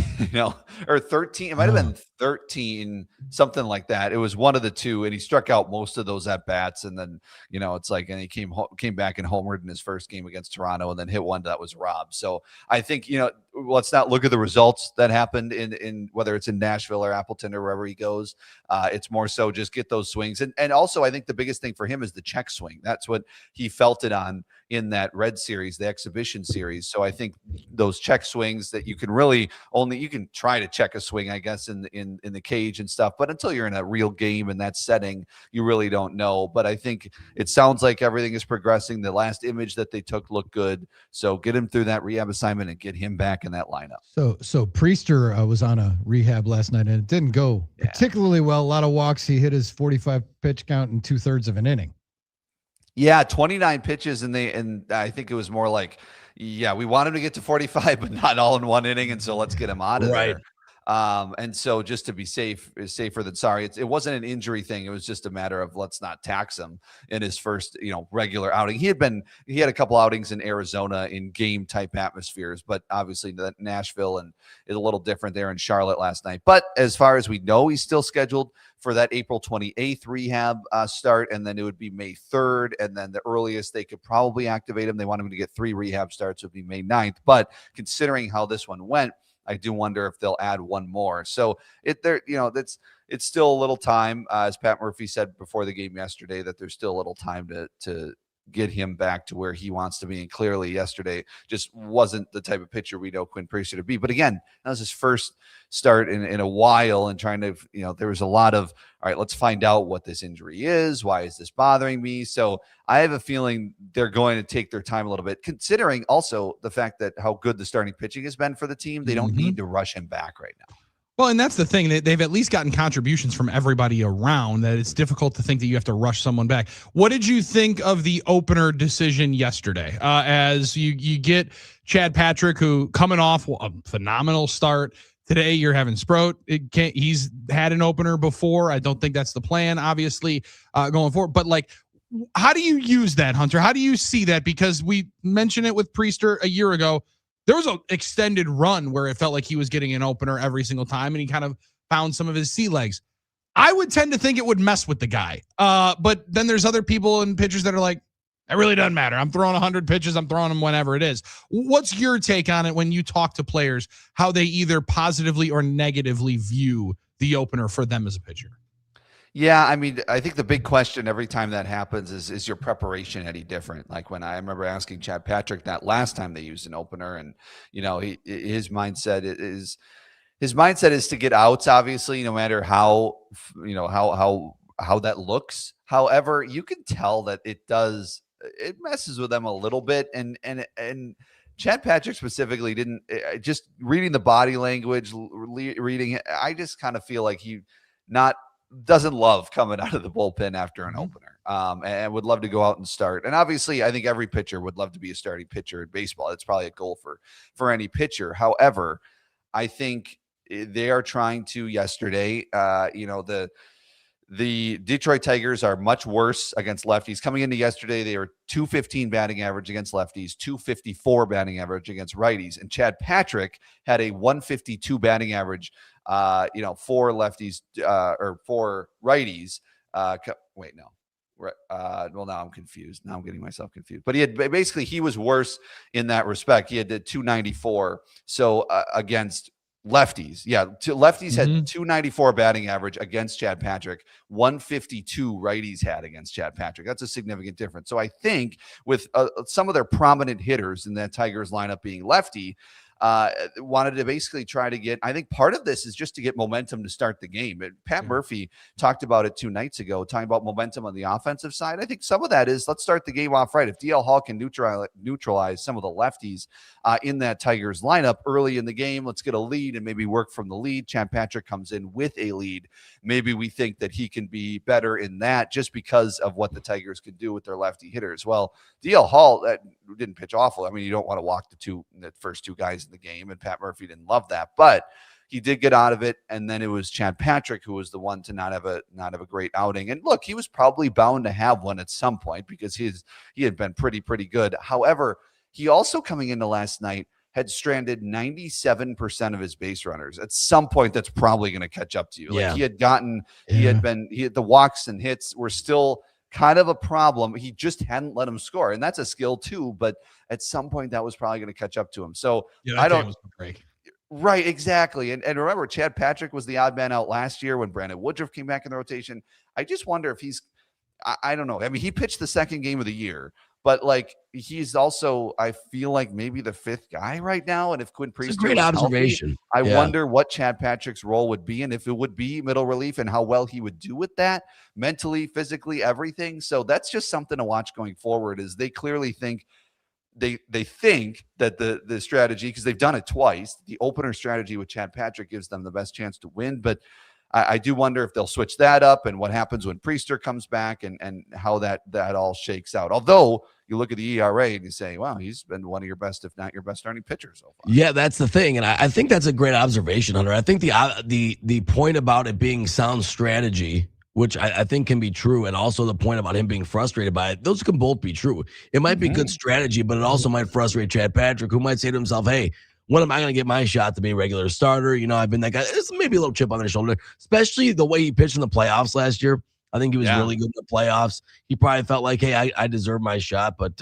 or 13. It might have been 13, something like that. It was one of the two, and he struck out most of those at-bats. And then, it's like, and he came back and homered in his first game against Toronto, and then hit one that was robbed. So I think, let's not look at the results that happened in whether it's in Nashville or Appleton or wherever he goes. It's more so just get those swings. And also, I think the biggest thing for him is the check swing. That's what he felt it on in that Red Series, the exhibition series. So I think those check swings that you can really you can try to check a swing, I guess, in the cage and stuff. But until you're in a real game in that setting, you really don't know. But I think it sounds like everything is progressing. The last image that they took looked good. So get him through that rehab assignment and get him back in that lineup. So Priester was on a rehab last night, and it didn't go particularly well. A lot of walks. He hit his 45 pitch count in 2/3 of an inning. Yeah, 29 pitches, and I think it was more like, we want him to get to 45, but not all in one inning, and so let's get him out of there. And so just to be safe is safer than sorry. It wasn't an injury thing. It was just a matter of let's not tax him in his first, regular outing. He had a couple outings in Arizona in game type atmospheres, but obviously the Nashville and is a little different there in Charlotte last night. But as far as we know, he's still scheduled for that April 28th rehab start, and then it would be May 3rd, and then the earliest they could probably activate him, they want him to get 3 rehab starts, would be May 9th. But considering how this one went, I do wonder if they'll add one more. So it's still a little time, as Pat Murphy said before the game yesterday, that there's still a little time to get him back to where he wants to be. And clearly yesterday just wasn't the type of pitcher we know Quinn Priester to be. But again, that was his first start in a while, and trying to, there was a lot of, all right, let's find out what this injury is. Why is this bothering me? So I have a feeling they're going to take their time a little bit, considering also the fact that how good the starting pitching has been for the team. They don't need to rush him back right now. Well, and that's the thing. They've at least gotten contributions from everybody around, that it's difficult to think that you have to rush someone back. What did you think of the opener decision yesterday? As you get Chad Patrick, who coming off a phenomenal start. Today you're having Sproat. He's had an opener before. I don't think that's the plan, obviously, going forward. But how do you use that, Hunter? How do you see that? Because we mentioned it with Priester a year ago. There was an extended run where it felt like he was getting an opener every single time, and he kind of found some of his sea legs. I would tend to think it would mess with the guy. But then there's other people and pitchers that are like, it really doesn't matter. I'm throwing 100 pitches. I'm throwing them whenever it is. What's your take on it when you talk to players, how they either positively or negatively view the opener for them as a pitcher? Yeah, I mean, I think the big question every time that happens is your preparation any different? Like when I remember asking Chad Patrick that last time they used an opener, and his mindset is to get outs, obviously, no matter how that looks. However, you can tell that it messes with them a little bit, and Chad Patrick specifically didn't, just reading the body language, reading it, I just kind of feel like he doesn't love coming out of the bullpen after an opener, and would love to go out and start. And obviously, I think every pitcher would love to be a starting pitcher in baseball. It's probably a goal for any pitcher. However, I think they are trying to yesterday, The Detroit Tigers are much worse against lefties. Coming into yesterday, they were 215 batting average against lefties, 254 batting average against righties. And Chad Patrick had a 152 batting average, for lefties or for righties. Wait, no. Well, now I'm confused. Now I'm getting myself confused. But he was worse in that respect. He had the 294. So against lefties, lefties had 294 batting average against Chad Patrick, 152 righties had against Chad Patrick. That's a significant difference. So I think with some of their prominent hitters in that Tigers lineup being lefty, wanted to basically try to get, I think part of this is just to get momentum to start the game. Pat Murphy talked about it 2 nights ago, talking about momentum on the offensive side. I think some of that is, let's start the game off right. If DL Hall can neutralize some of the lefties in that Tigers lineup early in the game, let's get a lead and maybe work from the lead. Chad Patrick comes in with a lead. Maybe we think that he can be better in that just because of what the Tigers can do with their lefty hitters. Well, DL Hall didn't pitch awful. I mean, you don't want to walk the first 2 guys in the game, and Pat Murphy didn't love that, but he did get out of it. And then it was Chad Patrick who was the one to not have a great outing. And look, he was probably bound to have one at some point because he had been pretty good. However, he also coming into last night had stranded 97% of his base runners. At some point, that's probably going to catch up to you. Like the walks and hits were still kind of a problem. He just hadn't let him score. And that's a skill too, but at some point that was probably going to catch up to him. So I don't. Right, exactly. And remember, Chad Patrick was the odd man out last year when Brandon Woodruff came back in the rotation. I just wonder if I don't know. I mean, he pitched the second game of the year, but like he's also, I feel like maybe the 5th guy right now. And if Quinn Priester, great observation. Healthy, I wonder what Chad Patrick's role would be and if it would be middle relief and how well he would do with that mentally, physically, everything. So that's just something to watch going forward. Is they clearly think they think that the strategy, because they've done it twice, the opener strategy with Chad Patrick gives them the best chance to win. But I do wonder if they'll switch that up and what happens when Priester comes back and how that all shakes out. Although you look at the ERA and you say, wow, he's been one of your best, if not your best starting pitcher so far. Yeah, that's the thing. And I think that's a great observation, Hunter. I think the point about it being sound strategy, which I think can be true, and also the point about him being frustrated by it, those can both be true. It might be good strategy, but it also might frustrate Chad Patrick, who might say to himself, hey, when am I going to get my shot to be a regular starter? I've been that guy. There's maybe a little chip on their shoulder, especially the way he pitched in the playoffs last year. I think he was really good in the playoffs. He probably felt like, hey, I deserve my shot, but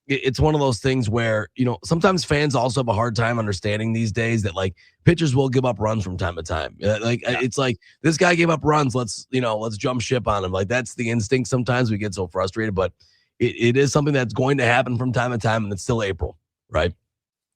it's one of those things where, sometimes fans also have a hard time understanding these days that like pitchers will give up runs from time to time. It's like this guy gave up runs. Let's jump ship on him. Like that's the instinct. Sometimes we get so frustrated, but it is something that's going to happen from time to time, and it's still April, right?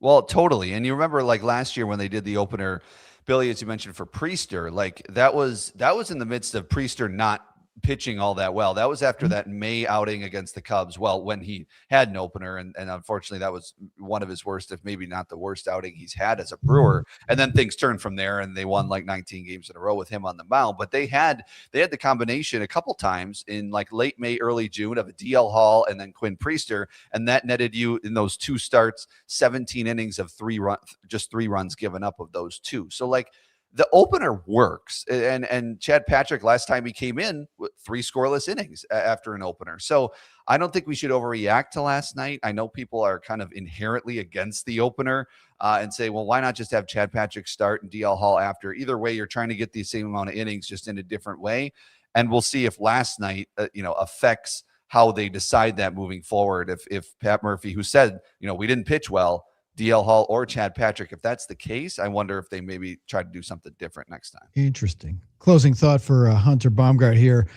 Well, totally. And you remember like last year when they did the opener, Billy, as you mentioned, for Priester, like that was in the midst of Priester not pitching all that well. That was after that May outing against the Cubs. Well, when he had an opener, and unfortunately that was one of his worst, if maybe not the worst outing he's had as a Brewer. And then things turned from there, and they won like 19 games in a row with him on the mound. But they had the combination a couple times in like late May, early June of a DL Hall and then Quinn Priester, and that netted you in those 2 starts 17 innings of 3 runs given up of those 2. So like the opener works, and Chad Patrick last time he came in with 3 scoreless innings after an opener. So I don't think we should overreact to last night. I know people are kind of inherently against the opener and say, well, why not just have Chad Patrick start and DL Hall after? Either way, you're trying to get the same amount of innings just in a different way. And we'll see if last night, affects how they decide that moving forward. If Pat Murphy, who said, we didn't pitch well, DL Hall or Chad Patrick, if that's the case, I wonder if they maybe try to do something different next time. Interesting. Closing thought for Hunter Baumgardt here.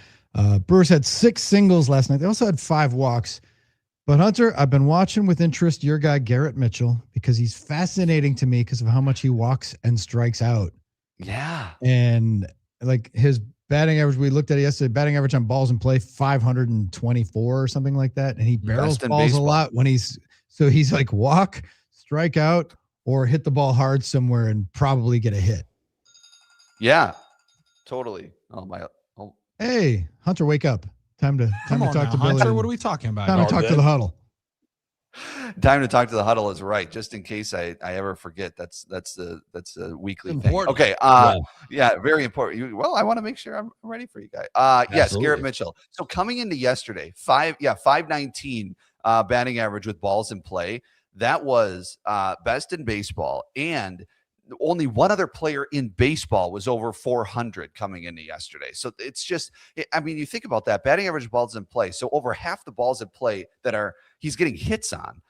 Brewers had 6 singles last night. They also had 5 walks. But Hunter, I've been watching with interest your guy, Garrett Mitchell, because he's fascinating to me because of how much he walks and strikes out. Yeah. And like his batting average, we looked at it yesterday, batting average on balls in play, 524 or something like that. And he barrels balls a lot when he's like walk, strike out, or hit the ball hard somewhere and probably get a hit. Yeah, totally. Hey, Hunter, wake up. Time to talk to Billy. Hunter, what are we talking about? Time to talk to the huddle. Time to talk to the huddle is right. Just in case I ever forget, that's a weekly thing. Important. Okay. Yeah, very important. Well, I want to make sure I'm ready for you guys. Yes, Absolutely. Garrett Mitchell. So coming into yesterday, 519 batting average with balls in play. That was best in baseball, and only one other player in baseball was over 400 coming into yesterday. So it's just, I mean, you think about that batting average balls in play. So over half the balls in play that he's getting hits on,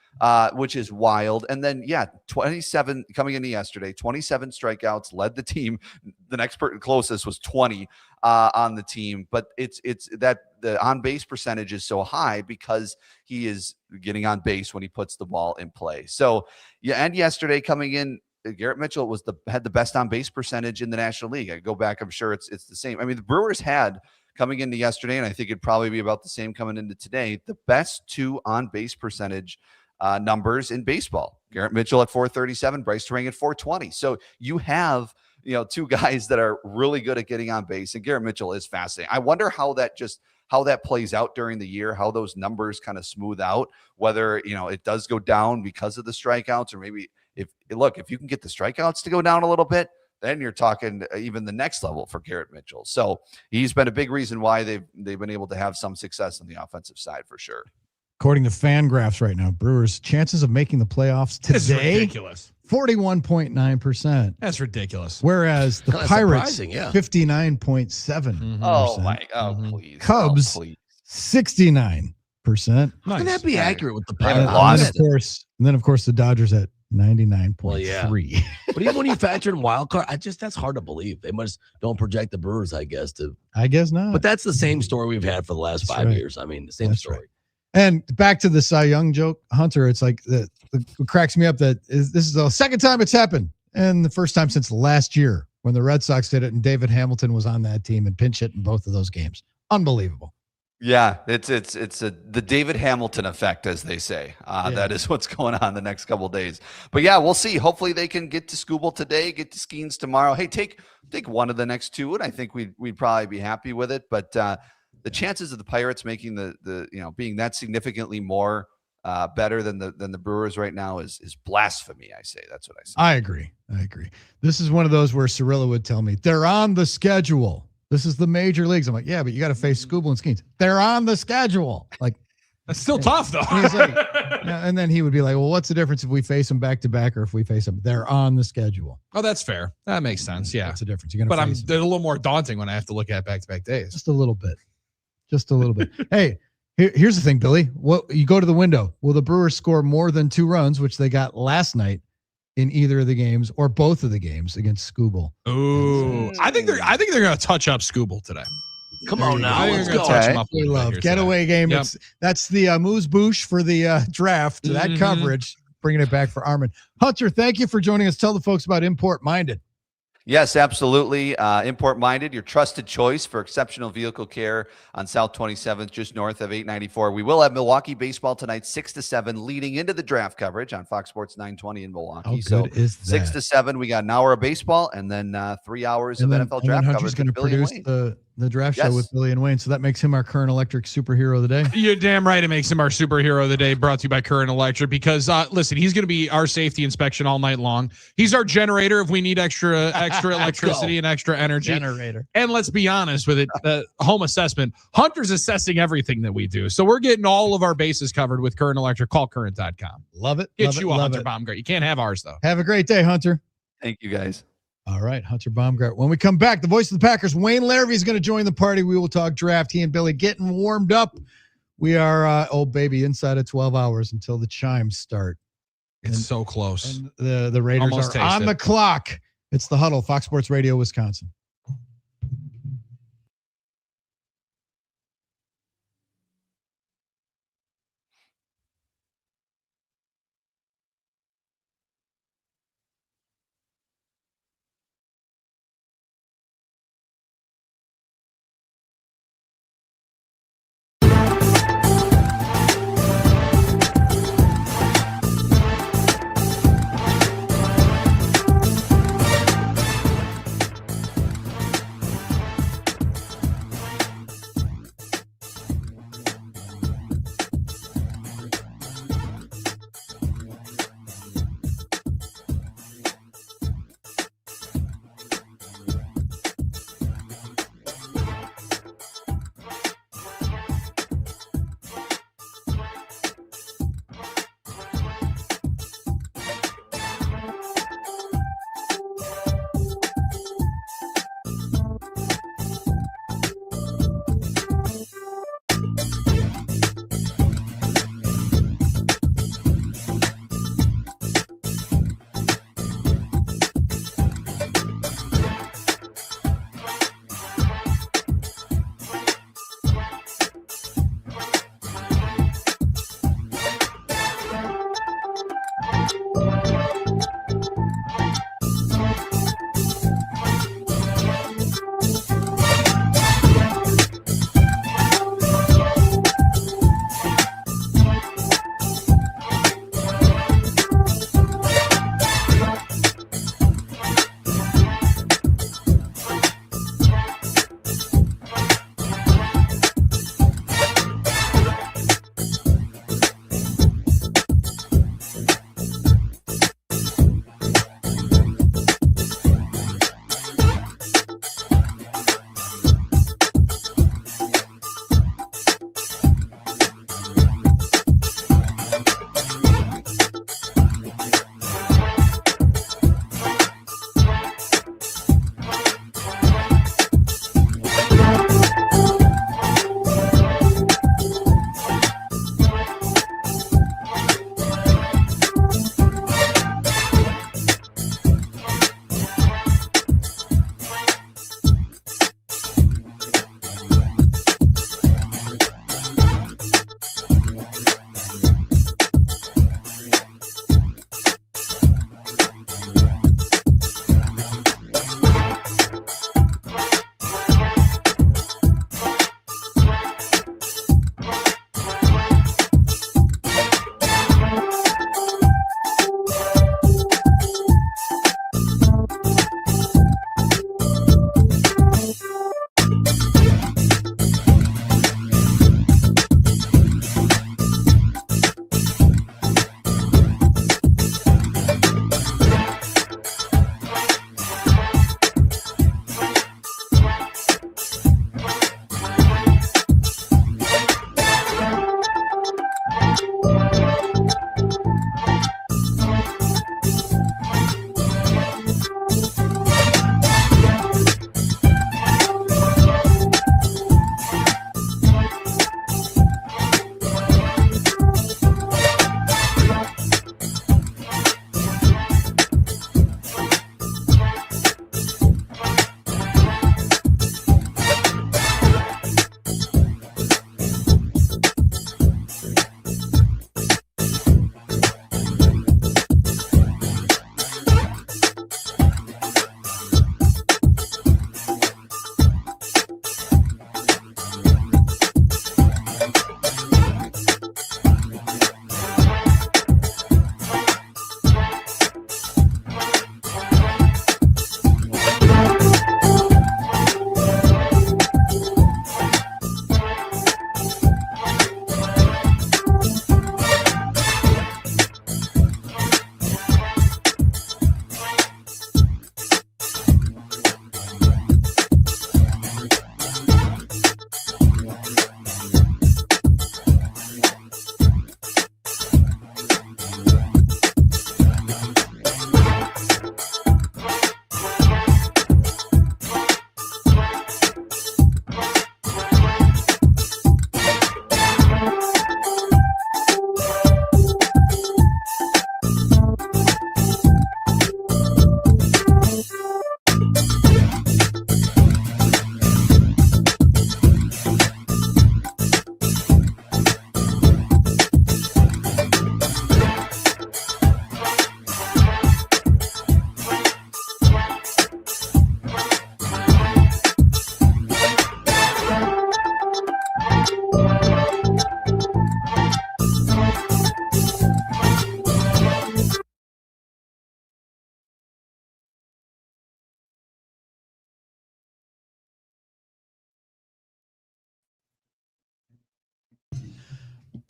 which is wild. And then, 27 coming into yesterday, 27 strikeouts, led the team. The next person closest was 20 on the team. But it's that the on base percentage is so high because he is getting on base when he puts the ball in play. So, and yesterday coming in, Garrett Mitchell had the best on base percentage in the National League. I go back, I'm sure it's the same. I mean, the Brewers had coming into yesterday, and I think it'd probably be about the same coming into today, the best 2 on base percentage numbers in baseball. Garrett Mitchell at 437, Bryce Terang at 420. So you have, 2 guys that are really good at getting on base, and Garrett Mitchell is fascinating. I wonder how that plays out during the year, how those numbers kind of smooth out, whether, it does go down because of the strikeouts, or maybe if you can get the strikeouts to go down a little bit, then you're talking even the next level for Garrett Mitchell. So he's been a big reason why they've been able to have some success on the offensive side for sure. According to Fangraphs right now, Brewers' chances of making the playoffs today, ridiculous. 41.9%. That's ridiculous. Whereas the Kinda Pirates, surprising, yeah. 59.7%. Oh my, please. Cubs, 69%. How can that be accurate with the They haven't Pirates? lost. And then of course the Dodgers at 99.3. Well, yeah. But even when you factor in wild card, that's hard to believe. They don't project the Brewers, I guess. I guess not. But that's the same story we've had for the last 5 years. I mean, the same story. Right. And back to the Cy Young joke, Hunter, it's like what cracks me up this is the second time it's happened, and the first time since last year when the Red Sox did it and David Hamilton was on that team and pinch hit in both of those games. Unbelievable. Yeah, it's the David Hamilton effect, as they say. That is what's going on the next couple of days. But yeah, we'll see. Hopefully they can get to Scooball today, get to Skeens tomorrow. Hey, take one of the next 2, and I think we'd probably be happy with it. But the chances of the Pirates making the being that significantly more better than the Brewers right now is blasphemy. I say that's what I say. I agree. This is one of those where Cirillo would tell me they're on the schedule. This is the major leagues. I'm like, yeah, but you got to face Scooball and Skeens. They're on the schedule. Like, that's still tough though. And, he's like, and then he would be like, well, what's the difference if we face them back to back or if we face them? They're on the schedule. Oh, that's fair. That makes sense. Yeah, that's the difference. You're but they're a little more daunting when I have to look at back-to-back days. Just a little bit. Hey, here's the thing, Billy. You go to the window. Will the Brewers score more than 2 runs, which they got last night in either of the games or both of the games against Scooball? Ooh, I think they're going to touch up Scooball today. Come on now, let's go. Touch him up We love getaway game. Yep. That's the moose boosh for the draft. That coverage, bringing it back for Armen. Hunter, thank you for joining us. Tell the folks about Import Minded. Yes, absolutely. Import Minded, your trusted choice for exceptional vehicle care on South 27th, just north of 894. We will have Milwaukee baseball tonight, 6 to 7, leading into the draft coverage on Fox Sports 920 in Milwaukee. How good is that? 6 to 7, we got an hour of baseball and then 3 hours of NFL draft Hunter's coverage. going to produce the draft show with Billy and Wayne, so that makes him our Current Electric superhero of the day. You're damn right. It makes him our superhero of the day, brought to you by Current Electric, because listen, he's going to be our safety inspection all night long. He's our generator if we need extra electricity and extra energy. Generator. And let's be honest with it, home assessment, Hunter's assessing everything that we do. So we're getting all of our bases covered with Current Electric. Call current.com. Love it. Get you a Hunter Baumgardt. You can't have ours though. Have a great day, Hunter. Thank you, guys. All right, Hunter Baumgardt. When we come back, the voice of the Packers, Wayne Larrivee, is going to join the party. We will talk draft. He and Billy getting warmed up. We are, inside of 12 hours until the chimes start. It's so close. And the Raiders Almost are on the clock. It's the Huddle, Fox Sports Radio, Wisconsin.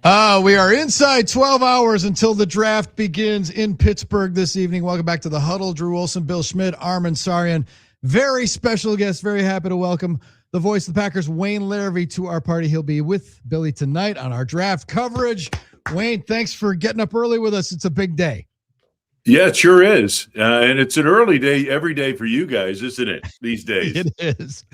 We are inside 12 hours until the draft begins in Pittsburgh this evening. Welcome back to the Huddle. Drew Olson, Bill Schmidt, Armen Sarian. Very special guest. Very happy to welcome the voice of the Packers, Wayne Larrivee, to our party. He'll be with Billy tonight on our draft coverage. Wayne, thanks for getting up early with us. It's a big day. Yeah, it sure is. And it's an early day every day for you guys, isn't it, these days? It is.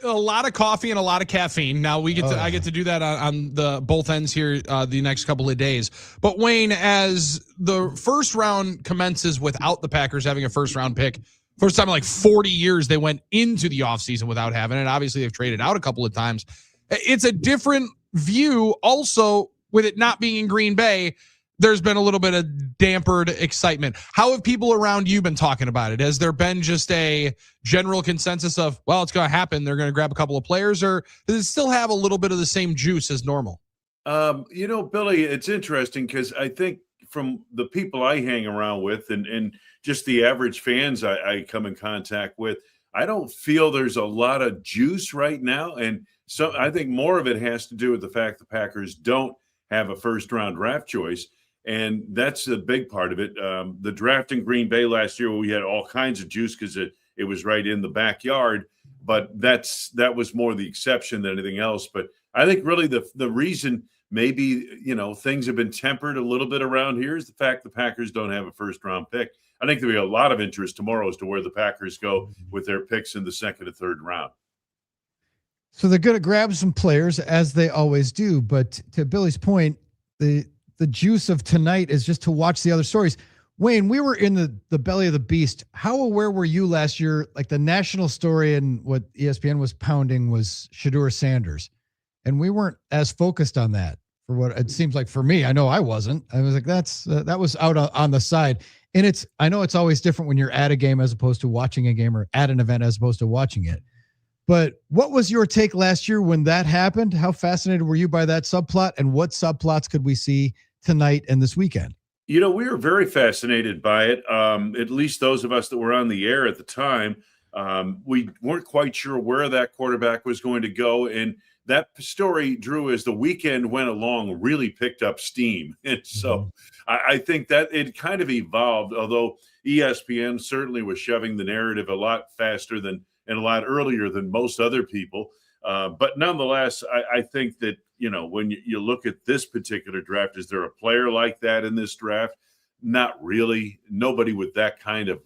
A lot of coffee and a lot of caffeine. Now I get to do that on the both ends here the next couple of days. But Wayne, as the first round commences without the Packers having a first round pick, first time in like 40 years they went into the offseason without having it. Obviously, they've traded out a couple of times. It's a different view also with it not being in Green Bay. There's been a little bit of dampered excitement. How have people around you been talking about it? Has there been just a general consensus of, well, it's going to happen, they're going to grab a couple of players, or does it still have a little bit of the same juice as normal? Billy, it's interesting because I think from the people I hang around with and just the average fans I come in contact with, I don't feel there's a lot of juice right now. And so I think more of it has to do with the fact the Packers don't have a first-round draft choice. And that's the big part of it. The draft in Green Bay last year, we had all kinds of juice because it was right in the backyard. But that was more the exception than anything else. But I think really the reason maybe, things have been tempered a little bit around here is the fact the Packers don't have a first-round pick. I think there'll be a lot of interest tomorrow as to where the Packers go with their picks in the second and third round. So they're going to grab some players, as they always do. But to Billy's point, the juice of tonight is just to watch the other stories. Wayne, we were in the belly of the beast. How aware were you last year? Like the national story and what ESPN was pounding was Shedeur Sanders. And we weren't as focused on that for what it seems like for me. I know I wasn't. I was like, that was out on the side. And I know it's always different when you're at a game as opposed to watching a game, or at an event as opposed to watching it. But what was your take last year when that happened? How fascinated were you by that subplot, and what subplots could we see tonight and this weekend? We were very fascinated by it. At least those of us that were on the air at the time, we weren't quite sure where that quarterback was going to go. And that story, Drew, as the weekend went along, really picked up steam. And so I think that it kind of evolved, although ESPN certainly was shoving the narrative a lot faster and a lot earlier than most other people. But nonetheless, I think that, when you look at this particular draft, is there a player like that in this draft? Not really. Nobody with that kind of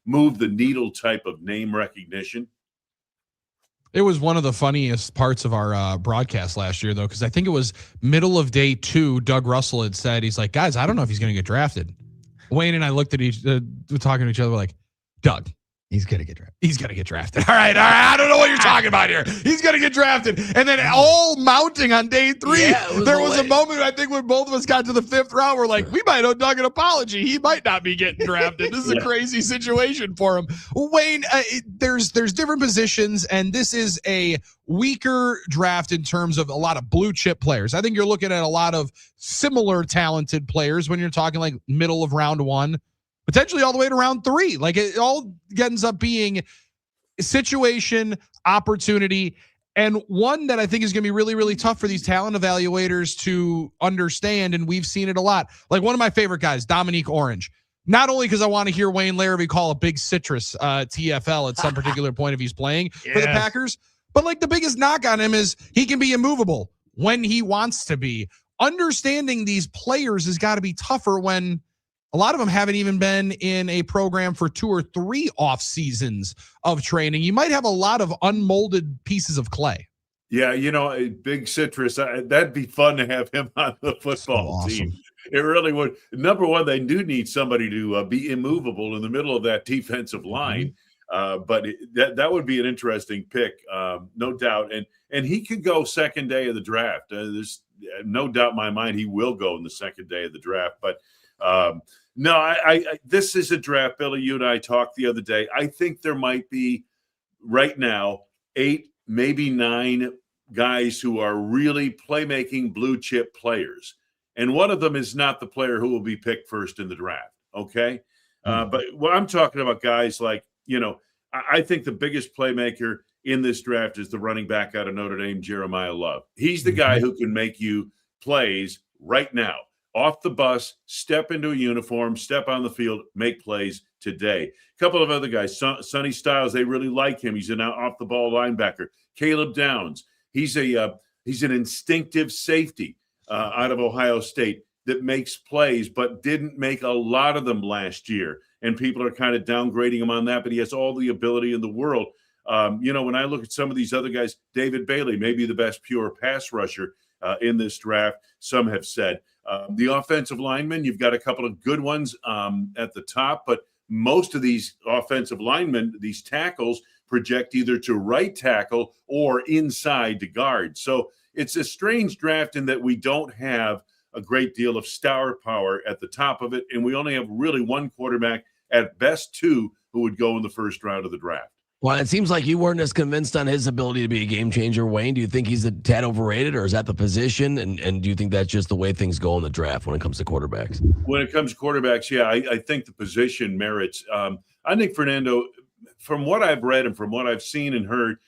move the needle type of name recognition. It was one of the funniest parts of our broadcast last year, though, because I think it was middle of day 2. Doug Russell had said, he's like, guys, I don't know if he's going to get drafted. Wayne and I looked at talking to each other. We're like, Doug, he's going to get drafted. He's going to get drafted. All right. I don't know what you're talking about here. He's going to get drafted. And then all mounting on day 3, there was a moment, I think, when both of us got to the 5th round, we're like, we might owe Doug an apology. He might not be getting drafted. This is a crazy situation for him. Wayne, there's different positions, and this is a weaker draft in terms of a lot of blue chip players. I think you're looking at a lot of similar talented players when you're talking like middle of round 1. Potentially all the way to round 3. Like it all ends up being situation, opportunity, and one that I think is going to be really, really tough for these talent evaluators to understand. And we've seen it a lot. Like one of my favorite guys, Dominique Orange. Not only because I want to hear Wayne Larrivee call a big citrus TFL at some particular point if he's playing for the Packers, but like the biggest knock on him is he can be immovable when he wants to be. Understanding these players has got to be tougher when a lot of them haven't even been in a program for 2 or 3 off seasons of training. You might have a lot of unmolded pieces of clay. Yeah, a big citrus. That'd be fun to have him on the football team. It really would. Number one, they do need somebody to be immovable in the middle of that defensive line. But that would be an interesting pick, no doubt. And he could go second day of the draft. There's no doubt in my mind he will go in the second day of the draft. But no, I this is a draft, Billy. You and I talked the other day. I think there might be right now 8, maybe 9 guys who are really playmaking blue chip players. And one of them is not the player who will be picked first in the draft. Okay. But what I'm talking about guys like, I think the biggest playmaker in this draft is the running back out of Notre Dame, Jeremiah Love. He's the guy who can make you plays right now. Off the bus, step into a uniform, step on the field, make plays today. A couple of other guys, Sonny Styles, they really like him. He's an off-the-ball linebacker. Caleb Downs, he's an instinctive safety out of Ohio State that makes plays, but didn't make a lot of them last year. And people are kind of downgrading him on that, but he has all the ability in the world. When I look at some of these other guys, David Bailey, maybe the best pure pass rusher in this draft, some have said. The offensive linemen, you've got a couple of good ones at the top, but most of these offensive linemen, these tackles, project either to right tackle or inside to guard. So it's a strange draft in that we don't have a great deal of star power at the top of it, and we only have really one quarterback, at best two, who would go in the first round of the draft. Well, it seems like you weren't as convinced on his ability to be a game changer, Wayne. Do you think he's a tad overrated, or is that the position? And do you think that's just the way things go in the draft when it comes to quarterbacks? When it comes to quarterbacks, yeah, I think the position merits. I think Fernando, from what I've read and from what I've seen and heard,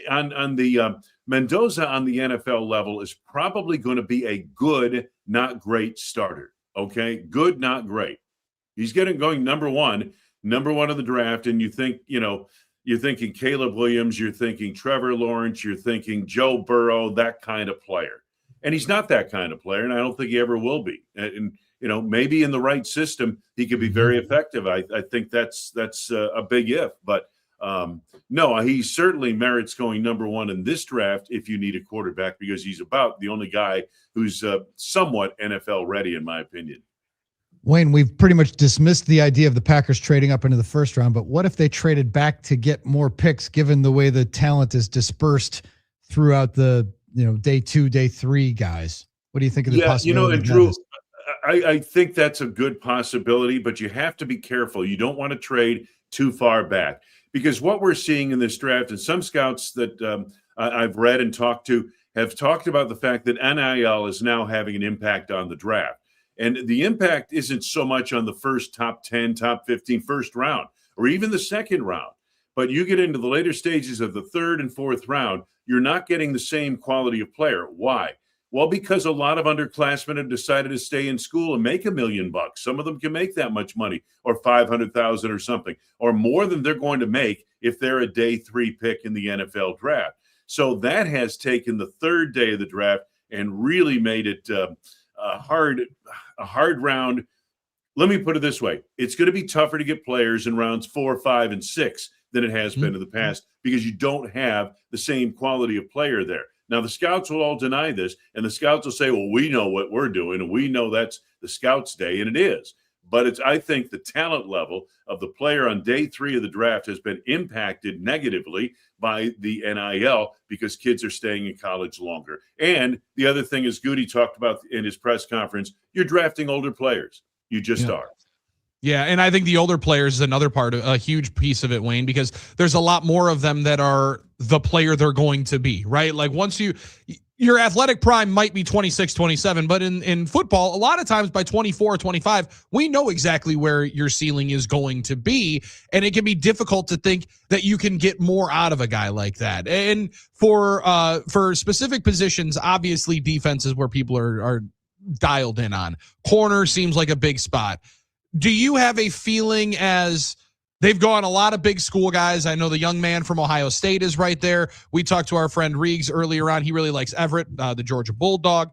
on the Mendoza on the NFL level is probably going to be a good, not great starter. Okay, good, not great. He's going number one of the draft, and you think, you're thinking Caleb Williams, you're thinking Trevor Lawrence, you're thinking Joe Burrow, that kind of player. And he's not that kind of player, and I don't think he ever will be. And maybe in the right system, he could be very effective. I think that's a big if. But no, he certainly merits going number one in this draft if you need a quarterback, because he's about the only guy who's somewhat NFL ready, in my opinion. Wayne, we've pretty much dismissed the idea of the Packers trading up into the first round, but what if they traded back to get more picks, given the way the talent is dispersed throughout the day 2, day 3 guys? What do you think of the possibility? And Drew, I think that's a good possibility, but you have to be careful. You don't want to trade too far back, because what we're seeing in this draft, and some scouts that I've read and talked to have talked about the fact that NIL is now having an impact on the draft. And the impact isn't so much on the first top 10, top 15, first round, or even the second round. But you get into the later stages of the third and fourth round, you're not getting the same quality of player. Why? Well, because a lot of underclassmen have decided to stay in school and make $1 million. Some of them can make that much money, or $500,000 or something, or more than they're going to make if they're a day 3 pick in the NFL draft. So that has taken the third day of the draft and really made it a hard round. Let me put it this way. It's going to be tougher to get players in rounds 4, 5, and 6 than it has been in the past, because you don't have the same quality of player there. Now, the scouts will all deny this, and the scouts will say, well, we know what we're doing, and we know that's the scouts' day, and it is. But I think the talent level of the player on day 3 of the draft has been impacted negatively by the NIL, because kids are staying in college longer. And the other thing, is Goody talked about in his press conference, you're drafting older players. You just are. Yeah, and I think the older players is another part of a huge piece of it, Wayne, because there's a lot more of them that are the player they're going to be, right? Like once your athletic prime might be 26, 27, but in football, a lot of times by 24 or 25, we know exactly where your ceiling is going to be, and it can be difficult to think that you can get more out of a guy like that. And for specific positions, obviously defense is where people are dialed in on. Corner seems like a big spot. Do you have a feeling, as they've gone a lot of big school guys? I know the young man from Ohio State is right there. We talked to our friend Reegs earlier on. He really likes Everett, the Georgia Bulldog.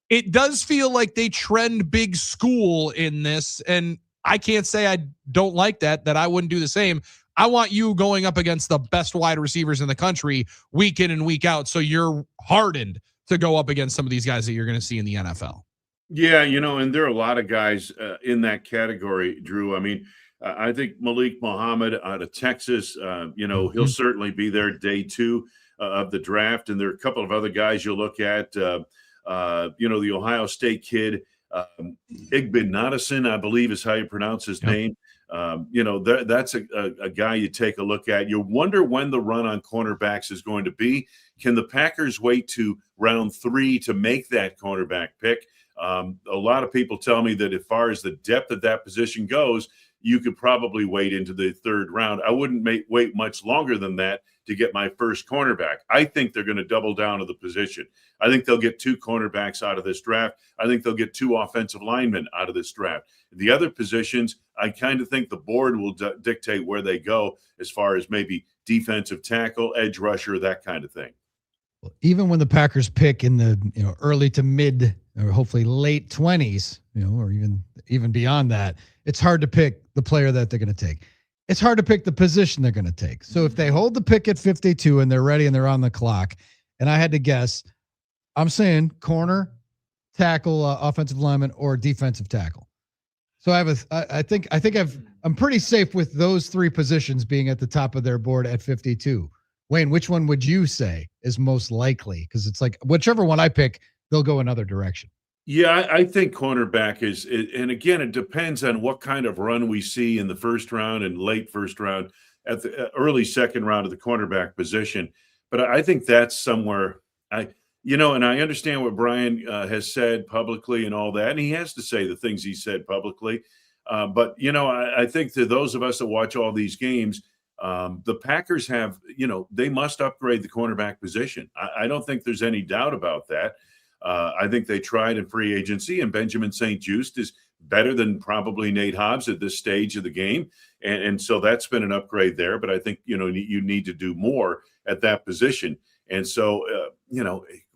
It does feel like they trend big school in this, and I can't say I don't like that I wouldn't do the same. I want you going up against the best wide receivers in the country week in and week out, so you're hardened to go up against some of these guys that you're going to see in the NFL. Yeah, and there are a lot of guys in that category, Drew. I mean, I think Malik Muhammad out of Texas, he'll certainly be there day 2 of the draft. And there are a couple of other guys you'll look at, the Ohio State kid, Igbenadison, I believe is how you pronounce his name. That's a guy you take a look at. You wonder when the run on cornerbacks is going to be. Can the Packers wait to round 3 to make that cornerback pick? A lot of people tell me that as far as the depth of that position goes, you could probably wait into the third round. I wouldn't wait much longer than that to get my first cornerback. I think they're going to double down to the position. I think they'll get 2 cornerbacks out of this draft. I think they'll get 2 offensive linemen out of this draft. The other positions, I kind of think the board will dictate where they go as far as maybe defensive tackle, edge rusher, that kind of thing. Even when the Packers pick in the early to mid or hopefully late 20s, or even beyond that, it's hard to pick the player that they're going to take. It's hard to pick the position they're going to take. So if they hold the pick at 52 and they're ready and they're on the clock, and I had to guess, I'm saying corner, tackle, offensive lineman, or defensive tackle. So I'm pretty safe with those 3 positions being at the top of their board at 52. Wayne, which one would you say is most likely? Because it's like whichever one I pick, they'll go another direction. Yeah, I think cornerback is, and again, it depends on what kind of run we see in the first round and late first round, at the early second round of the cornerback position. But I think that's somewhere and I understand what Brian has said publicly and all that, and he has to say the things he said publicly. But I think to those of us that watch all these games, the Packers have, they must upgrade the cornerback position. I don't think there's any doubt about that. I think they tried in free agency, and Benjamin St-Juste is better than probably Nate Hobbs at this stage of the game. And so that's been an upgrade there. But I think, you need to do more at that position. And so,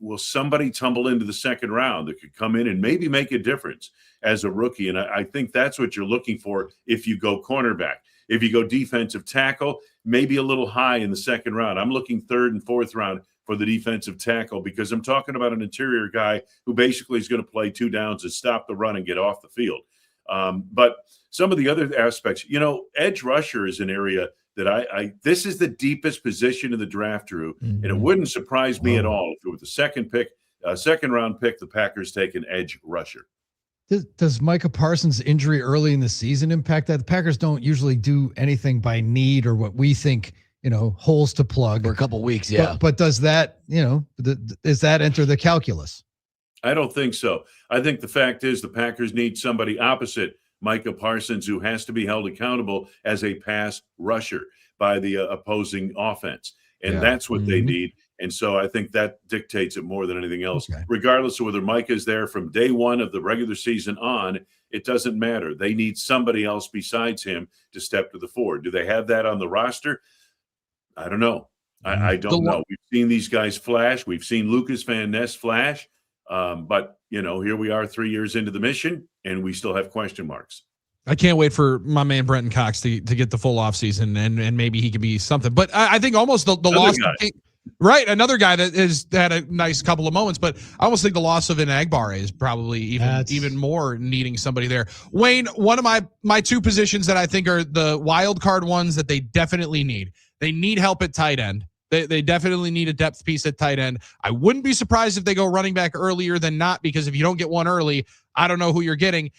will somebody tumble into the second round that could come in and maybe make a difference as a rookie? And I think that's what you're looking for if you go cornerback. If you go defensive tackle, maybe a little high in the second round. I'm looking third and fourth round for the defensive tackle because I'm talking about an interior guy who basically is going to play 2 downs and stop the run and get off the field. But some of the other aspects, edge rusher is an area that this is the deepest position in the draft, Drew, and it wouldn't surprise me at all if it was the second round pick, the Packers take an edge rusher. Does Micah Parsons' injury early in the season impact that? The Packers don't usually do anything by need or what we think, holes to plug for a couple weeks. Yeah. But does that, does that enter the calculus? I don't think so. I think the fact is the Packers need somebody opposite Micah Parsons who has to be held accountable as a pass rusher by the opposing offense. And that's what they need. And so I think that dictates it more than anything else. Okay. Regardless of whether Micah is there from day one of the regular season on, it doesn't matter. They need somebody else besides him to step to the fore. Do they have that on the roster? I don't know. I don't know. We've seen these guys flash. We've seen Lucas Van Ness flash. But, here we are 3 years into the mission, and we still have question marks. I can't wait for my man Brenton Cox to get the full offseason, and maybe he could be something. But I think almost the loss of right, another guy that has had a nice couple of moments, but I almost think the loss of Enagbare is probably even more needing somebody there. Wayne, one of my 2 positions that I think are the wild card ones that they definitely need. They need help at tight end. They definitely need a depth piece at tight end. I wouldn't be surprised if they go running back earlier than not, because if you don't get one early, I don't know who you're getting.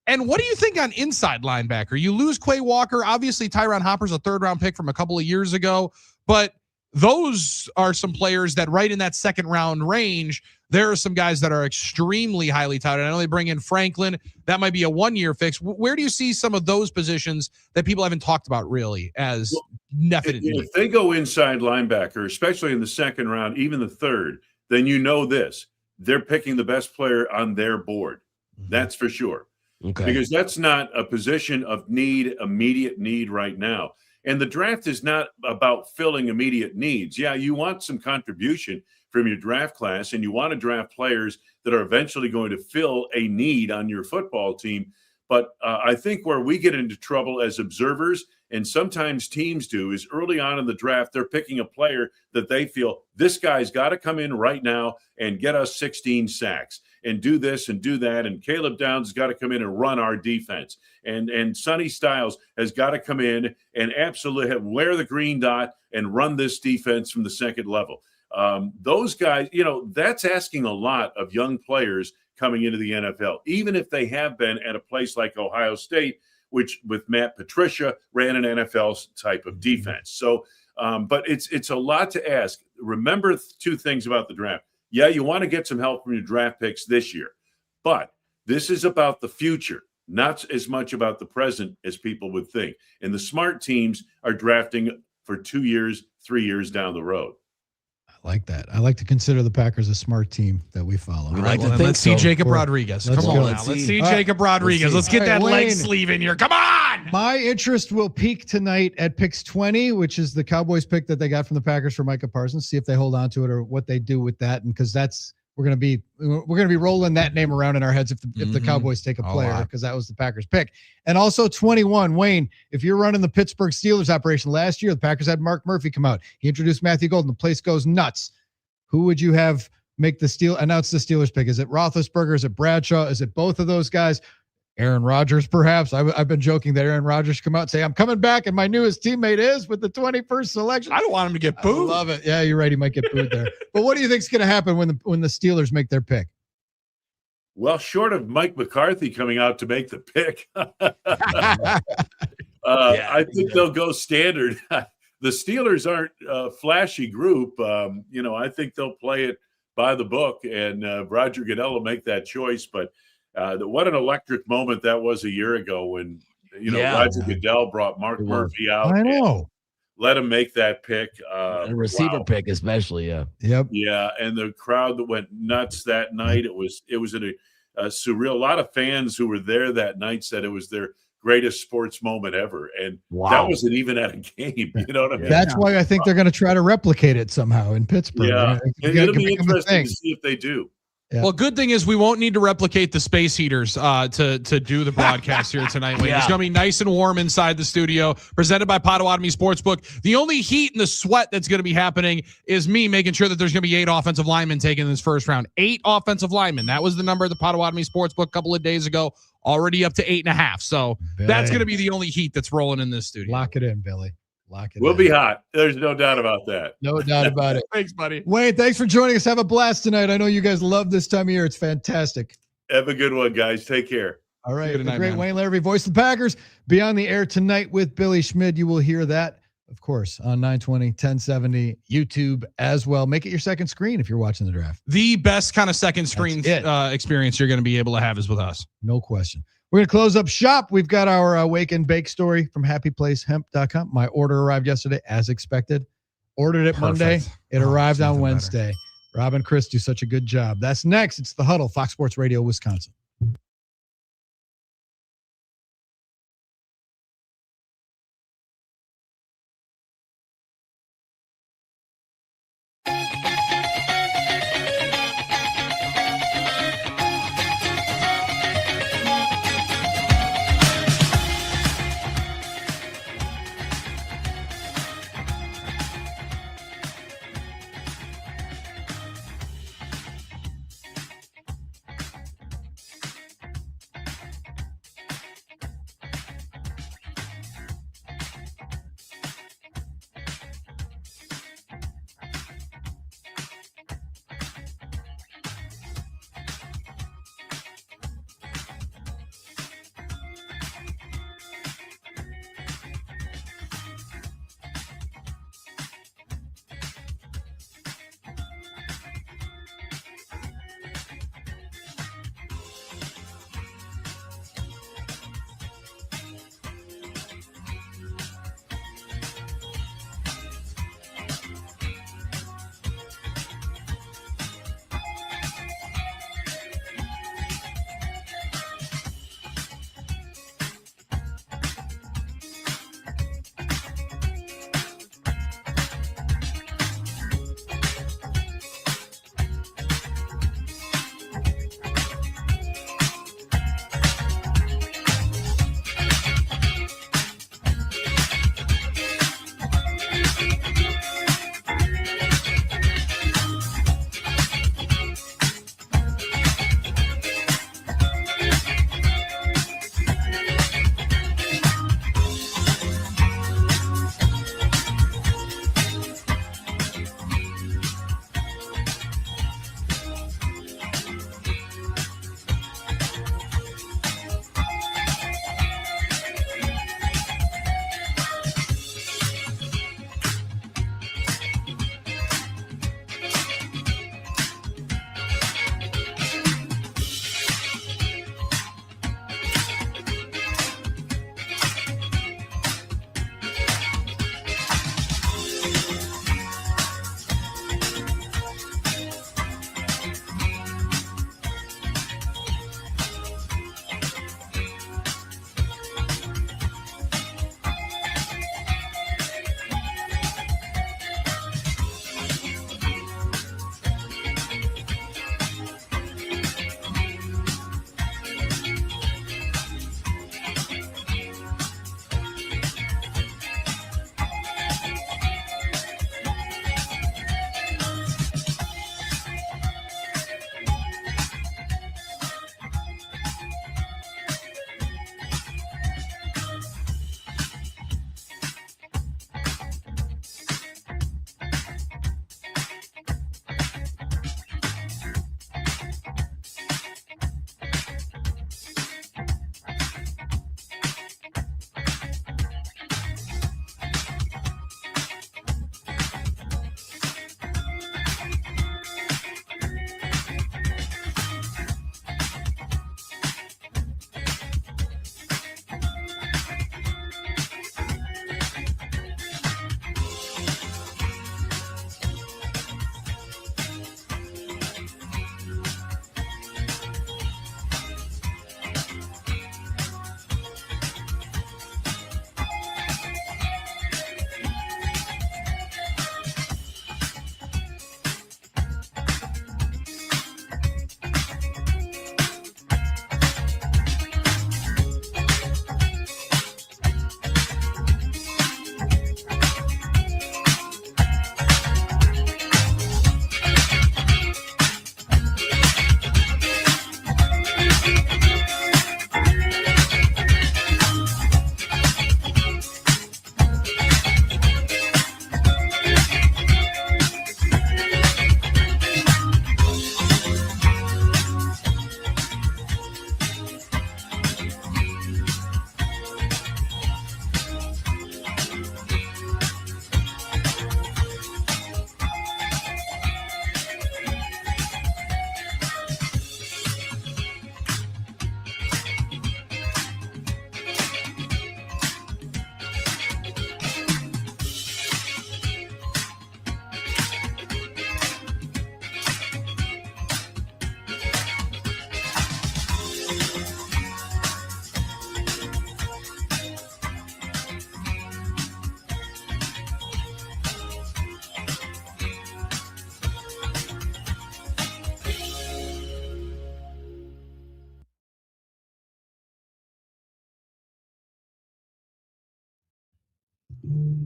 And what do you think on inside linebacker? You lose Quay Walker. Obviously, Tyron Hopper's a 3rd-round pick from a couple of years ago, but those are some players that right in that 2nd-round range, there are some guys that are extremely highly touted. I know they bring in Franklin. That might be a 1-year fix. Where do you see some of those positions that people haven't talked about really as definite? If they go inside linebacker, especially in the 2nd round, even the 3rd, then this. They're picking the best player on their board. That's for sure. Okay. Because that's not a position of need, immediate need right now. And the draft is not about filling immediate needs. Yeah, you want some contribution from your draft class, and you want to draft players that are eventually going to fill a need on your football team. But I think where we get into trouble as observers, and sometimes teams do, is early on in the draft, they're picking a player that they feel this guy's got to come in right now and get us 16 sacks and do this and do that. And Caleb Downs has got to come in and run our defense. And Sonny Styles has got to come in and absolutely wear the green dot and run this defense from the 2nd level. Those guys, that's asking a lot of young players coming into the NFL, even if they have been at a place like Ohio State, which with Matt Patricia ran an NFL type of defense. So, but it's a lot to ask. Remember 2 things about the draft. Yeah, you want to get some help from your draft picks this year, but this is about the future. not as much about the present as people would think. And the smart teams are drafting for 2 years, 3 years down the road. I like that. I like to consider the Packers a smart team that we follow. All right, well, let's see Jacob Rodriguez. Come on now. Let's see Jacob Rodriguez. Let's get that leg sleeve in here. Come on. My interest will peak tonight at picks 20, which is the Cowboys pick that they got from the Packers for Micah Parsons. See if they hold on to it or what they do with that. And because we're gonna be rolling that name around in our heads if the Cowboys take a player, because that was the Packers pick. And also 21, Wayne, if you're running the Pittsburgh Steelers operation last year, the Packers had Mark Murphy come out. He introduced Matthew Golden. The place goes nuts. Who would you have announce the Steelers pick? Is it Roethlisberger? Is it Bradshaw? Is it both of those guys? Aaron Rodgers, perhaps. I've been joking that Aaron Rodgers should come out and say, I'm coming back, and my newest teammate is with the 21st selection. I don't want him to get booed. I love it. Yeah, you're right. He might get booed there. But what do you think is going to happen when the Steelers make their pick? Well, short of Mike McCarthy coming out to make the pick, I think they'll go standard. The Steelers aren't a flashy group. I think they'll play it by the book, and Roger Goodell will make that choice. But what an electric moment that was a year ago when, Roger Goodell brought Mark Murphy out. I know. Let him make that pick. A receiver pick, especially. Yeah. Yep. Yeah. And the crowd that went nuts that night, it was a surreal. A lot of fans who were there that night said it was their greatest sports moment ever. And that wasn't even at a game. You know what I mean? That's why I think they're going to try to replicate it somehow in Pittsburgh. Yeah. And it'll be interesting to see if they do. Yeah. Well, good thing is we won't need to replicate the space heaters to do the broadcast here tonight. Wayne. It's going to be nice and warm inside the studio, presented by Potawatomi Sportsbook. The only heat and the sweat that's going to be happening is me making sure that there's going to be 8 offensive linemen taken in this first round. 8 offensive linemen. That was the number of the Potawatomi Sportsbook a couple of days ago, already up to 8.5. So that's going to be the only heat that's rolling in this studio. Lock it in, Billy. We'll be hot. There's no doubt about that. No doubt about it. Thanks, buddy. Wayne, thanks for joining us. Have a blast tonight. I know you guys love this time of year. It's fantastic. Have a good one, guys. Take care. All right. The great Wayne Larrivee, voice of the Packers, be on the air tonight with Billy Schmid. You will hear that, of course, on 920, 1070, YouTube as well. Make it your second screen if you're watching the draft. The best kind of second screen experience you're going to be able to have is with us. No question. We're going to close up shop. We've got our wake and bake story from happyplacehemp.com. My order arrived yesterday as expected. Ordered it Monday. It arrived on Wednesday. Rob and Chris do such a good job. That's next. It's the Huddle, Fox Sports Radio, Wisconsin.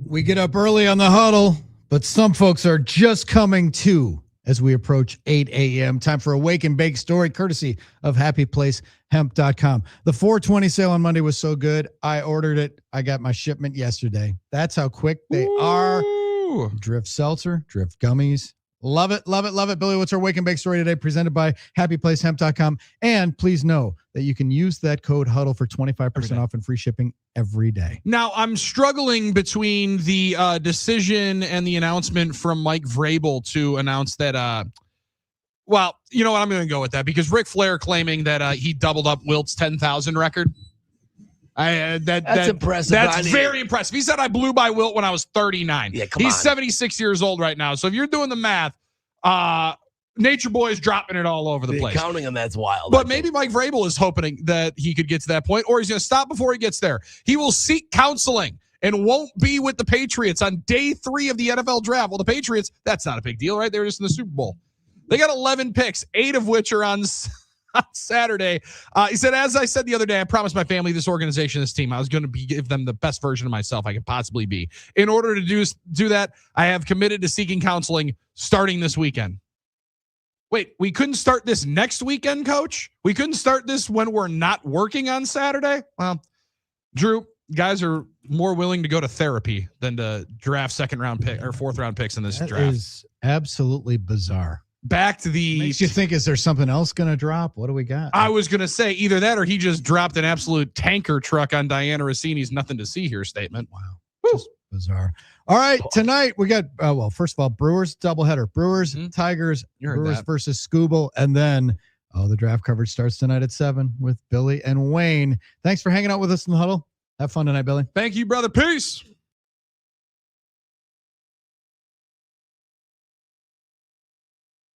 We get up early on the huddle, but some folks are just coming to as we approach 8 a.m. Time for a wake and bake story, courtesy of happyplacehemp.com. The 420 sale on Monday was so good, I ordered it. I got my shipment yesterday. That's how quick they are. Drift seltzer, Drift gummies. Love it, love it, love it. Billy, what's our wake and bake story today? Presented by happyplacehemp.com. And please know that you can use that code HUDDLE for 25% off and free shipping every day. Now, I'm struggling between the decision and the announcement from Mike Vrabel to announce that, well, you know what? I'm going to go with that because Ric Flair claiming that he doubled up Wilt's 10,000 record. That's impressive. That's very impressive. He said I blew by Wilt when I was 39. Yeah, He's 76 years old right now. So if you're doing the math, Nature Boy is dropping it all over the place. Counting him, that's wild. But maybe Mike Vrabel is hoping that he could get to that point, or he's going to stop before he gets there. He will seek counseling and won't be with the Patriots on day 3 of the NFL draft. Well, the Patriots, that's not a big deal, right? They're just in the Super Bowl. They got 11 picks, 8 of which are on Saturday. He said, as I said the other day, I promised my family, this organization, this team, I was going to give them the best version of myself I could possibly be. In order to do that, I have committed to seeking counseling starting this weekend. Wait, we couldn't start this next weekend, Coach? We couldn't start this when we're not working on Saturday? Well, Drew, guys are more willing to go to therapy than to draft 2nd round pick or 4th round picks in this draft. That is absolutely bizarre. Back to the makes you think, is there something else going to drop? What do we got? I was going to say either that or he just dropped an absolute tanker truck on Diana Rossini's nothing to see here statement. Wow. Just bizarre. All right. Tonight we got, well, first of all, Brewers doubleheader. Brewers, Tigers, Brewers versus Scooble. And then, the draft coverage starts tonight at 7 with Billy and Wayne. Thanks for hanging out with us in the huddle. Have fun tonight, Billy. Thank you, brother. Peace.